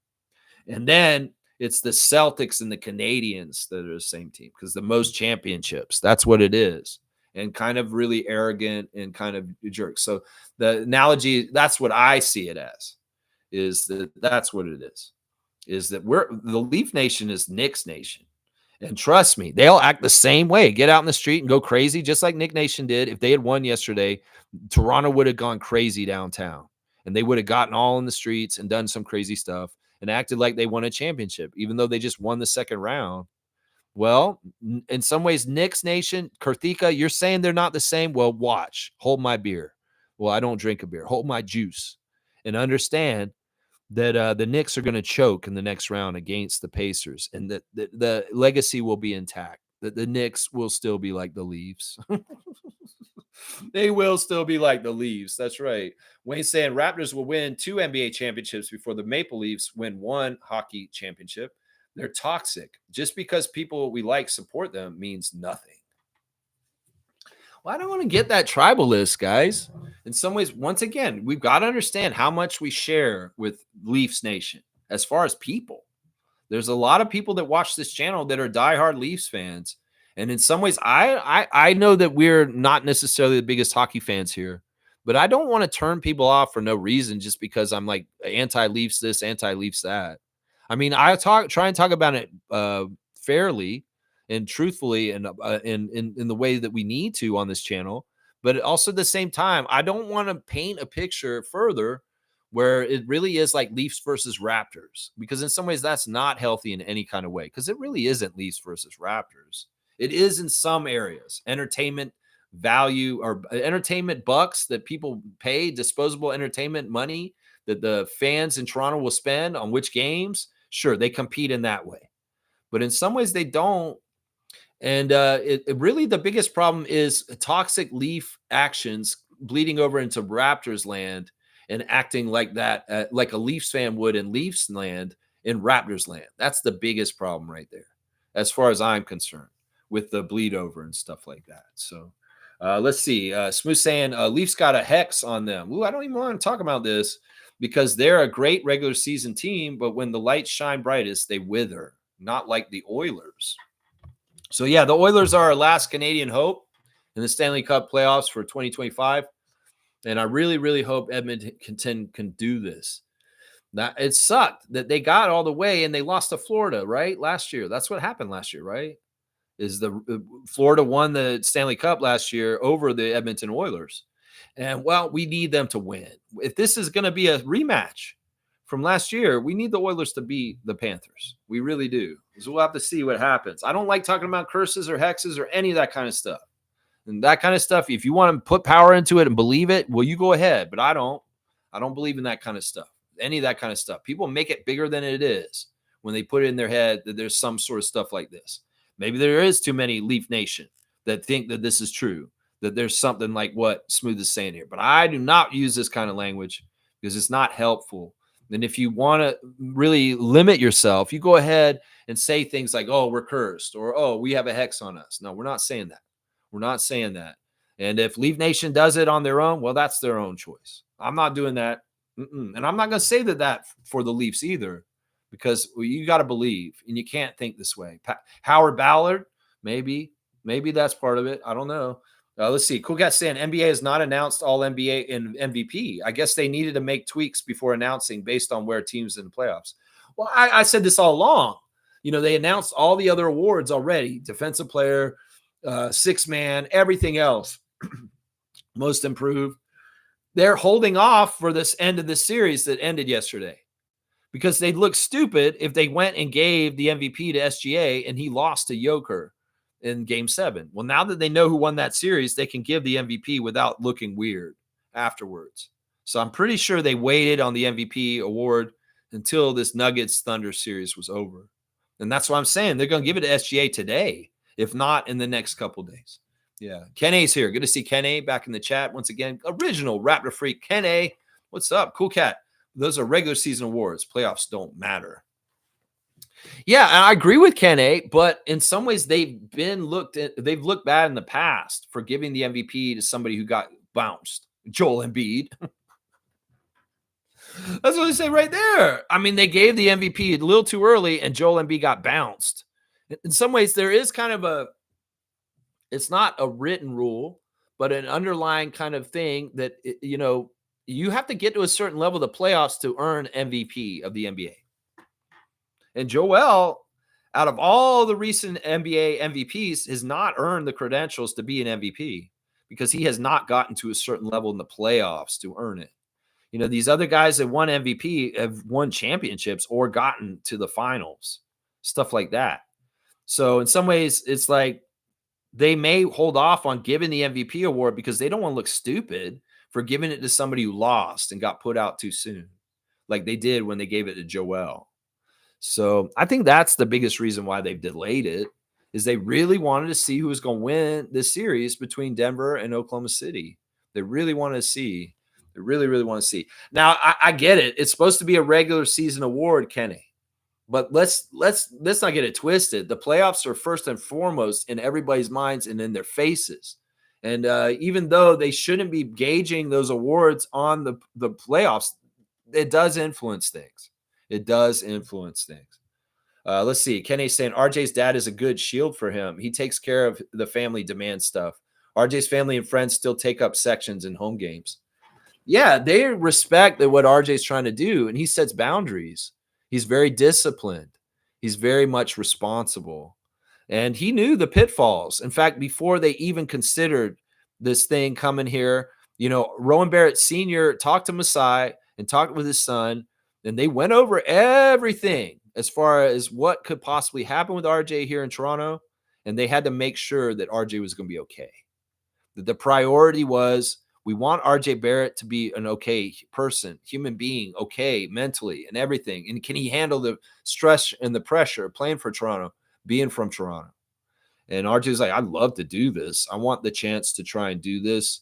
S2: And then it's the Celtics and the Canadians that are the same team because the most championships. That's what it is. And kind of really arrogant and kind of jerk. So the analogy, that's what I see it as, is that's what it is that the Leaf Nation is Knicks Nation. And trust me, they'll act the same way. Get out in the street and go crazy, just like Nick Nation did. If they had won yesterday, Toronto would have gone crazy downtown. And they would have gotten all in the streets and done some crazy stuff and acted like they won a championship, even though they just won the second round. Well, in some ways, Knicks Nation, Karthika, you're saying they're not the same. Well, watch. Hold my beer. Well, I don't drink a beer. Hold my juice. And understand that the Knicks are going to choke in the next round against the Pacers, and that the legacy will be intact. That the Knicks will still be like the Leafs. They will still be like the Leafs. That's right. Wayne's saying Raptors will win 2 NBA championships before the Maple Leafs win 1 hockey championship. They're toxic. Just because people we like support them means nothing. Well, I don't want to get that tribalist, guys. In some ways, once again, we've got to understand how much we share with Leafs Nation as far as people. There's a lot of people that watch this channel that are diehard Leafs fans. And in some ways, I know that we're not necessarily the biggest hockey fans here, but I don't want to turn people off for no reason just because I'm like anti-Leafs this, anti-Leafs that. I mean, I try and talk about it fairly and truthfully and in the way that we need to on this channel. But also at the same time, I don't want to paint a picture further where it really is like Leafs versus Raptors, because in some ways that's not healthy in any kind of way, because it really isn't Leafs versus Raptors. It is in some areas, entertainment value or entertainment bucks that people pay, disposable entertainment money that the fans in Toronto will spend on which games. Sure, they compete in that way, but in some ways they don't. And it really the biggest problem is toxic Leaf actions bleeding over into Raptors land and acting like that, like a Leafs fan would in Leafs land in Raptors land. That's the biggest problem right there, as far as I'm concerned, with the bleed over and stuff like that. So let's see. Smooth saying Leafs got a hex on them. Ooh, I don't even want to talk about this because they're a great regular season team, but when the lights shine brightest, they wither, not like the Oilers. So, yeah, the Oilers are our last Canadian hope in the Stanley Cup playoffs for 2025. And I really, really hope Edmonton can do this. Now, it sucked that they got all the way and they lost to Florida, right? Last year. That's what happened last year, right? Is Florida won the Stanley Cup last year over the Edmonton Oilers. And, well, we need them to win. If this is going to be a rematch from last year, we need the Oilers to beat the Panthers. We really do. So we'll have to see what happens. I don't like talking about curses or hexes or any of that kind of stuff. And that kind of stuff, if you want to put power into it and believe it, well, you go ahead. But I don't. I don't believe in that kind of stuff. Any of that kind of stuff. People make it bigger than it is when they put it in their head that there's some sort of stuff like this. Maybe there is too many Leaf Nation that think that this is true. that there's something like what Smooth is saying here. But I do not use this kind of language because it's not helpful. And if you want to really limit yourself, you go ahead and say things like, oh, we're cursed, or oh, we have a hex on us. No, we're not saying that. We're not saying that. And if Leaf Nation does it on their own, well, that's their own choice. I'm not doing that. And I'm not going to say that for the Leafs either, because you got to believe, and you can't think this way. Howard Ballard, maybe that's part of it. I don't know. Let's see. Cool Cat saying NBA has not announced all NBA and MVP. I guess they needed to make tweaks before announcing based on where teams in the playoffs. Well, I said this all along. They announced all the other awards already: defensive player, six man, everything else. Most improved. They're holding off for this end of the series that ended yesterday because they'd look stupid if they went and gave the MVP to SGA and he lost to Joker in Game 7. Well, now that they know who won that series, they can give the MVP without looking weird afterwards. So I'm pretty sure they waited on the MVP award until this Nuggets Thunder series was over. And that's what I'm saying. They're going to give it to SGA today, if not in the next couple days. Yeah. Ken A's here. Good to see Ken A back in the chat once again. Original Raptor freak. Ken A, what's up? Cool Cat. Those are regular season awards. Playoffs don't matter. Yeah, and I agree with Ken A, but in some ways they've looked bad in the past for giving the MVP to somebody who got bounced. Joel Embiid. That's what they say right there. I mean, they gave the MVP a little too early and Joel Embiid got bounced. In some ways, there is kind of it's not a written rule, but an underlying kind of thing that, you have to get to a certain level of the playoffs to earn MVP of the NBA. And Joel, out of all the recent NBA MVPs, has not earned the credentials to be an MVP because he has not gotten to a certain level in the playoffs to earn it. These other guys that won MVP have won championships or gotten to the finals, stuff like that. So in some ways, it's like they may hold off on giving the MVP award because they don't want to look stupid for giving it to somebody who lost and got put out too soon, like they did when they gave it to Joel. So I think that's the biggest reason why they've delayed it, is they really wanted to see who was going to win this series between Denver and Oklahoma City. They really want to see. They really, really want to see. Now, I get it. It's supposed to be a regular season award, Kenny. But let's not get it twisted. The playoffs are first and foremost in everybody's minds and in their faces. And even though they shouldn't be gauging those awards on the playoffs, it does influence things. It does influence things. Let's see. Kenny's saying RJ's dad is a good shield for him. He takes care of the family demand stuff. RJ's family and friends still take up sections in home games. Yeah, they respect what RJ's trying to do, and he sets boundaries. He's very disciplined. He's very much responsible. And he knew the pitfalls. In fact, before they even considered this thing coming here, Rowan Barrett Sr. talked to Masai and talked with his son, and they went over everything as far as what could possibly happen with RJ here in Toronto. And they had to make sure that RJ was going to be okay. The priority was, we want RJ Barrett to be an okay person, human being, okay mentally and everything. And can he handle the stress and the pressure of playing for Toronto, being from Toronto? And RJ's like, I'd love to do this. I want the chance to try and do this.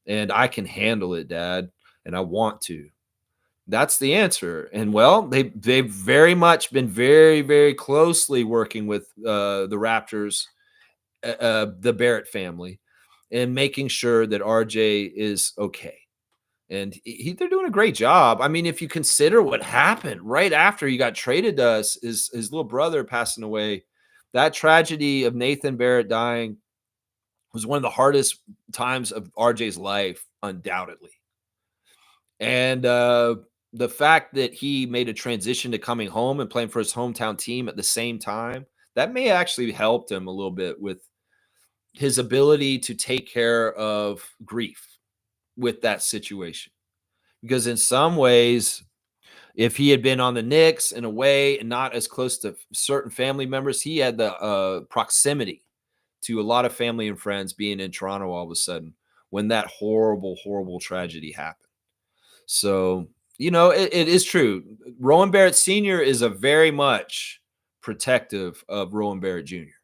S2: And I can handle it, Dad. And I want to. That's the answer. And well, they've very much been very, very closely working with the Raptors, the Barrett family, and making sure that RJ is okay. And they're doing a great job. I mean, if you consider what happened right after he got traded to us, his little brother passing away, that tragedy of Nathan Barrett dying was one of the hardest times of RJ's life, undoubtedly. And the fact that he made a transition to coming home and playing for his hometown team at the same time, that may actually helped him a little bit with his ability to take care of grief with that situation. Because in some ways, if he had been on the Knicks in a way and not as close to certain family members, he had the proximity to a lot of family and friends being in Toronto all of a sudden when that horrible, horrible tragedy happened. So, it is true. Rowan Barrett Sr. is a very much protective of Rowan Barrett Jr.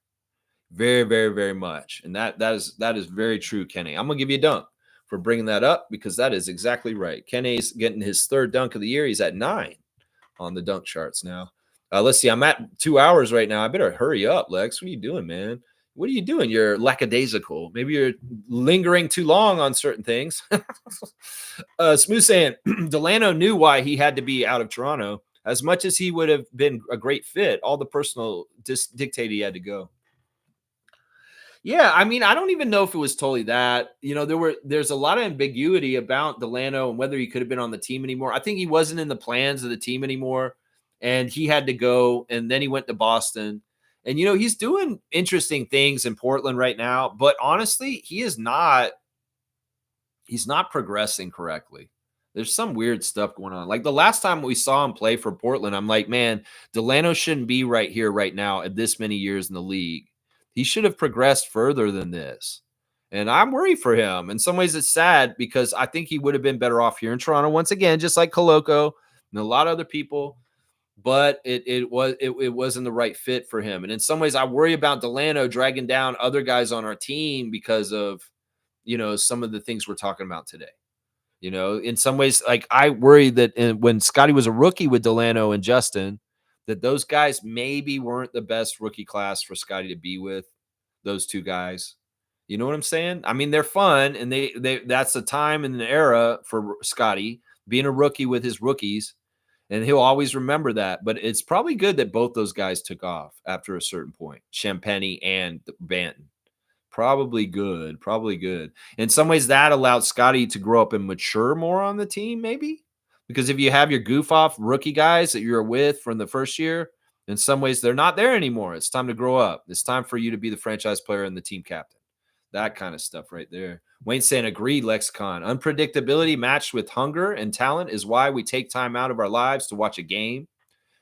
S2: Very, very, very much. And that is very true, Kenny. I'm gonna give you a dunk for bringing that up because that is exactly right. Kenny's getting his third dunk of the year. He's at 9 on the dunk charts now. Let's see. I'm at 2 hours right now. I better hurry up, Lex. What are you doing, man? What are you doing? You're lackadaisical. Maybe you're lingering too long on certain things. Smooth saying Delano knew why he had to be out of Toronto. As much as he would have been a great fit, all the personal dictate he had to go. Yeah, I mean, I don't even know if it was totally that. There's a lot of ambiguity about Delano and whether he could have been on the team anymore. I think he wasn't in the plans of the team anymore, and he had to go, and then he went to Boston. And he's doing interesting things in Portland right now, but honestly, he's not progressing correctly. There's some weird stuff going on. Like the last time we saw him play for Portland, I'm like, man, Delano shouldn't be right here right now at this many years in the league. He should have progressed further than this. And I'm worried for him. In some ways, it's sad because I think he would have been better off here in Toronto once again, just like Koloko and a lot of other people. But it wasn't the right fit for him. And in some ways, I worry about Delano dragging down other guys on our team because of, some of the things we're talking about today. In some ways, like I worry that when Scotty was a rookie with Delano and Justin, that those guys maybe weren't the best rookie class for Scotty to be with, those two guys. You know what I'm saying? I mean, they're fun, and they that's a time and an era for Scotty being a rookie with his rookies, and he'll always remember that. But it's probably good that both those guys took off after a certain point, Champagny and Banton. Probably good. In some ways, that allowed Scotty to grow up and mature more on the team, maybe. Because if you have your goof off rookie guys that you're with from the first year, in some ways, they're not there anymore. It's time to grow up. It's time for you to be the franchise player and the team captain. That kind of stuff right there. Wayne saying, agreed, Lexicon. Unpredictability matched with hunger and talent is why we take time out of our lives to watch a game.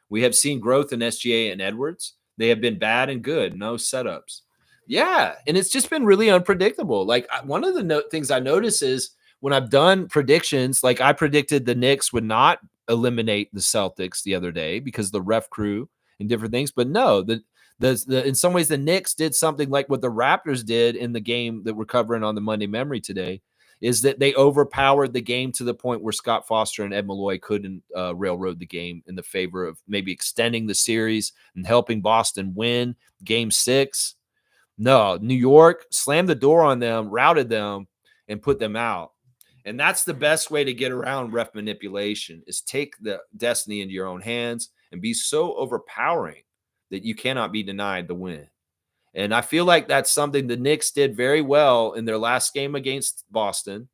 S2: We have seen growth in SGA and Edwards. They have been bad and good. No setups. Yeah, and it's just been really unpredictable. Like one of the things I notice is when I've done predictions, like I predicted the Knicks would not eliminate the Celtics the other day because the ref crew and different things. But no, the in some ways the Knicks did something like what the Raptors did in the game that we're covering on the Monday Memory today, is that they overpowered the game to the point where Scott Foster and Ed Malloy couldn't railroad the game in the favor of maybe extending the series and helping Boston win Game 6. No, New York slammed the door on them, routed them, and put them out. And that's the best way to get around ref manipulation, is take the destiny into your own hands and be so overpowering that you cannot be denied the win. And I feel like that's something the Knicks did very well in their last game against Boston.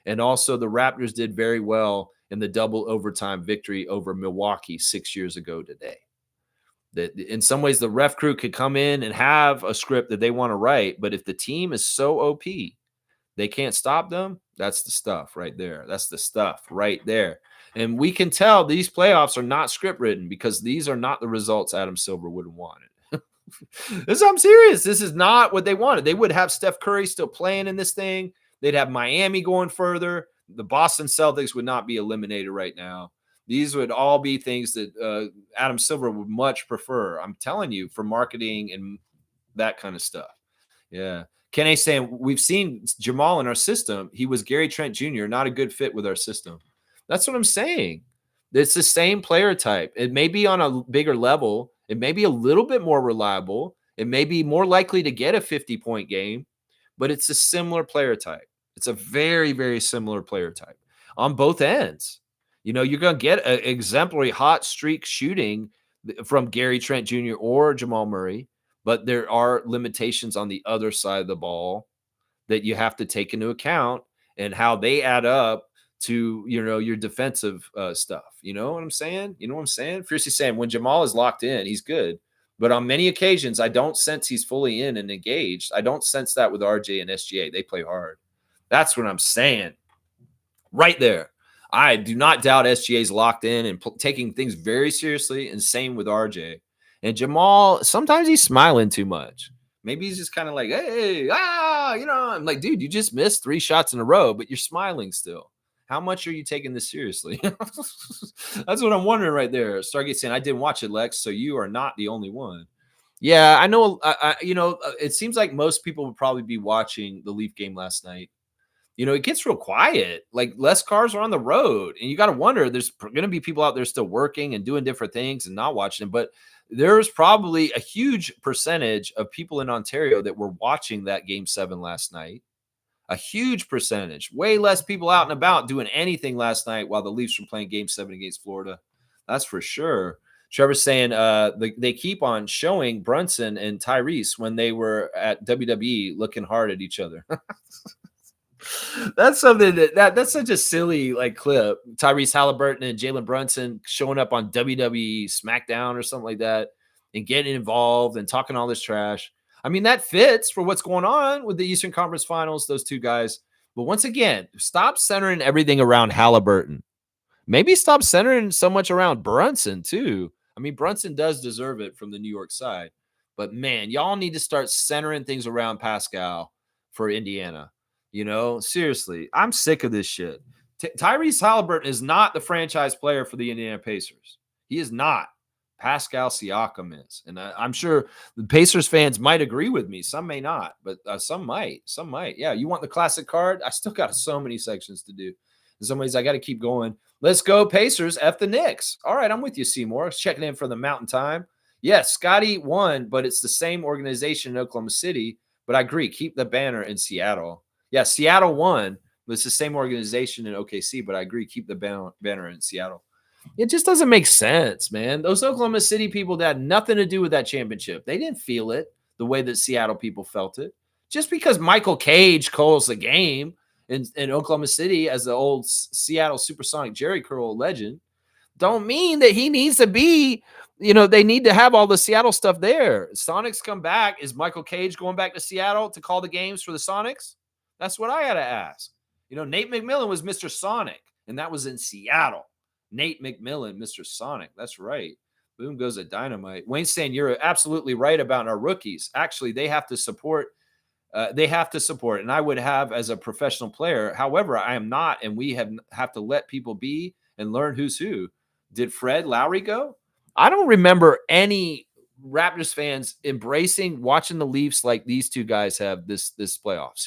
S2: And also the Raptors did very well in the double overtime victory over Milwaukee 6 years ago today. That in some ways the ref crew could come in and have a script that they want to write, but if the team is so OP, they can't stop them. That's the stuff right there. That's the stuff right there. And we can tell these playoffs are not script written because these are not the results Adam Silver would have wanted. I'm serious. This is not what they wanted. They would have Steph Curry still playing in this thing. They'd have Miami going further. The Boston Celtics would not be eliminated right now. These would all be things that Adam Silver would much prefer. I'm telling you, for marketing and that kind of stuff. Yeah. Kenny saying, we've seen Jamal in our system. He was Gary Trent Jr., not a good fit with our system. That's what I'm saying. It's the same player type. It may be on a bigger level. It may be a little bit more reliable. It may be more likely to get a 50-point game, but it's a similar player type. It's a very, very similar player type on both ends. You're going to get an exemplary hot streak shooting from Gary Trent Jr. or Jamal Murray, but there are limitations on the other side of the ball that you have to take into account and how they add up to, your defensive stuff. You know what I'm saying? Fiercely saying when Jamal is locked in, he's good. But on many occasions, I don't sense he's fully in and engaged. I don't sense that with RJ and SGA. They play hard. That's what I'm saying right there. I do not doubt SGA's locked in and taking things very seriously, and same with RJ. And Jamal, sometimes he's smiling too much. Maybe he's just kind of like, hey, I'm like, dude, you just missed 3 shots in a row, but you're smiling still. How much are you taking this seriously? That's what I'm wondering right there. Stargate saying, I didn't watch it, Lex, so you are not the only one. Yeah, I know. It seems like most people would probably be watching the Leaf game last night. It gets real quiet. Like less cars are on the road, and you got to wonder. There's going to be people out there still working and doing different things and not watching them. But there's probably a huge percentage of people in Ontario that were watching that Game 7 last night. A huge percentage. Way less people out and about doing anything last night while the Leafs were playing Game 7 against Florida. That's for sure. Trevor's saying they keep on showing Brunson and Tyrese when they were at WWE looking hard at each other. That's something that's such a silly like clip. Tyrese Halliburton and Jalen Brunson showing up on WWE SmackDown or something like that and getting involved and talking all this trash. I mean, that fits for what's going on with the Eastern Conference Finals, those two guys. But once again, stop centering everything around Halliburton. Maybe stop centering so much around Brunson too. I mean, Brunson does deserve it from the New York side. But man, y'all need to start centering things around Pascal for Indiana. Seriously, I'm sick of this shit. Tyrese Halliburton is not the franchise player for the Indiana Pacers. He is not. Pascal Siakam is. And I'm sure the Pacers fans might agree with me. Some may not, but some might. Some might. Yeah, you want the classic card? I still got so many sections to do. In some ways, I got to keep going. Let's go, Pacers. F the Knicks. All right, I'm with you, Seymour. Checking in for the Mountain Time. Yes, Scotty won, but it's the same organization in Oklahoma City. But I agree. Keep the banner in Seattle. Yeah, Seattle won, but it's the same organization in OKC. But I agree. Keep the banner in Seattle. It just doesn't make sense, man. Those Oklahoma City people that had nothing to do with that championship. They didn't feel it the way that Seattle people felt it. Just because Michael Cage calls the game in Oklahoma City as the old Seattle Supersonic Jerry Curl legend, don't mean that he needs to be, they need to have all the Seattle stuff there. Sonics come back. Is Michael Cage going back to Seattle to call the games for the Sonics? That's what I got to ask. Nate McMillan was Mr. Sonic, and that was in Seattle. Nate McMillan, Mr. Sonic. That's right. Boom goes a dynamite. Wayne's saying you're absolutely right about our rookies. Actually, they have to support. And I would have as a professional player. However, I am not, and we have to let people be and learn who's who. Did Fred Lowry go? I don't remember any Raptors fans embracing watching the Leafs like these two guys have this playoff.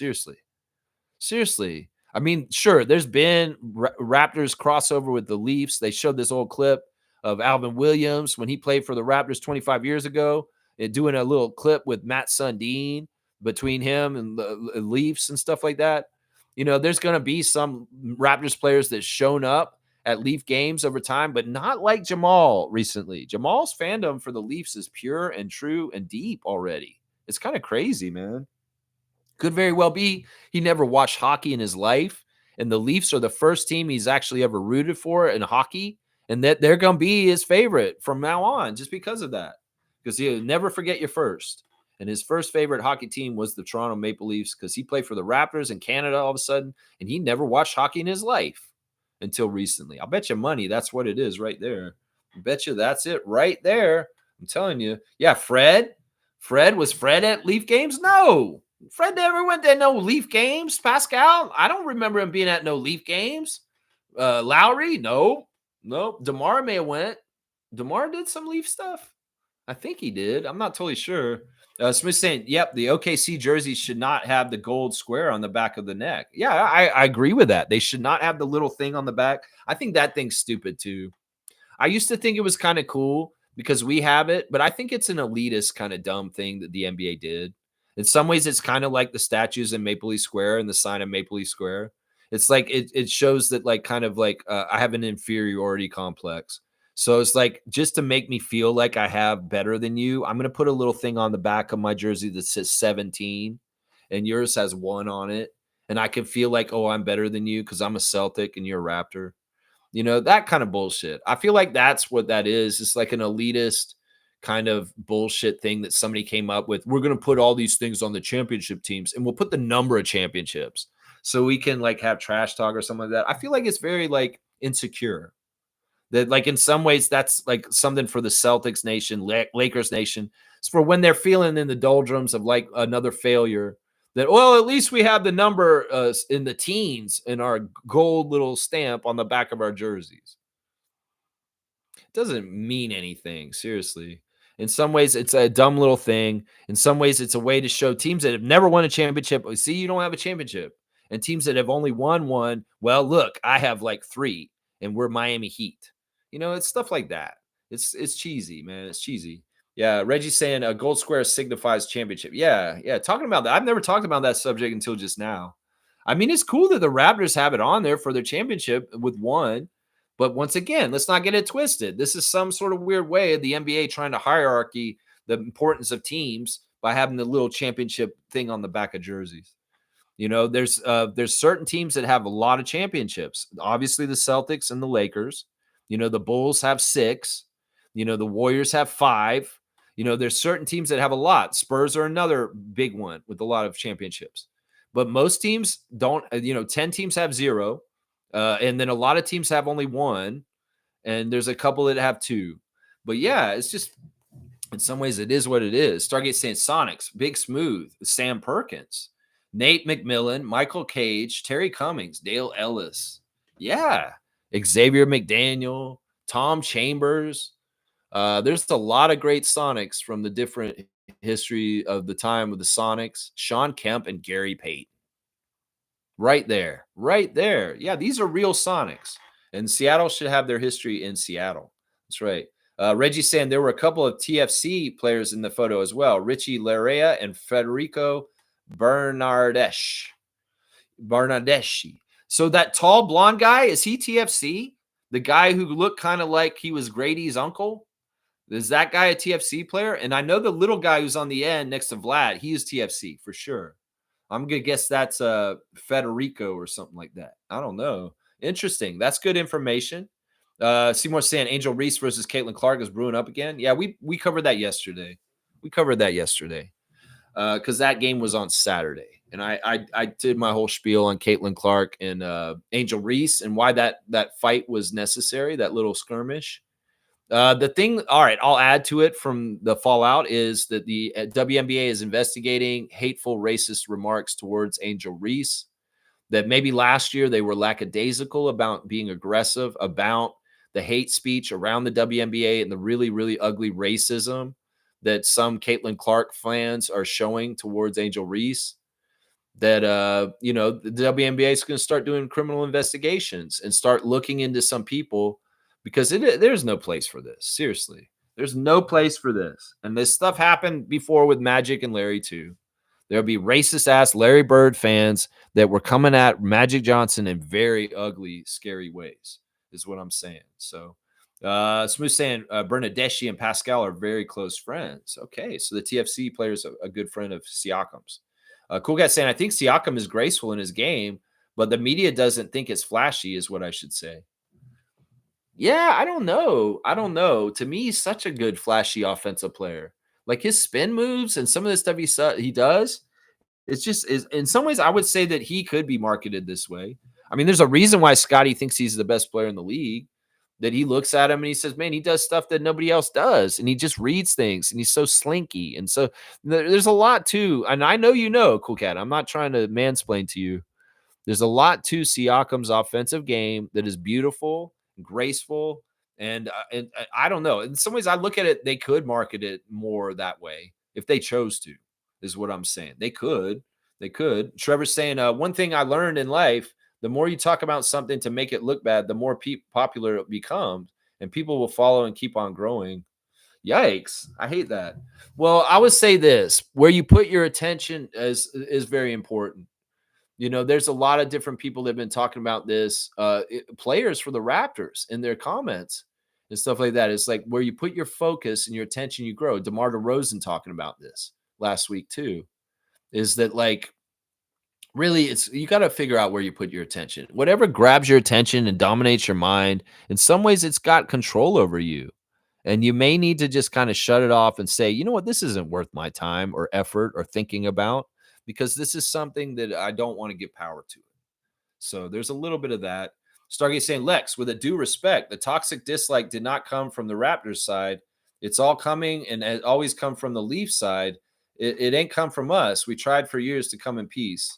S2: Seriously. I mean, sure, there's been Raptors crossover with the Leafs. They showed this old clip of Alvin Williams when he played for the Raptors 25 years ago and doing a little clip with Matt Sundin between him and the Leafs and stuff like that. There's going to be some Raptors players that's shown up at Leaf games over time, but not like Jamal recently. Jamal's fandom for the Leafs is pure and true and deep already. It's kind of crazy, man. Could very well be he never watched hockey in his life, and the Leafs are the first team he's actually ever rooted for in hockey, and that they're going to be his favorite from now on just because of that. Because he'll never forget your first. And his first favorite hockey team was the Toronto Maple Leafs because he played for the Raptors in Canada all of a sudden, and he never watched hockey in his life until recently. I'll bet you money that's what it is right there. I bet you that's it right there. I'm telling you. Yeah, Fred. Was Fred at Leaf games? No. Fred never went to no Leaf games. Pascal, I don't remember him being at no Leaf games. Lowry, no. DeMar may have went. DeMar did some Leaf stuff. I think he did. I'm not totally sure. Smith saying, yep, the OKC jerseys should not have the gold square on the back of the neck. Yeah, I agree with that. They should not have the little thing on the back. I think that thing's stupid too. I used to think it was kind of cool because we have it, but I think it's an elitist kind of dumb thing that the NBA did. In some ways, it's kind of like the statues in Maple Leaf Square and the sign of Maple Leaf Square. It's like it shows that I have an inferiority complex. So it's like just to make me feel like I have better than you, I'm going to put a little thing on the back of my jersey that says 17 and yours has 1 on it. And I can feel like, oh, I'm better than you because I'm a Celtic and you're a Raptor. That kind of bullshit. I feel like that's what that is. It's like an elitist kind of bullshit thing that somebody came up with. We're going to put all these things on the championship teams and we'll put the number of championships so we can like have trash talk or something like that. I feel like it's very like insecure. That like in some ways that's like something for the Celtics nation, Lakers nation. It's for when they're feeling in the doldrums of like another failure that, well, at least we have the number in the teens in our gold little stamp on the back of our jerseys. It doesn't mean anything, seriously. In some ways, it's a dumb little thing. In some ways, it's a way to show teams that have never won a championship. See, you don't have a championship. And teams that have only won one, well, look, I have like 3, and we're Miami Heat. It's stuff like that. It's cheesy, man. It's cheesy. Yeah, Reggie's saying a gold square signifies championship. Yeah. Talking about that. I've never talked about that subject until just now. I mean, it's cool that the Raptors have it on there for their championship with 1. But once again, let's not get it twisted. This is some sort of weird way of the NBA trying to hierarchy the importance of teams by having the little championship thing on the back of jerseys. There's certain teams that have a lot of championships. Obviously, the Celtics and the Lakers. The Bulls have 6. The Warriors have 5. There's certain teams that have a lot. Spurs are another big one with a lot of championships. But most teams don't. 10 teams have 0. And then a lot of teams have only 1, and there's a couple that have 2. But yeah, it's just in some ways it is what it is. Stargate saying Sonics, Big Smooth, Sam Perkins, Nate McMillan, Michael Cage, Terry Cummings, Dale Ellis. Yeah. Xavier McDaniel, Tom Chambers. There's a lot of great Sonics from the different history of the time of the Sonics. Sean Kemp and Gary Payton. Right there. Yeah, these are real Sonics. And Seattle should have their history in Seattle. That's right. Reggie's saying there were a couple of TFC players in the photo as well. Richie Larea and Federico Bernardeschi. So that tall blonde guy, is he TFC? The guy who looked kind of like he was Grady's uncle? Is that guy a TFC player? And I know the little guy who's on the end next to Vlad, he is TFC for sure. I'm going to guess that's Federico or something like that. I don't know. Interesting. That's good information. Seymour saying Angel Reese versus Caitlin Clark is brewing up again. Yeah, we covered that yesterday. Because that game was on Saturday. And I did my whole spiel on Caitlin Clark and Angel Reese and why that fight was necessary, that little skirmish. The thing, all right, I'll add to it from the fallout is that the WNBA is investigating hateful racist remarks towards Angel Reese, that maybe last year they were lackadaisical about being aggressive about the hate speech around the WNBA and the really, really ugly racism that some Caitlin Clark fans are showing towards Angel Reese. That, the WNBA is going to start doing criminal investigations and start looking into some people because there's no place for this. Seriously, there's no place for this. And this stuff happened before with Magic and Larry too. There'll be racist ass Larry Bird fans that were coming at Magic Johnson in very ugly, scary ways, is what I'm saying. So, Smooth saying Bernardeschi and Pascal are very close friends. Okay, so the TFC player is a good friend of Siakam's. Cool guy saying, I think Siakam is graceful in his game, but the media doesn't think it's flashy, is what I should say. Yeah, I don't know. To me, he's such a good, flashy offensive player. Like his spin moves and some of the stuff he does, it's just is in some ways I would say that he could be marketed this way. I mean, there's a reason why Scotty thinks he's the best player in the league. That he looks at him and he says, man, he does stuff that nobody else does. And he just reads things and he's so slinky. And so there's a lot too. And I know, Cool Cat, I'm not trying to mansplain to you. There's a lot to Siakam's offensive game that is beautiful, graceful. And I don't know. In some ways, I look at it, they could market it more that way if they chose to, is what I'm saying. They could. Trevor's saying, one thing I learned in life, the more you talk about something to make it look bad, the more popular it becomes, and people will follow and keep on growing. Yikes. I hate that. Well, I would say this, where you put your attention is very important. There's a lot of different people that have been talking about this, players for the Raptors in their comments and stuff like that. It's like where you put your focus and your attention, you grow. DeMar DeRozan talking about this last week too, is that like, really, you got to figure out where you put your attention. Whatever grabs your attention and dominates your mind, in some ways, it's got control over you. And you may need to just kind of shut it off and say, you know what, this isn't worth my time or effort or thinking about, because this is something that I don't want to give power to it. So there's a little bit of that. Stargate saying, Lex, with a due respect, the toxic dislike did not come from the Raptors side. It's all coming and it always come from the Leafs side. It ain't come from us. We tried for years to come in peace.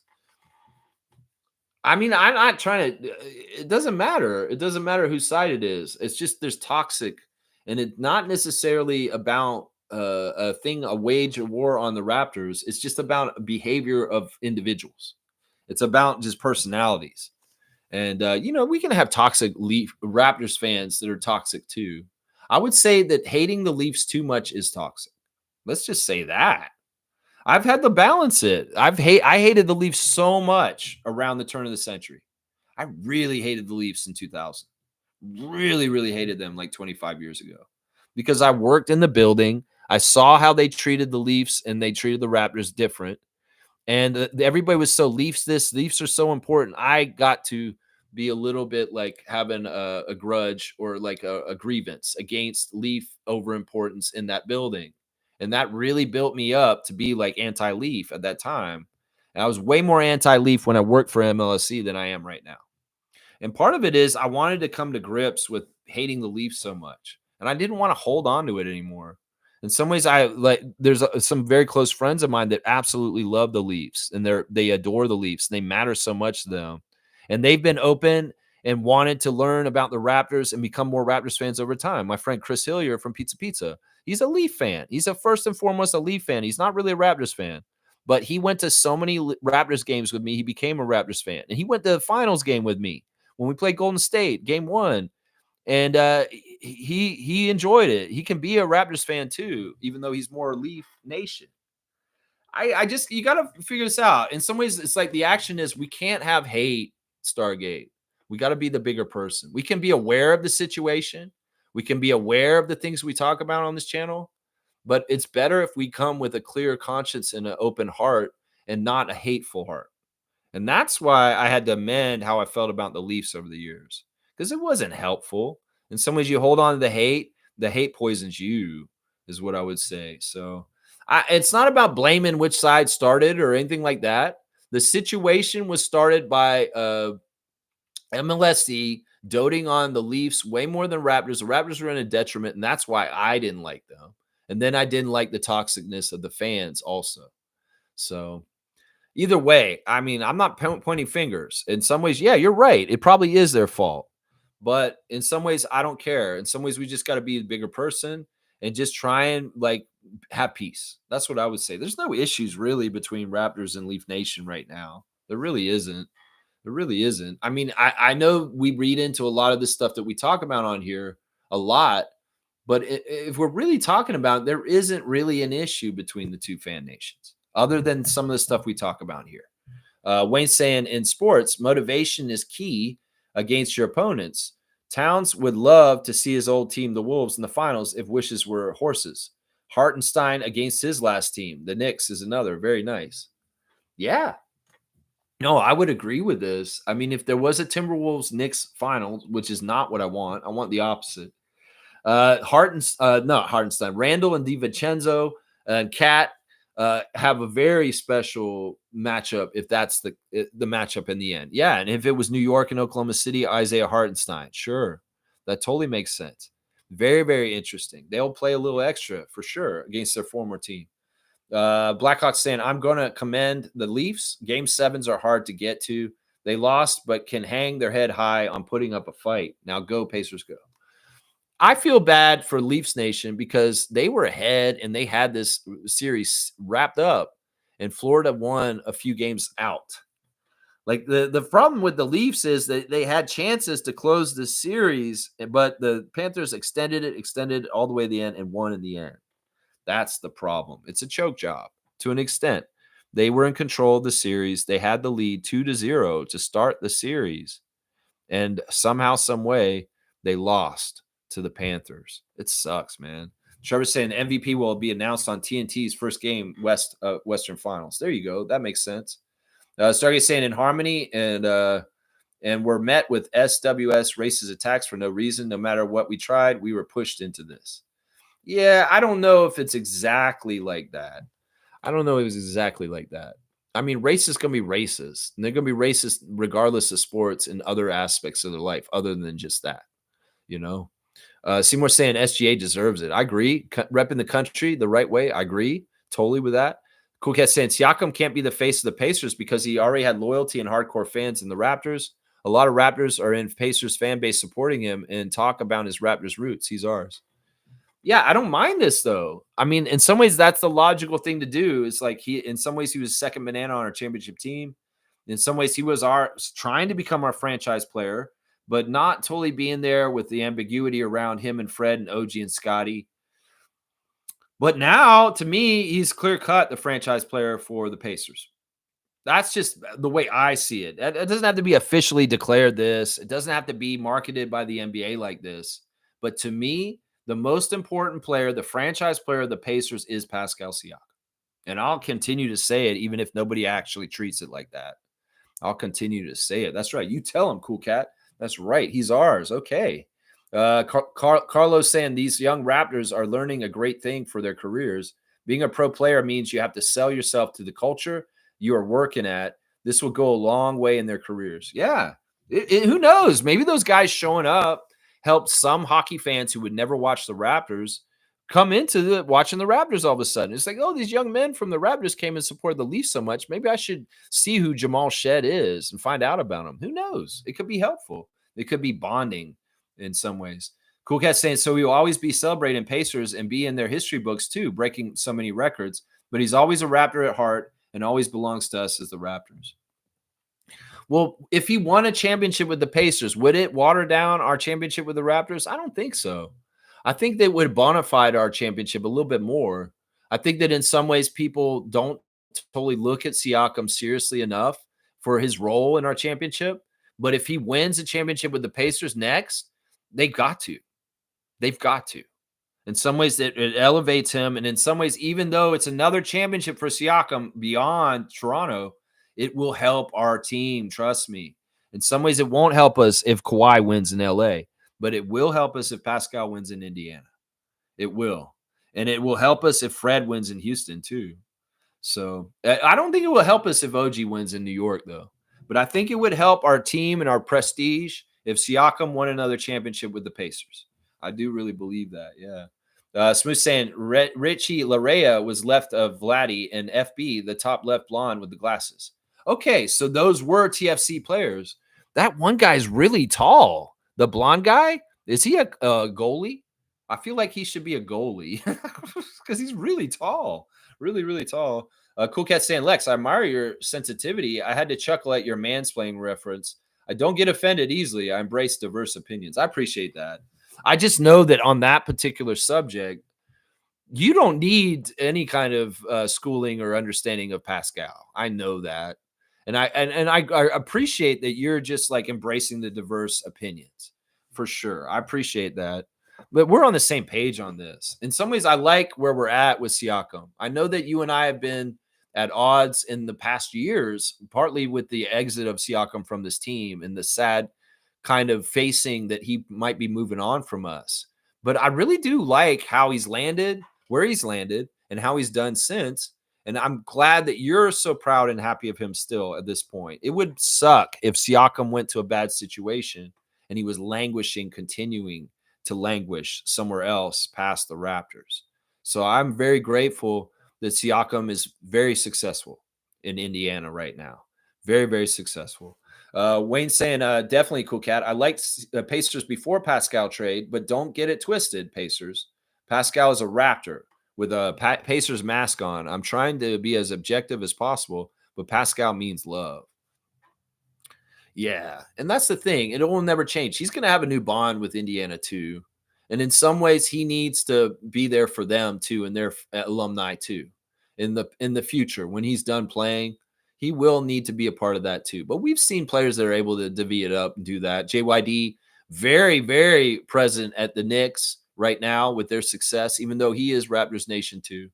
S2: I mean, I'm not trying to, it doesn't matter. It doesn't matter whose side it is. It's just there's toxic, and it's not necessarily about a wage war on the Raptors. It's just about behavior of individuals. It's about just personalities. And we can have toxic Raptors fans that are toxic too. I would say that hating the Leafs too much is toxic. Let's just say that. I've had to balance it. I hated the Leafs so much around the turn of the century. I really hated the Leafs in 2000. Really, really hated them like 25 years ago because I worked in the building. I saw how they treated the Leafs and they treated the Raptors different. And everybody was so Leafs are so important. I got to be a little bit like having a grudge or like a grievance against Leaf over importance in that building. And that really built me up to be like anti-Leaf at that time. And I was way more anti-Leaf when I worked for MLSC than I am right now. And part of it is I wanted to come to grips with hating the Leafs so much. And I didn't want to hold on to it anymore. In some ways, there's some very close friends of mine that absolutely love the Leafs and they adore the Leafs. And they matter so much to them. And they've been open and wanted to learn about the Raptors and become more Raptors fans over time. My friend Chris Hillier from Pizza, he's a Leaf fan. He's first and foremost a Leaf fan. He's not really a Raptors fan. But he went to so many Raptors games with me, he became a Raptors fan. And he went to the finals game with me when we played Golden State, game 1. And he enjoyed it. He can be a Raptors fan too, even though he's more Leaf Nation. You got to figure this out. In some ways, it's like the action is we can't have hate Stargate. We got to be the bigger person. We can be aware of the situation. We can be aware of the things we talk about on this channel. But it's better if we come with a clear conscience and an open heart and not a hateful heart. And that's why I had to amend how I felt about the Leafs over the years, because it wasn't helpful. In some ways, you hold on to the hate poisons you, is what I would say. So it's not about blaming which side started or anything like that. The situation was started by MLSC doting on the Leafs way more than Raptors. The Raptors were in a detriment, and that's why I didn't like them. And then I didn't like the toxicness of the fans also. So either way, I mean, I'm not pointing fingers. In some ways, yeah, you're right. It probably is their fault. But in some ways, I don't care. In some ways, we just got to be a bigger person and just try and like have peace. That's what I would say. There's no issues really between Raptors and Leaf Nation right now. There really isn't. There really isn't. I mean, I know we read into a lot of the stuff that we talk about on here a lot. But if we're really talking about it, there isn't really an issue between the two fan nations other than some of the stuff we talk about here. Wayne's saying in sports, motivation is key against your opponents. Towns would love to see his old team, the Wolves, in the finals if wishes were horses. Hartenstein against his last team. The Knicks is another. Very nice. Yeah. No, I would agree with this. I mean, if there was a Timberwolves-Knicks final, which is not what I want the opposite. Not Hartenstein. Randall and DiVincenzo and Cat have a very special matchup if that's the matchup in the end. Yeah, and if it was New York and Oklahoma City, Isaiah Hartenstein, sure. That totally makes sense. Very, very interesting. They'll play a little extra for sure against their former team. Blackhawks saying, I'm going to commend the Leafs. Game 7s are hard to get to. They lost, but can hang their head high on putting up a fight. Now go, Pacers, go. I feel bad for Leafs Nation because they were ahead and they had this series wrapped up, and Florida won a few games out. Like the problem with the Leafs is that they had chances to close the series, but the Panthers extended it all the way to the end and won in the end. That's the problem. It's a choke job to an extent. They were in control of the series. They had the lead 2-0 to start the series, and somehow, some way, they lost to the Panthers. It sucks, man. Trevor's saying MVP will be announced on TNT's first game Western Finals. There you go. That makes sense. Stargate saying in harmony and we're met with SWS racist attacks for no reason. No matter what we tried, we were pushed into this. Yeah, I don't know if it's exactly like that. I don't know if it's exactly like that. I mean, racists going to be racist. And they're going to be racist regardless of sports and other aspects of their life other than just that, you know? Seymour saying SGA deserves it. I agree. Repping the country the right way. I agree totally with that. Cool Cat saying Siakam can't be the face of the Pacers because he already had loyalty and hardcore fans in the Raptors. A lot of Raptors are in Pacers fan base supporting him and talk about his Raptors roots. He's ours. Yeah, I don't mind this though. I mean, in some ways, that's the logical thing to do. It's like in some ways, he was second banana on our championship team. In some ways, he was trying to become our franchise player, but not totally being there with the ambiguity around him and Fred and OG and Scotty. But now, to me, he's clear cut the franchise player for the Pacers. That's just the way I see it. It doesn't have to be officially declared this. It doesn't have to be marketed by the NBA like this. But to me, the most important player, the franchise player of the Pacers is Pascal Siakam. And I'll continue to say it even if nobody actually treats it like that. I'll continue to say it. That's right. You tell him, Cool Cat. That's right. He's ours. Okay. Carlos saying these young Raptors are learning a great thing for their careers. Being a pro player means you have to sell yourself to the culture you are working at. This will go a long way in their careers. Yeah. Who knows? Maybe those guys showing up helped some hockey fans who would never watch the Raptors come into watching the Raptors all of a sudden. It's like, oh, these young men from the Raptors came and supported the Leafs so much. Maybe I should see who Jamal Shed is and find out about him. Who knows? It could be helpful. It could be bonding in some ways. Cool Cat saying, so he will always be celebrating Pacers and be in their history books too, breaking so many records. But he's always a Raptor at heart and always belongs to us as the Raptors. Well, if he won a championship with the Pacers, would it water down our championship with the Raptors? I don't think so. I think that would bona fide our championship a little bit more. I think that in some ways people don't totally look at Siakam seriously enough for his role in our championship. But if he wins a championship with the Pacers next, they've got to. They've got to. In some ways, it elevates him. And in some ways, even though it's another championship for Siakam beyond Toronto, it will help our team. Trust me. In some ways, it won't help us if Kawhi wins in LA, but it will help us if Pascal wins in Indiana. It will. And it will help us if Fred wins in Houston too. So I don't think it will help us if OG wins in New York, though. But I think it would help our team and our prestige if Siakam won another championship with the Pacers. I do really believe that. Yeah. Smooth saying Richie Larea was left of Vladdy and FB, the top left blonde with the glasses. Okay, so those were TFC players. That one guy's really tall. The blonde guy, is he a goalie? I feel like he should be a goalie because he's really tall. Really, really tall. Cool Cat saying, Lex, I admire your sensitivity. I had to chuckle at your mansplaining reference. I don't get offended easily. I embrace diverse opinions. I appreciate that. I just know that on that particular subject, you don't need any kind of schooling or understanding of Pascal. I know that. And I appreciate that you're just like embracing the diverse opinions for sure. I appreciate that. But we're on the same page on this. In some ways, I like where we're at with Siakam. I know that you and I have been at odds in the past years, partly with the exit of Siakam from this team and the sad kind of facing that he might be moving on from us. But I really do like how he's landed, where he's landed, and how he's done since. And I'm glad that you're so proud and happy of him still at this point. It would suck if Siakam went to a bad situation and he was continuing to languish somewhere else past the Raptors. So I'm very grateful that Siakam is very successful in Indiana right now. Very, very successful. Wayne saying, definitely Cool Cat. I liked the Pacers before Pascal trade, but don't get it twisted, Pacers. Pascal is a Raptor with a Pacers mask on. I'm trying to be as objective as possible, but Pascal means love. Yeah, and that's the thing. It will never change. He's going to have a new bond with Indiana too. And in some ways, he needs to be there for them too and their alumni too. In the future, when he's done playing, he will need to be a part of that too. But we've seen players that are able to divvy it up and do that. JYD, very, very present at the Knicks right now with their success, even though he is Raptors Nation too.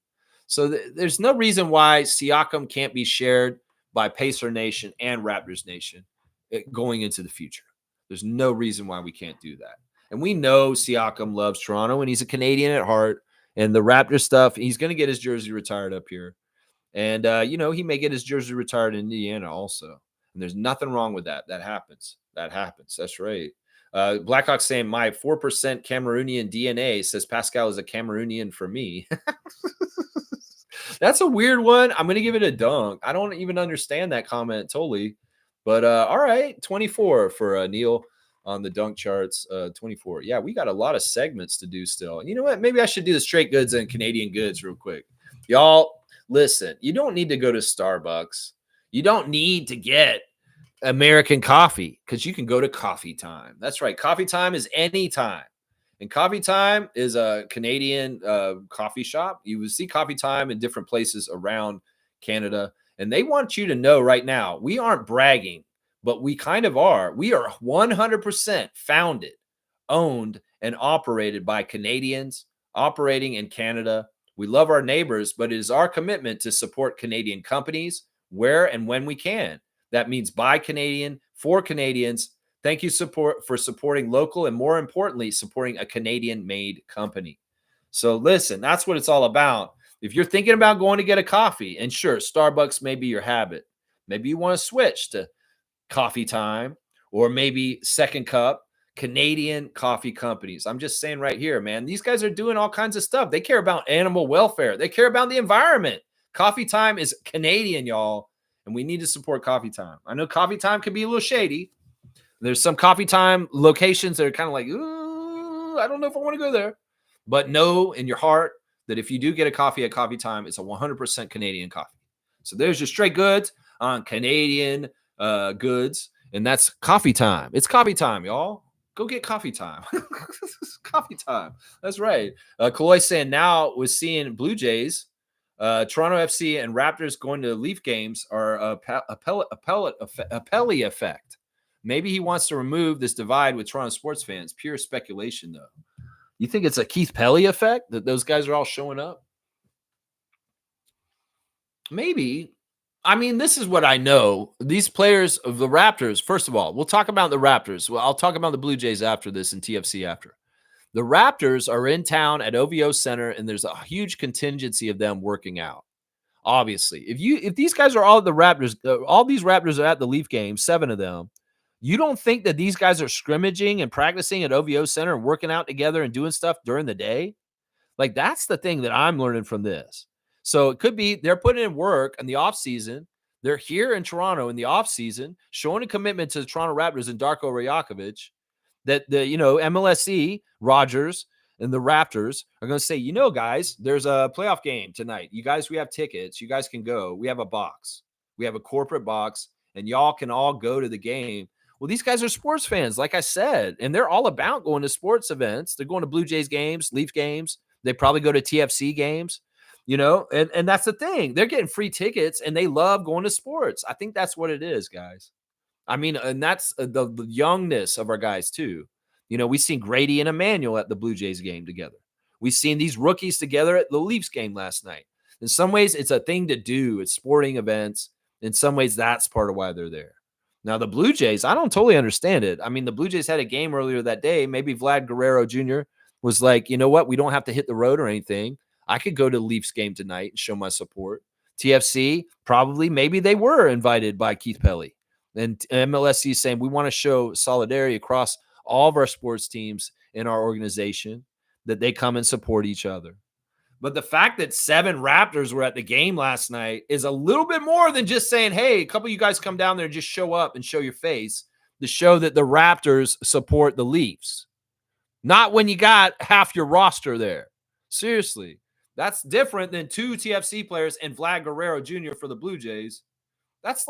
S2: So there's no reason why Siakam can't be shared by Pacer Nation and Raptors Nation going into the future. There's no reason why we can't do that. And we know Siakam loves Toronto and he's a Canadian at heart. And the Raptor stuff, he's going to get his jersey retired up here. And, he may get his jersey retired in Indiana also. And there's nothing wrong with that. That happens. That's right. Blackhawk saying my 4% Cameroonian DNA says Pascal is a Cameroonian for me. That's a weird one. I'm going to give it a dunk. I don't even understand that comment totally. But all right, 24 for Neil. on the dunk charts. 24. Yeah, we got a lot of segments to do still. You know what? Maybe I should do the straight goods and Canadian goods real quick. Y'all, listen, you don't need to go to Starbucks. You don't need to get American coffee because you can go to Coffee Time. That's right. Coffee Time is anytime. And Coffee Time is a Canadian coffee shop. You will see Coffee Time in different places around Canada. And they want you to know right now, we aren't bragging, but we kind of are. We are 100% founded, owned, and operated by Canadians operating in Canada. We love our neighbors, but it is our commitment to support Canadian companies where and when we can. That means by Canadian, for Canadians. Thank you for supporting local and, more importantly, supporting a Canadian-made company. So listen, that's what it's all about. If you're thinking about going to get a coffee, and sure, Starbucks may be your habit. Maybe you want to switch to Coffee Time or maybe Second Cup, Canadian coffee companies. I'm just saying right here, man, these guys are doing all kinds of stuff. They care about animal welfare. They care about the environment. Coffee Time is Canadian, y'all. And we need to support Coffee Time. I know Coffee Time can be a little shady. There's some Coffee Time locations that are kind of like, ooh, I don't know if I want to go there. But know in your heart that if you do get a coffee at Coffee Time, it's a 100% Canadian coffee. So there's your straight goods on Canadian goods. And that's Coffee Time. It's Coffee Time, y'all. Go get Coffee Time. Coffee Time. That's right. Kawhi saying now with seeing Blue Jays, Toronto FC and Raptors going to Leaf games are a Pelly effect. Maybe he wants to remove this divide with Toronto sports fans. Pure speculation, though. You think it's a Keith Pelly effect that those guys are all showing up? Maybe. I mean, this is what I know. These players of the Raptors, first of all, we'll talk about the Raptors. Well, I'll talk about the Blue Jays after this and TFC after. The Raptors are in town at OVO Center, and there's a huge contingency of them working out. Obviously, if these guys are all at the Raptors, all these Raptors are at the Leaf game, 7 of them. You don't think that these guys are scrimmaging and practicing at OVO Center and working out together and doing stuff during the day? Like, that's the thing that I'm learning from this. So it could be they're putting in work in the offseason. They're here in Toronto in the offseason, showing a commitment to the Toronto Raptors and Darko Rajakovic that the, MLSE, Rogers, and the Raptors are going to say, guys, there's a playoff game tonight. You guys, we have tickets. You guys can go. We have a box. We have a corporate box, and y'all can all go to the game. Well, these guys are sports fans, like I said, and they're all about going to sports events. They're going to Blue Jays games, Leaf games. They probably go to TFC games, and that's the thing. They're getting free tickets, and they love going to sports. I think that's what it is, guys. I mean, and that's the youngness of our guys, too. We've seen Grady and Emmanuel at the Blue Jays game together. We've seen these rookies together at the Leafs game last night. In some ways, it's a thing to do. It's sporting events. In some ways, that's part of why they're there. Now, the Blue Jays, I don't totally understand it. I mean, the Blue Jays had a game earlier that day. Maybe Vlad Guerrero Jr. was like, you know what? We don't have to hit the road or anything. I could go to the Leafs game tonight and show my support. TFC, probably, maybe they were invited by Keith Pelly. And MLSC saying we want to show solidarity across all of our sports teams in our organization, that they come and support each other. But the fact that 7 Raptors were at the game last night is a little bit more than just saying, hey, a couple of you guys come down there and just show up and show your face to show that the Raptors support the Leafs. Not when you got half your roster there. Seriously. That's different than 2 TFC players and Vlad Guerrero Jr. for the Blue Jays. That's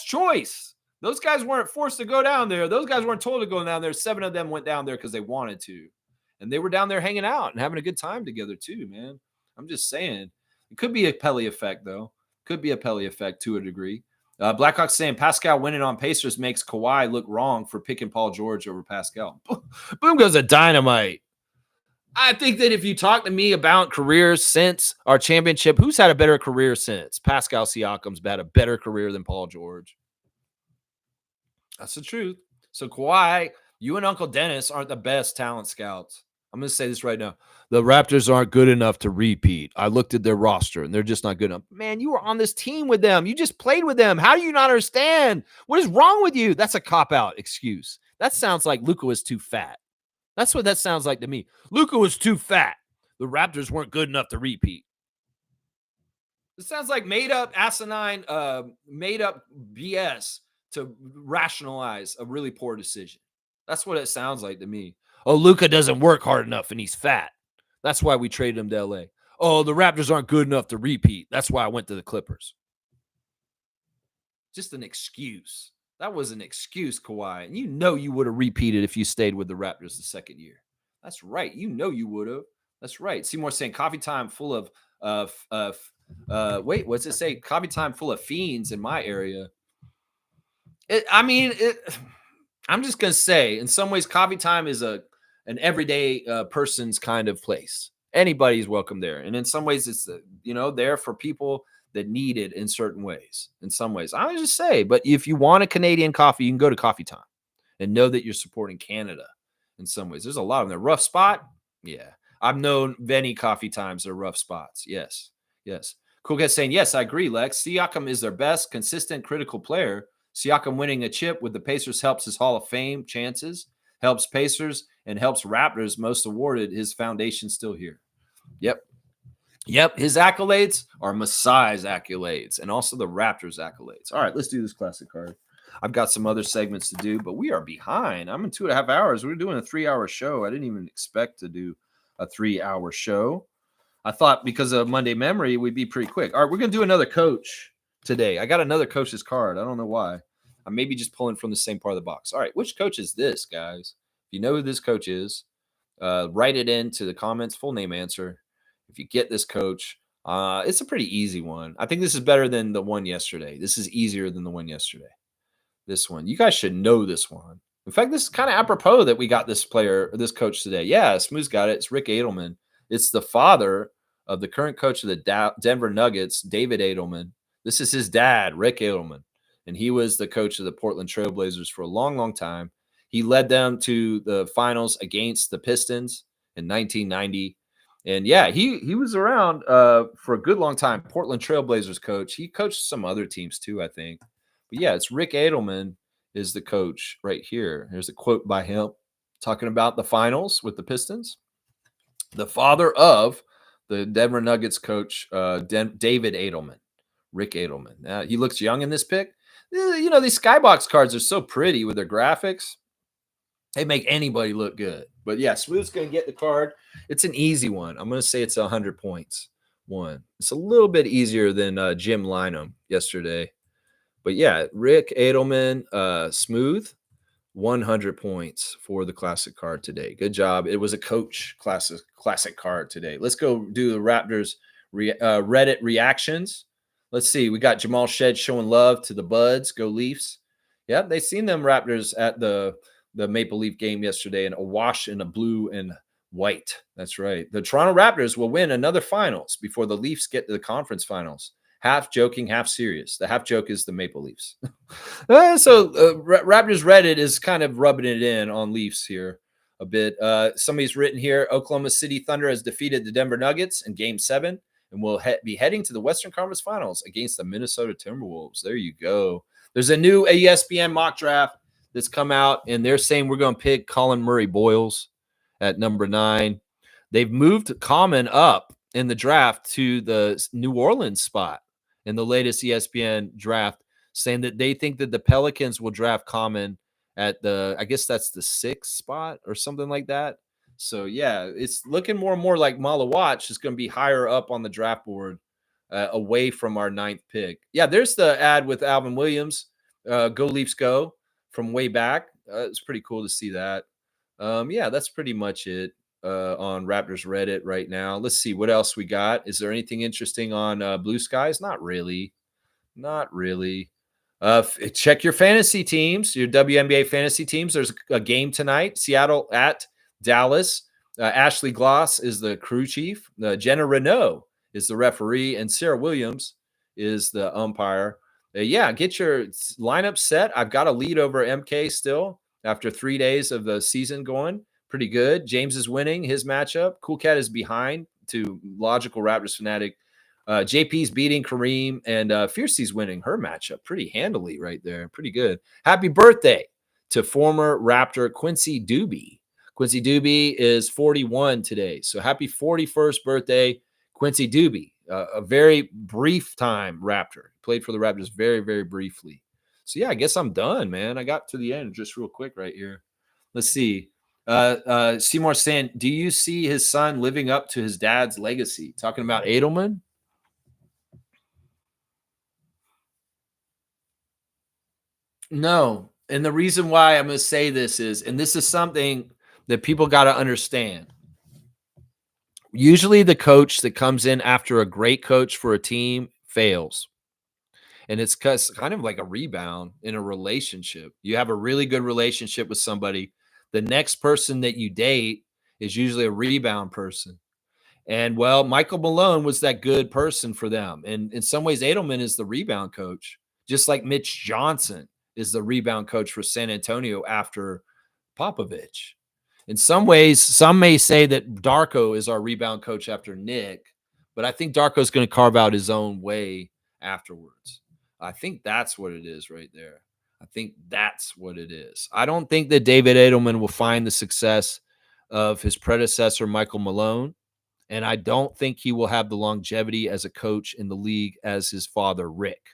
S2: choice. Those guys weren't forced to go down there. Those guys weren't told to go down there. 7 of them went down there because they wanted to. And they were down there hanging out and having a good time together too, man. I'm just saying. It could be a Pelly effect, though. Could be a Pelly effect to a degree. Blackhawks saying Pascal winning on Pacers makes Kawhi look wrong for picking Paul George over Pascal. Boom goes a dynamite. I think that if you talk to me about careers since our championship, who's had a better career since? Pascal Siakam's had a better career than Paul George. That's the truth. So Kawhi, you and Uncle Dennis aren't the best talent scouts. I'm going to say this right now. The Raptors aren't good enough to repeat. I looked at their roster, and they're just not good enough. Man, you were on this team with them. You just played with them. How do you not understand? What is wrong with you? That's a cop-out excuse. That sounds like Luka was too fat. That's what that sounds like to me. Luka was too fat. The Raptors weren't good enough to repeat. It sounds like made-up, asinine, made-up BS to rationalize a really poor decision. That's what it sounds like to me. Oh, Luka doesn't work hard enough and he's fat. That's why we traded him to LA. Oh, the Raptors aren't good enough to repeat. That's why I went to the Clippers. Just an excuse. That was an excuse, Kawhi. And you know you would have repeated if you stayed with the Raptors the second year. That's right. You know you would have. That's right. Seymour saying coffee time full of wait, what's it say? Coffee time full of fiends in my area. I'm just gonna say, in some ways, coffee time is an everyday person's kind of place. Anybody's welcome there, and in some ways, it's there for people that need it in certain ways. In some ways, I would just say, but if you want a Canadian coffee, you can go to Coffee Time, and know that you're supporting Canada. In some ways, there's a lot of them. Rough spot, yeah. I've known many coffee times are rough spots. Yes. Cool guy saying yes, I agree. Lex Siakam is their best consistent critical player. Siakam winning a chip with the Pacers helps his Hall of Fame chances, helps Pacers, and helps Raptors most awarded. His foundation still here. Yep. His accolades are Masai's accolades and also the Raptors' accolades. All right, let's do this classic card. I've got some other segments to do, but we are behind. I'm in 2.5 hours. We're doing a 3-hour show. I didn't even expect to do a 3-hour show. I thought because of Monday Memory, we'd be pretty quick. All right, we're going to do another coach today. I got another coach's card. I don't know why. I'm maybe just pulling from the same part of the box. All right, which coach is this, guys? If you know who this coach is, write it into the comments, full name answer. If you get this coach, it's a pretty easy one. I think this is better than the one yesterday. This is easier than the one yesterday. This one. You guys should know this one. In fact, this is kind of apropos that we got this coach today. Yeah, Smooth's got it. It's Rick Adelman. It's the father of the current coach of the Denver Nuggets, David Adelman. This is his dad, Rick Adelman. And he was the coach of the Portland Trailblazers for a long, long time. He led them to the finals against the Pistons in 1990. And yeah, he was around for a good long time. Portland Trailblazers coach. He coached some other teams too, I think. But yeah, it's Rick Adelman is the coach right here. Here's a quote by him talking about the finals with the Pistons. The father of the Denver Nuggets coach, David Adelman, Rick Adelman. He looks young in this pic. These skybox cards are so pretty with their graphics. They make anybody look good. But yeah, Smooth's going to get the card. It's an easy one. I'm going to say it's 100 points. One. It's a little bit easier than Jim Lynam yesterday. But yeah, Rick Adelman, Smooth, 100 points for the classic card today. Good job. It was a coach classic card today. Let's go do the Raptors Reddit reactions. Let's see. We got Jamal Shed showing love to the Buds. Go Leafs. Yeah, they seen them Raptors at the Maple Leaf game yesterday in a wash in a blue and white. That's right. The Toronto Raptors will win another finals before the Leafs get to the conference finals. Half joking, half serious. The half joke is the Maple Leafs. So Raptors Reddit is kind of rubbing it in on Leafs here a bit. Somebody's written here, Oklahoma City Thunder has defeated the Denver Nuggets in Game 7 and will be heading to the Western Conference Finals against the Minnesota Timberwolves. There you go. There's a new ESPN mock draft that's come out, and they're saying we're going to pick Colin Murray-Boyles at number 9. They've moved Common up in the draft to the New Orleans spot in the latest ESPN draft, saying that they think that the Pelicans will draft Common at I guess that's the 6th spot or something like that. So, yeah, it's looking more and more like Malawatch is going to be higher up on the draft board away from our 9th pick. Yeah, there's the ad with Alvin Williams, Go Leafs Go, from way back. It's pretty cool to see that. Yeah, that's pretty much it on Raptors Reddit right now. Let's see what else we got. Is there anything interesting on Blue Skies? Not really. Check your fantasy teams, your WNBA fantasy teams. There's a game tonight. Seattle at Dallas. Ashley Gloss is the crew chief. Jenna Renault is the referee, and Sarah Williams is the umpire. Yeah, get your lineup set. I've got a lead over MK still after 3 days of the season going. Pretty good. James is winning his matchup. Cool Cat is behind to logical Raptors fanatic. JP's beating Kareem, and Fiercey's winning her matchup pretty handily right there. Pretty good. Happy birthday to former Raptor Quincy Doobie. Quincy Doobie is 41 today. So happy 41st birthday, Quincy Doobie. A very brief time Raptor. Played for the Raptors very, very briefly. So yeah, I guess I'm done, man. I got to the end just real quick right here. Let's see. Seymour saying, do you see his son living up to his dad's legacy? Talking about Edelman. No. And the reason why I'm going to say this is, and this is something that people got to understand. Usually the coach that comes in after a great coach for a team fails. And it's kind of like a rebound in a relationship. You have a really good relationship with somebody. The next person that you date is usually a rebound person. And well, Michael Malone was that good person for them. And in some ways, Edelman is the rebound coach, just like Mitch Johnson is the rebound coach for San Antonio after Popovich. In some ways, some may say that Darko is our rebound coach after Nick, but I think Darko is going to carve out his own way afterwards. I think that's what it is right there. I think that's what it is. I don't think that David Edelman will find the success of his predecessor, Michael Malone. And I don't think he will have the longevity as a coach in the league as his father, Rick.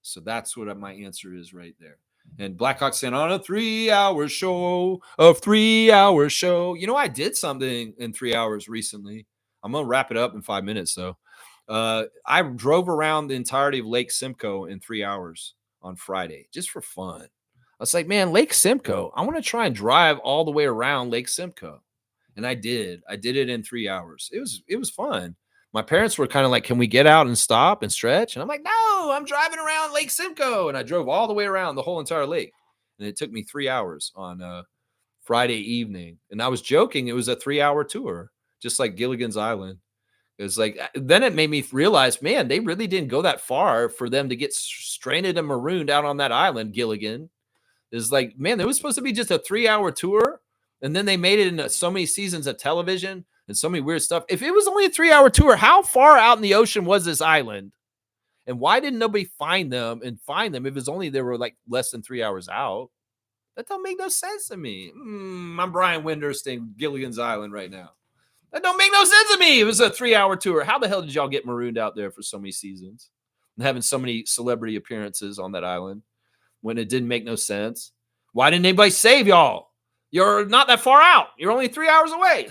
S2: So that's what my answer is right there. And Blackhawk saying, on a 3-hour show, You know, I did something in 3 hours recently. I'm going to wrap it up in 5 minutes, though. I drove around the entirety of Lake Simcoe in 3 hours on Friday, just for fun. I was like, man, Lake Simcoe, I want to try and drive all the way around Lake Simcoe. And I did. I did it in 3 hours. It was fun. My parents were kind of like, can we get out and stop and stretch? And I'm like, no, I'm driving around Lake Simcoe. And I drove all the way around the whole entire lake. And it took me 3 hours on Friday evening. And I was joking. It was a 3-hour tour, just like Gilligan's Island. It was like, then it made me realize, man, they really didn't go that far for them to get stranded and marooned out on that island, Gilligan. It's like, man, it was supposed to be just a 3-hour tour. And then they made it into so many seasons of television and so many weird stuff. If it was only a 3-hour tour, how far out in the ocean was this island? And why didn't nobody find them if it was only they were like less than 3 hours out? That don't make no sense to me. I'm Brian Windersteen, Gilligan's Island right now. That don't make no sense to me. It was a 3-hour tour. How the hell did y'all get marooned out there for so many seasons and having so many celebrity appearances on that island when it didn't make no sense? Why didn't anybody save y'all? You're not that far out. You're only 3 hours away.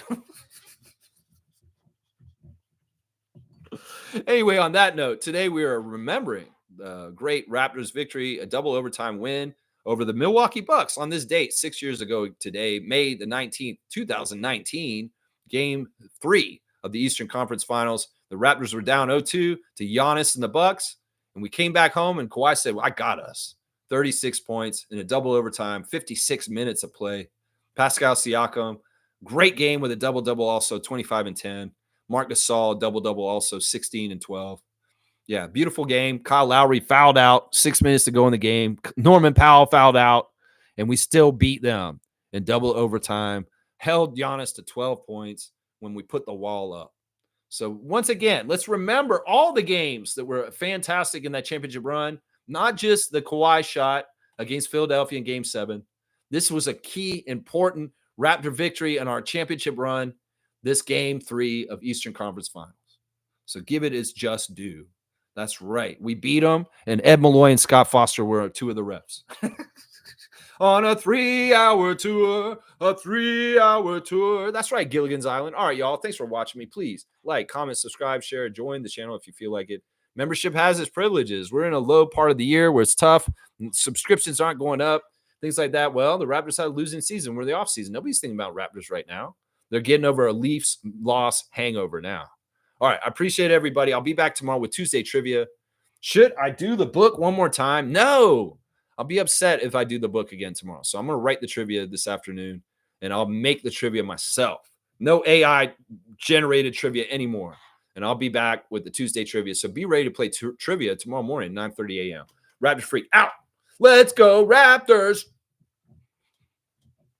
S2: Anyway, on that note, today we are remembering the great Raptors victory, a double overtime win over the Milwaukee Bucks on this date 6 years ago today, May the 19th, 2019, Game 3 of the Eastern Conference Finals. The Raptors were down 0-2 to Giannis and the Bucks, and we came back home, and Kawhi said, well, I got us. 36 points in a double overtime, 56 minutes of play. Pascal Siakam, great game with a double-double also, 25 and 10. Marc Gasol, double-double also, 16 and 12. Yeah, beautiful game. Kyle Lowry fouled out, 6 minutes to go in the game. Norman Powell fouled out, and we still beat them in double overtime. Held Giannis to 12 points when we put the wall up. So once again, let's remember all the games that were fantastic in that championship run, not just the Kawhi shot against Philadelphia in Game 7. This was a key, important Raptor victory in our championship run, this Game 3 of Eastern Conference Finals. So give it its just due. That's right. We beat them, and Ed Malloy and Scott Foster were two of the refs. On a 3-hour tour, That's right, Gilligan's Island. All right, y'all. Thanks for watching me. Please like, comment, subscribe, share, join the channel if you feel like it. Membership has its privileges. We're in a low part of the year where it's tough. Subscriptions aren't going up. Things like that. Well, the Raptors had a losing season. We're the offseason. Nobody's thinking about Raptors right now. They're getting over a Leafs loss hangover now. All right. I appreciate everybody. I'll be back tomorrow with Tuesday trivia. Should I do the book one more time? No. I'll be upset if I do the book again tomorrow. So I'm going to write the trivia this afternoon, and I'll make the trivia myself. No AI generated trivia anymore. And I'll be back with the Tuesday trivia. So be ready to play trivia tomorrow morning, 9:30 a.m. Raptor Freak out. Let's go, Raptors.